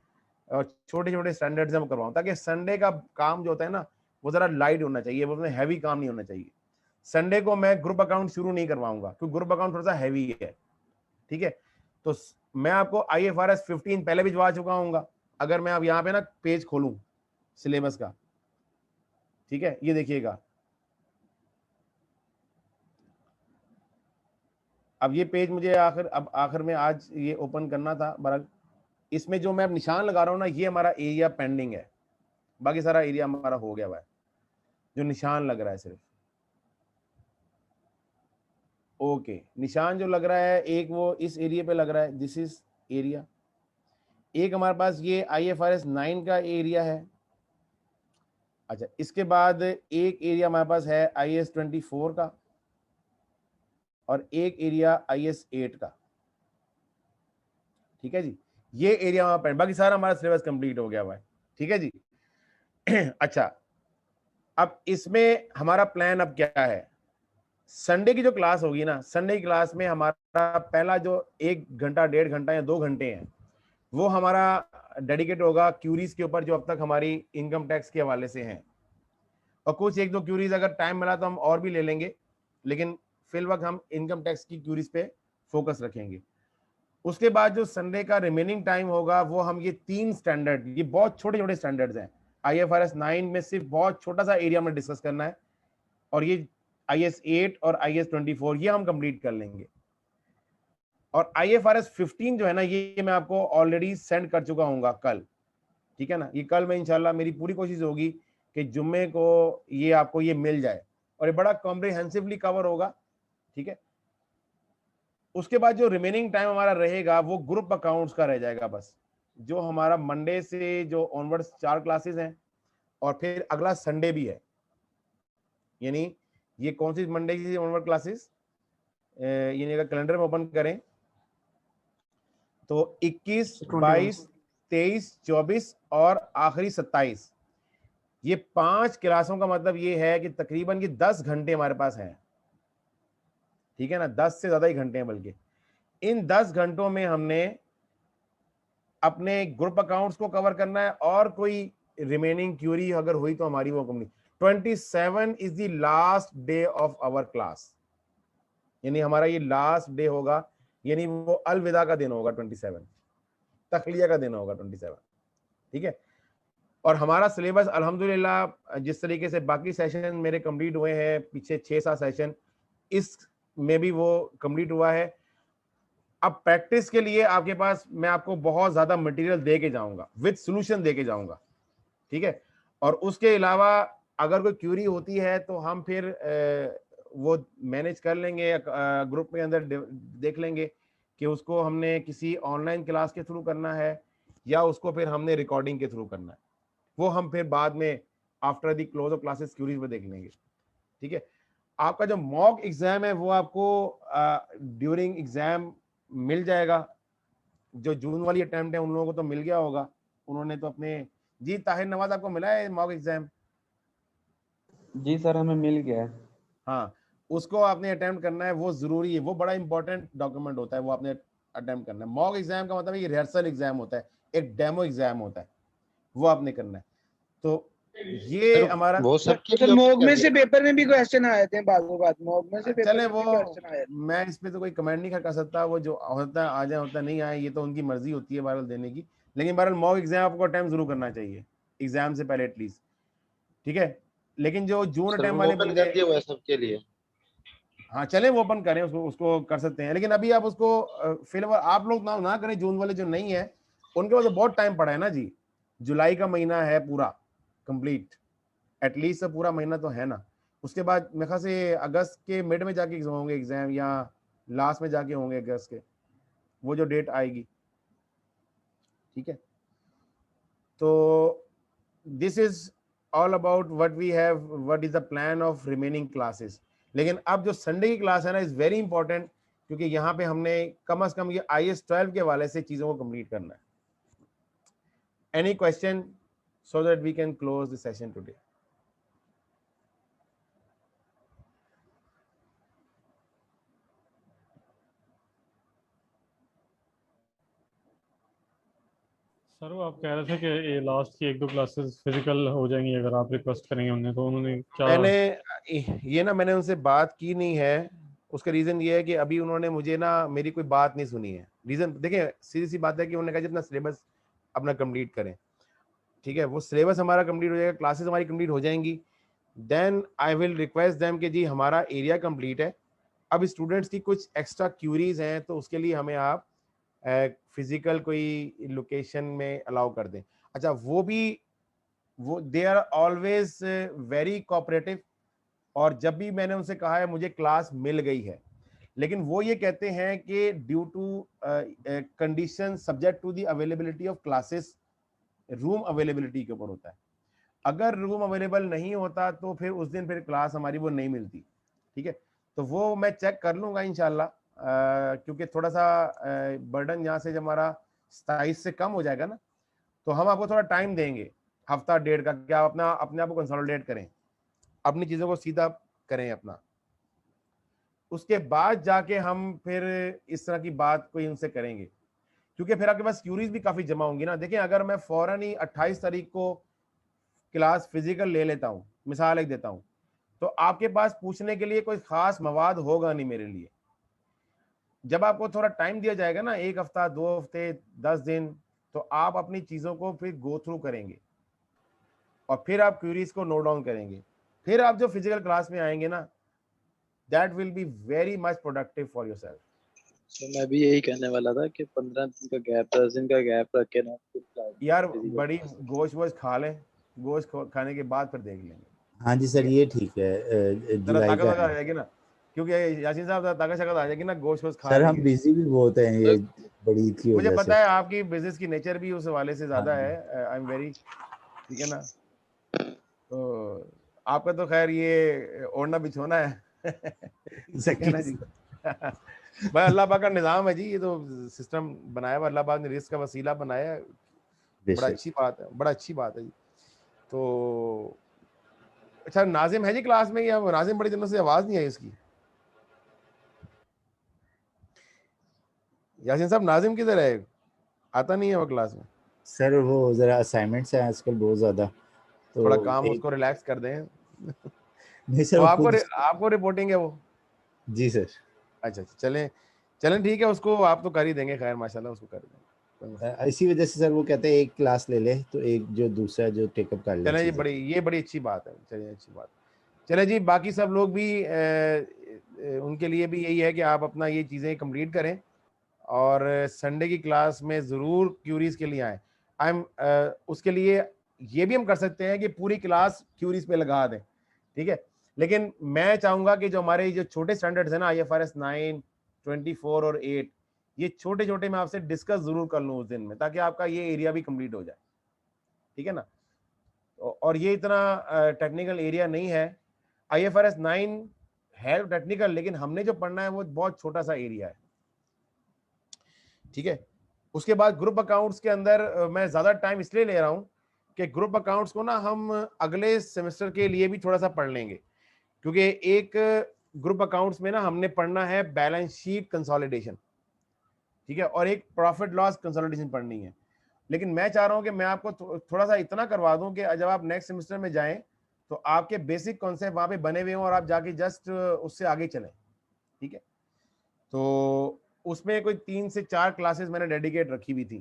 और छोटे छोटे स्टैंडर्ड्स हम करवाऊं, ताकि संडे का काम जो होता है ना वो जरा लाइट होना चाहिए, वो हैवी काम नहीं होना चाहिए। संडे को मैं ग्रुप अकाउंट शुरू नहीं करवाऊंगा, क्योंकि ग्रुप अकाउंट थोड़ा सा हैवी है, ठीक है। तो मैं आपको IFRS 15 पहले भिजवा चुका हूँ, अगर मैं अब यहाँ पे ना पेज खोलूं सिलेबस का, ठीक है, ये देखिएगा, अब ये पेज मुझे आखिर में आज ये ओपन करना था। बहरहाल इसमें जो मैं अब निशान लगा रहा हूँ ना, ये हमारा एरिया पेंडिंग है, बाकी सारा एरिया हमारा हो गया हुआ है, जो निशान लग रहा है सिर्फ, ओके। निशान जो लग रहा है एक वो इस एरिया पे लग रहा है, दिस इज एरिया। एक हमारे पास ये IFRS 9 का एरिया है। अच्छा, इसके बाद एक एरिया हमारे पास है IAS 24 का, और एक एरिया IAS 8 का, ठीक है जी। ये एरिया हमारा, बाकी सारा हमारा सिलेबस कंप्लीट हो गया हुआ है, ठीक है जी। अच्छा, अब इसमें हमारा प्लान अब क्या है, संडे की जो क्लास होगी ना, संडे की क्लास में हमारा पहला जो 1 घंटा 1.5 घंटा या 2 घंटे हैं वो हमारा डेडिकेट होगा क्यूरीज के ऊपर जो अब तक हमारी इनकम टैक्स के हवाले से हैं, और कुछ 1-2 क्यूरीज अगर टाइम मिला तो हम और भी ले लेंगे, लेकिन फिल वक्त हम इनकम टैक्स की क्यूरीज पे फोकस रखेंगे। उसके बाद जो संडे का रिमेनिंग टाइम होगा वो हम ये 3 स्टैंडर्ड, ये बहुत छोटे छोटे स्टैंडर्ड्स हैं, IFRS 9 में सिर्फ बहुत छोटा सा एरिया में डिस्कस करना है, और ये IAS 8 और IAS 24 ये हम कंप्लीट कर लेंगे। और IFRS 15 जो है ना, ये मैं आपको ऑलरेडी सेंड कर चुका हूँ कल, ठीक है ना। ये कल में इंशाल्लाह मेरी पूरी कोशिश होगी कि जुम्मे को ये आपको ये मिल जाए, और ये बड़ा कॉम्प्रिहेंसिवली कवर होगा, ठीक है। उसके बाद जो रिमेनिंग टाइम हमारा रहेगा वो ग्रुप अकाउंट्स का रह जाएगा बस, जो हमारा मंडे से जो ऑनवर्ड्स 4 क्लासेस हैं, और फिर अगला संडे भी है। यानी ये कौन सी मंडे की ऑनवर्ड क्लासेस, यानी अगर कैलेंडर में ओपन करें तो 21, 22, 23, 24 और आखिरी 27, ये 5 क्लासों का मतलब ये है कि तकरीबन ये 10 घंटे हमारे पास हैं, ठीक है ना, 10 से ज्यादा ही घंटे हैं। बल्कि इन 10 घंटों में हमने अपने ग्रुप अकाउंट्स को कवर करना है, और कोई रिमेनिंग क्यूरी अगर हुई तो हमारी वो company 27 is the last day of our class, यानी हमारा ये लास्ट डे होगा, यानी वो अलविदा का दिन होगा 27, तखलिया का दिन होगा 27, ठीक है। और हमारा सिलेबस अल्हम्दुलिल्लाह जिस तरीके से बाकी सेशन मेरे कंप्लीट हुए हैं, पीछे 6-7 सेशन, इस में भी वो कंप्लीट हुआ है। अब प्रैक्टिस के लिए आपके पास मैं आपको बहुत ज्यादा मटेरियल दे के जाऊंगा, विद सॉल्यूशन दे के जाऊंगा, ठीक है। और उसके अलावा अगर कोई क्यूरी होती है तो हम फिर वो मैनेज कर लेंगे, ग्रुप में अंदर देख लेंगे कि उसको हमने किसी ऑनलाइन क्लास के थ्रू करना है या उसको फिर हमने रिकॉर्डिंग के थ्रू करना है, वो हम फिर बाद में after the close of classes queries में देख लेंगे, ठीक है। आपका जो मॉक एग्जाम है वो आपको ड्यूरिंग एग्जाम मिल जाएगा। जो जून वाली अटेम्प्ट है उन लोगों को तो मिल गया होगा, उन्होंने तो अपने, जी ताहिर नवाज आपको मिला है मॉक एग्जाम? जी सर हमें मिल गया है। हाँ, उसको आपने अटेम्प्ट करना है, वो जरूरी है, वो बड़ा इंपॉर्टेंट डॉक्यूमेंट होता है, वो आपने अटेम्प्ट करना है। मॉक एग्जाम का मतलब ये रिहर्सल एग्जाम होता है, एक डेमो एग्जाम होता है, वो आपने करना है। तो ये हमारा मॉक में से पेपर में भी क्वेश्चन आए थे, बात मॉक में से पेपर चले में वो भी क्वेश्चन आए थे। मैं इस पे तो कोई कमेंट नहीं कर सकता, वो जो होता है आ जाए, होता नहीं आए, ये तो उनकी मर्जी होती है बहरहाल देने की, लेकिन बहरहाल मॉक एग्जाम आपको अटेम्प्ट जरूर करना चाहिए एग्जाम से पहले एटलीस्ट, ठीक है। लेकिन जो जून अटेम्प्ट वाले बंदे सबके लिए, हाँ चले वो ओपन करें, उसको कर सकते हैं, लेकिन अभी आप उसको फिलहाल आप लोग ना करें, जून वाले जो नहीं है उनके पास तो बहुत टाइम पड़ा है ना जी, जुलाई का महीना है पूरा कंप्लीट, एटलीस्ट पूरा महीना तो है ना। उसके बाद मेरे ख्याल से अगस्त के मिड में जाके होंगे एग्जाम, या लास्ट में जाके होंगे अगस्त के, वो जो डेट आएगी, ठीक है। तो this is all about what we have, what is the plan of remaining classes. लेकिन अब जो संडे की क्लास है ना, इज वेरी इंपॉर्टेंट, क्योंकि यहाँ पे हमने कम से कम ये IAS 12 के हवाले से चीजों को कंप्लीट करना है। Any question so that we can close the session today? Sir वो आप कह रहे थे कि ये लास्ट की 1-2 क्लासेस फिजिकल हो जाएंगी अगर आप रिक्वेस्ट करेंगे उन्हें, तो उन्होंने क्या? मैंने ये ना मैंने उनसे बात की नहीं है, उसका रीजन ये है कि अभी उन्होंने मुझे ना मेरी कोई बात नहीं सुनी है। रीजन देखिए, सीधी सी बात है कि उन्होंने कहा जितना सिलेबस अपना कंप्लीट करें, ठीक है। वो सिलेबस हमारा कंप्लीट हो जाएगा, क्लासेस हमारी कंप्लीट हो जाएंगी, then I will request them कि जी हमारा एरिया कंप्लीट है, अब स्टूडेंट्स की कुछ एक्स्ट्रा क्यूरीज हैं तो उसके लिए हमें आप फिजिकल कोई लोकेशन में अलाउ कर दें। अच्छा, वो they are always very cooperative, और जब भी मैंने उनसे कहा है मुझे क्लास मिल गई है, लेकिन वो ये कहते हैं कि due to condition subject to the availability of classes, room availability के ऊपर होता है। अगर रूम अवेलेबल नहीं होता तो फिर उस दिन फिर क्लास हमारी वो नहीं मिलती, ठीक है। तो वो मैं चेक कर लूँगा इंशाल्लाह, क्योंकि थोड़ा सा बर्डन यहाँ से जब हमारा 27 से कम हो जाएगा ना, तो हम आपको थोड़ा टाइम देंगे, हफ्ता डेढ़ का, क्या अपने आप को कंसोलिडेट करें, अपनी चीज़ों को सीधा करें अपना, उसके बाद जाके हम फिर इस तरह की बात कोई उनसे करेंगे, क्योंकि फिर आपके पास क्यूरीज भी काफ़ी जमा होंगी ना। देखिए अगर मैं फ़ौरन ही 28 तारीख को क्लास फिजिकल ले लेता हूँ, मिसाल एक देता हूँ, तो आपके पास पूछने के लिए कोई ख़ास मवाद होगा नहीं मेरे लिए। जब आपको थोड़ा टाइम दिया जाएगा ना, 1 हफ्ता, 2 हफ्ते, 10 दिन, तो आप अपनी चीज़ों को फिर गो थ्रू करेंगे और फिर आप क्यूरीज को नोट डाउन करेंगे। फिर आप जो फिजिकल क्लास में आएंगे ना, that will be very much productive for yourself. तो मैं भी यही कहने वाला था कि 15 दिन का गैप, 10 दिन का गैप रख के ना यार बड़ी गोश्त वोश्त खा लें, गोश्त खाने के बाद फिर देख लेंगे। हाँ जी सर, ये ठीक है, जुलाई का आ जाएगी ना, क्योंकि यासीन साहब ताकत शकत आ जाएगी ना, गोश्त वोश्त खा सर। हम लेंगे। बिजी भी बहुत हैं ये बड़ी ईद की मुझे वजह से। पता है आपकी बिजनेस की नेचर भी उस हवाले से ज्यादा है, आई एम वेरी, ठीक है ना। तो आपका तो खैर ये ओढ़ना बिछोना है ठीक है ना जी भाई, अल्लाह पाक का निज़ाम है जी, ये तो सिस्टम बनाया हुआ अल्लाह पाक ने, रिस्क का वसीला बनाया है, बड़ा अच्छी बात है, बड़ा अच्छी बात है जी। तो अच्छा, नाजिम है जी क्लास में, या नाजिम बड़ी दिनों से आवाज नहीं आई उसकी? यासीन साहब नाजिम किधर है, आता नहीं है वो क्लास में? सर वो जरा असाइनमेंट्स हैं आजकल बहुत ज्यादा, तो थोड़ा काम उसको रिलैक्स कर दें। नहीं सर, तो आपको रिपोर्टिंग है वो? जी सर। अच्छा, चलें ठीक है, उसको आप तो कर ही देंगे, खैर माशाल्लाह उसको कर देंगे। इसी वजह से सर वो कहते हैं एक क्लास ले ले तो एक जो दूसरा जो टेकअप कर ले। चलें, ये बड़ी अच्छी बात है, चलिए अच्छी बात। चलें जी, बाकी सब लोग भी उनके लिए भी यही है कि आप अपना ये चीज़ें कंप्लीट करें और संडे की क्लास में ज़रूर क्यूरीज के लिए आएँ। उसके लिए ये भी हम कर सकते हैं कि पूरी क्लास क्यूरीज पे लगा दें, ठीक है। लेकिन मैं चाहूँगा कि जो हमारे जो छोटे स्टैंडर्ड्स हैं ना, IFRS 9, 24 और 8, ये छोटे छोटे मैं आपसे डिस्कस ज़रूर कर लूँ उस दिन में, ताकि आपका ये एरिया भी कंप्लीट हो जाए, ठीक है ना। और ये इतना टेक्निकल एरिया नहीं है। IFRS 9 है टेक्निकल, लेकिन हमने जो पढ़ना है वो बहुत छोटा सा एरिया है, ठीक है। उसके बाद ग्रुप अकाउंट्स के अंदर मैं ज़्यादा टाइम इसलिए ले रहा हूँ कि ग्रुप अकाउंट्स को ना हम अगले सेमेस्टर के लिए भी थोड़ा सा पढ़ लेंगे, क्योंकि एक ग्रुप अकाउंट्स में ना हमने पढ़ना है बैलेंस शीट कंसोलिडेशन, ठीक है, और एक प्रॉफिट लॉस कंसोलिडेशन पढ़नी है। लेकिन मैं चाह रहा हूँ कि मैं आपको थोड़ा सा इतना करवा दूं कि जब आप नेक्स्ट सेमेस्टर में जाएं तो आपके बेसिक कॉन्सेप्ट वहाँ पे बने हुए हों और आप जाके जस्ट उससे आगे चलें, ठीक है। तो उसमें कोई 3 से 4 क्लासेस मैंने डेडिकेट रखी हुई थी,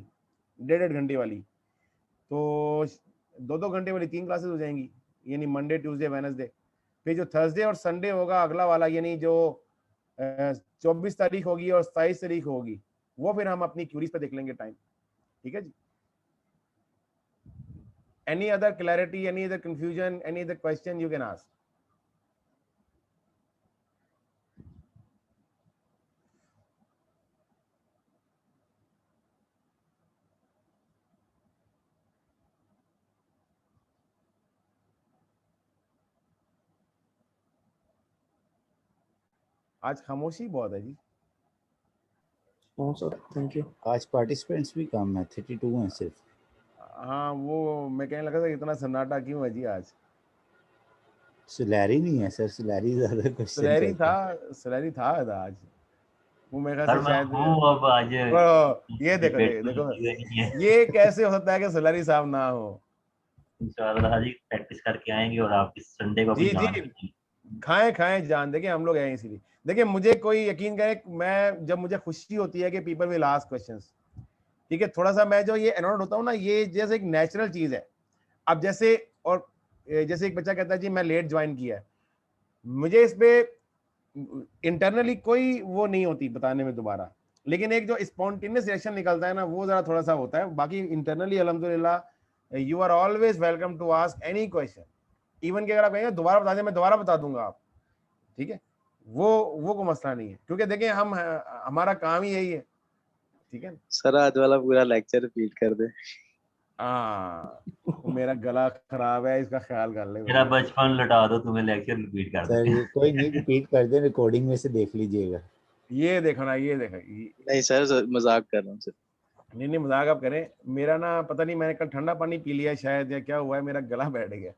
1.5 घंटे वाली, तो 2-2 घंटे वाली 3 क्लासेस हो जाएंगी, यानी मंडे, ट्यूसडे, वेडनेसडे। फिर जो थर्सडे और संडे होगा अगला वाला, यानी जो 24 तारीख होगी और 27 तारीख होगी, वो फिर हम अपनी क्यूरीज पे देख लेंगे टाइम, ठीक है जी। Any other clarity, any other confusion, any other question you can ask? आज खामोशी बहुत है जी। Sir thank you. आज पार्टिसिपेंट्स भी कम है, 32 हैं सिर्फ। हाँ, वो मैं कहने लगा था इतना सन्नाटा क्यों है जी आज? सैलरी नहीं है सर, सैलरी ज्यादा क्वेश्चन सैलरी था आज, वो मेरे ख्याल से शायद अब आज ये देखो ये कैसे हो सकता है कि सैलरी साहब ना हो? इंशाल्लाह जी प्रैक्टिस करके आएंगे और आप इस संडे को जी खाएं जान, देखिए हम लोग हैं इसीलिए। देखिए मुझे कोई यकीन करे, मैं जब मुझे खुशी होती है कि पीपल विल आस्क क्वेश्चंस, ठीक है, थोड़ा सा मैं जो ये एनोड होता हूँ ना, ये जैसे एक नेचुरल चीज है। अब जैसे एक बच्चा कहता है जी मैं लेट ज्वाइन किया है, मुझे इस पे इंटरनली कोई वो नहीं होती बताने में दोबारा, लेकिन एक जो स्पॉन्टेनियस रिएक्शन निकलता है ना, वो जरा थोड़ा सा होता है। बाकी इंटरनली अल्हम्दुलिल्लाह you are always welcome to ask any question, even कि अगर आप कहेंगे दोबारा बता दें, मैं दोबारा बता दूंगा आप, ठीक है, वो कोई मसला नहीं है, क्योंकि देखिए हमारा काम ही यही है, ठीक है। सर आज वाला पूरा लेक्चर रिपीट कर दे। मेरा गला खराब है, इसका ख्याल कर ले। मेरा बचपन लौटा दो, तुम्हें लेक्चर रिपीट कर दे। कोई नहीं, रिपीट कर दे, रिकॉर्डिंग में से देख लीजिएगा। ये देखना नहीं सर, मजाक कर रहा हूँ सर। नहीं मजाक आप करें। मेरा ना पता नहीं, मैंने कल ठंडा पानी पी लिया शायद, या क्या हुआ है, मेरा गला बैठ गया।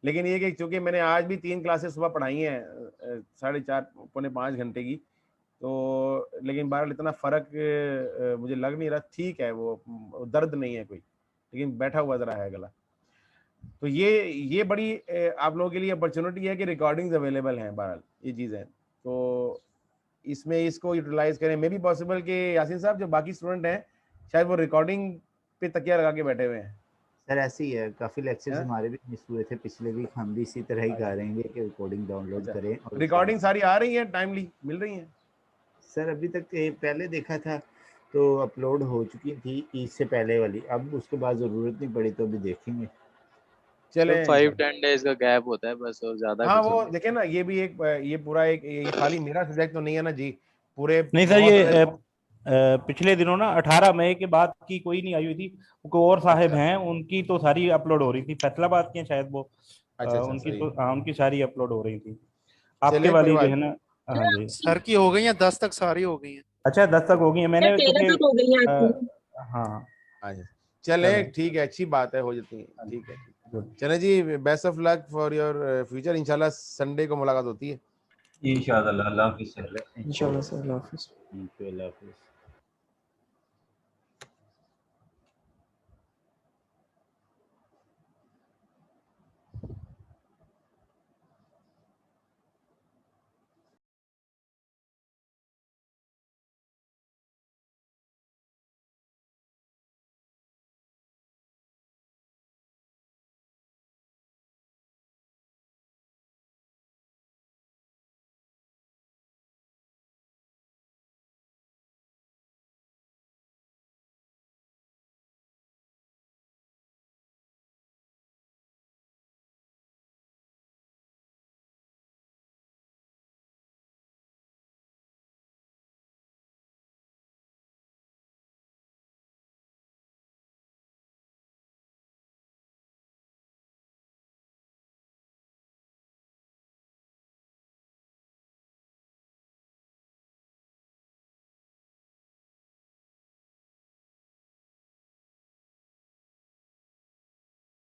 लेकिन ये कि चूंकि मैंने आज भी 3 क्लासेस सुबह पढ़ाई हैं 4.5 पौने 5 घंटे की, तो लेकिन बहरहाल इतना फ़र्क मुझे लग नहीं रहा। ठीक है, वो दर्द नहीं है कोई, लेकिन बैठा हुआ ज़रा है गला। तो ये बड़ी आप लोगों के लिए अपॉर्चुनिटी है कि रिकॉर्डिंग्स अवेलेबल हैं, बहरहाल ये चीज़ है, तो इसमें इसको यूटिलाइज करें। मे बी पॉसिबल कि यासीन साहब जो बाकी स्टूडेंट हैं शायद वो रिकॉर्डिंग पे तकिया लगा के बैठे हुए हैं। सर ऐसे ही है, काफ़ी लेक्चर्स हमारे भी मिस हुए थे पिछले वीक, हम भी इसी तरह ही कर रहे हैं कि रिकॉर्डिंग डाउनलोड करें। और रिकॉर्डिंग सारी आ रही है, टाइमली मिल रही हैं? सर अभी तक पहले देखा था तो अपलोड हो चुकी थी ईद से पहले वाली, अब उसके बाद ज़रूरत नहीं पड़ी तो अभी देखेंगे। चले 5-10 डेज का गैप होता है बस, और ज्यादा हाँ कुछ वो नहीं। देखे ना, ये भी एक ये पूरा एक ये खाली मेरा सब्जेक्ट तो नहीं है ना जी, पूरे नहीं सर, ये पिछले दिनों ना 18 मई के बाद की कोई नहीं आई हुई थी, कोई और साहिब हैं उनकी तो सारी अपलोड हो रही थी, फैसलाबाद की शायद वो, उनकी तो उनकी सारी अपलोड हो रही थी। आपके वाली जो है ना, हाँ जी सर की हो गई है 10 तक सारी हो गई हैं। अच्छा 10 तक हो गई है, मैंने हाँ चले ठीक है, अच्छी बात है, हो जाती है, ठीक है। चले जी, best of luck for your future, इंशाल्लाह संडे को मुलाकात होती है इंशाल्लाह। अल्लाह हाफिज़। इंशाल्लाह सर, अल्लाह हाफिज़। अल्लाह हाफिज़।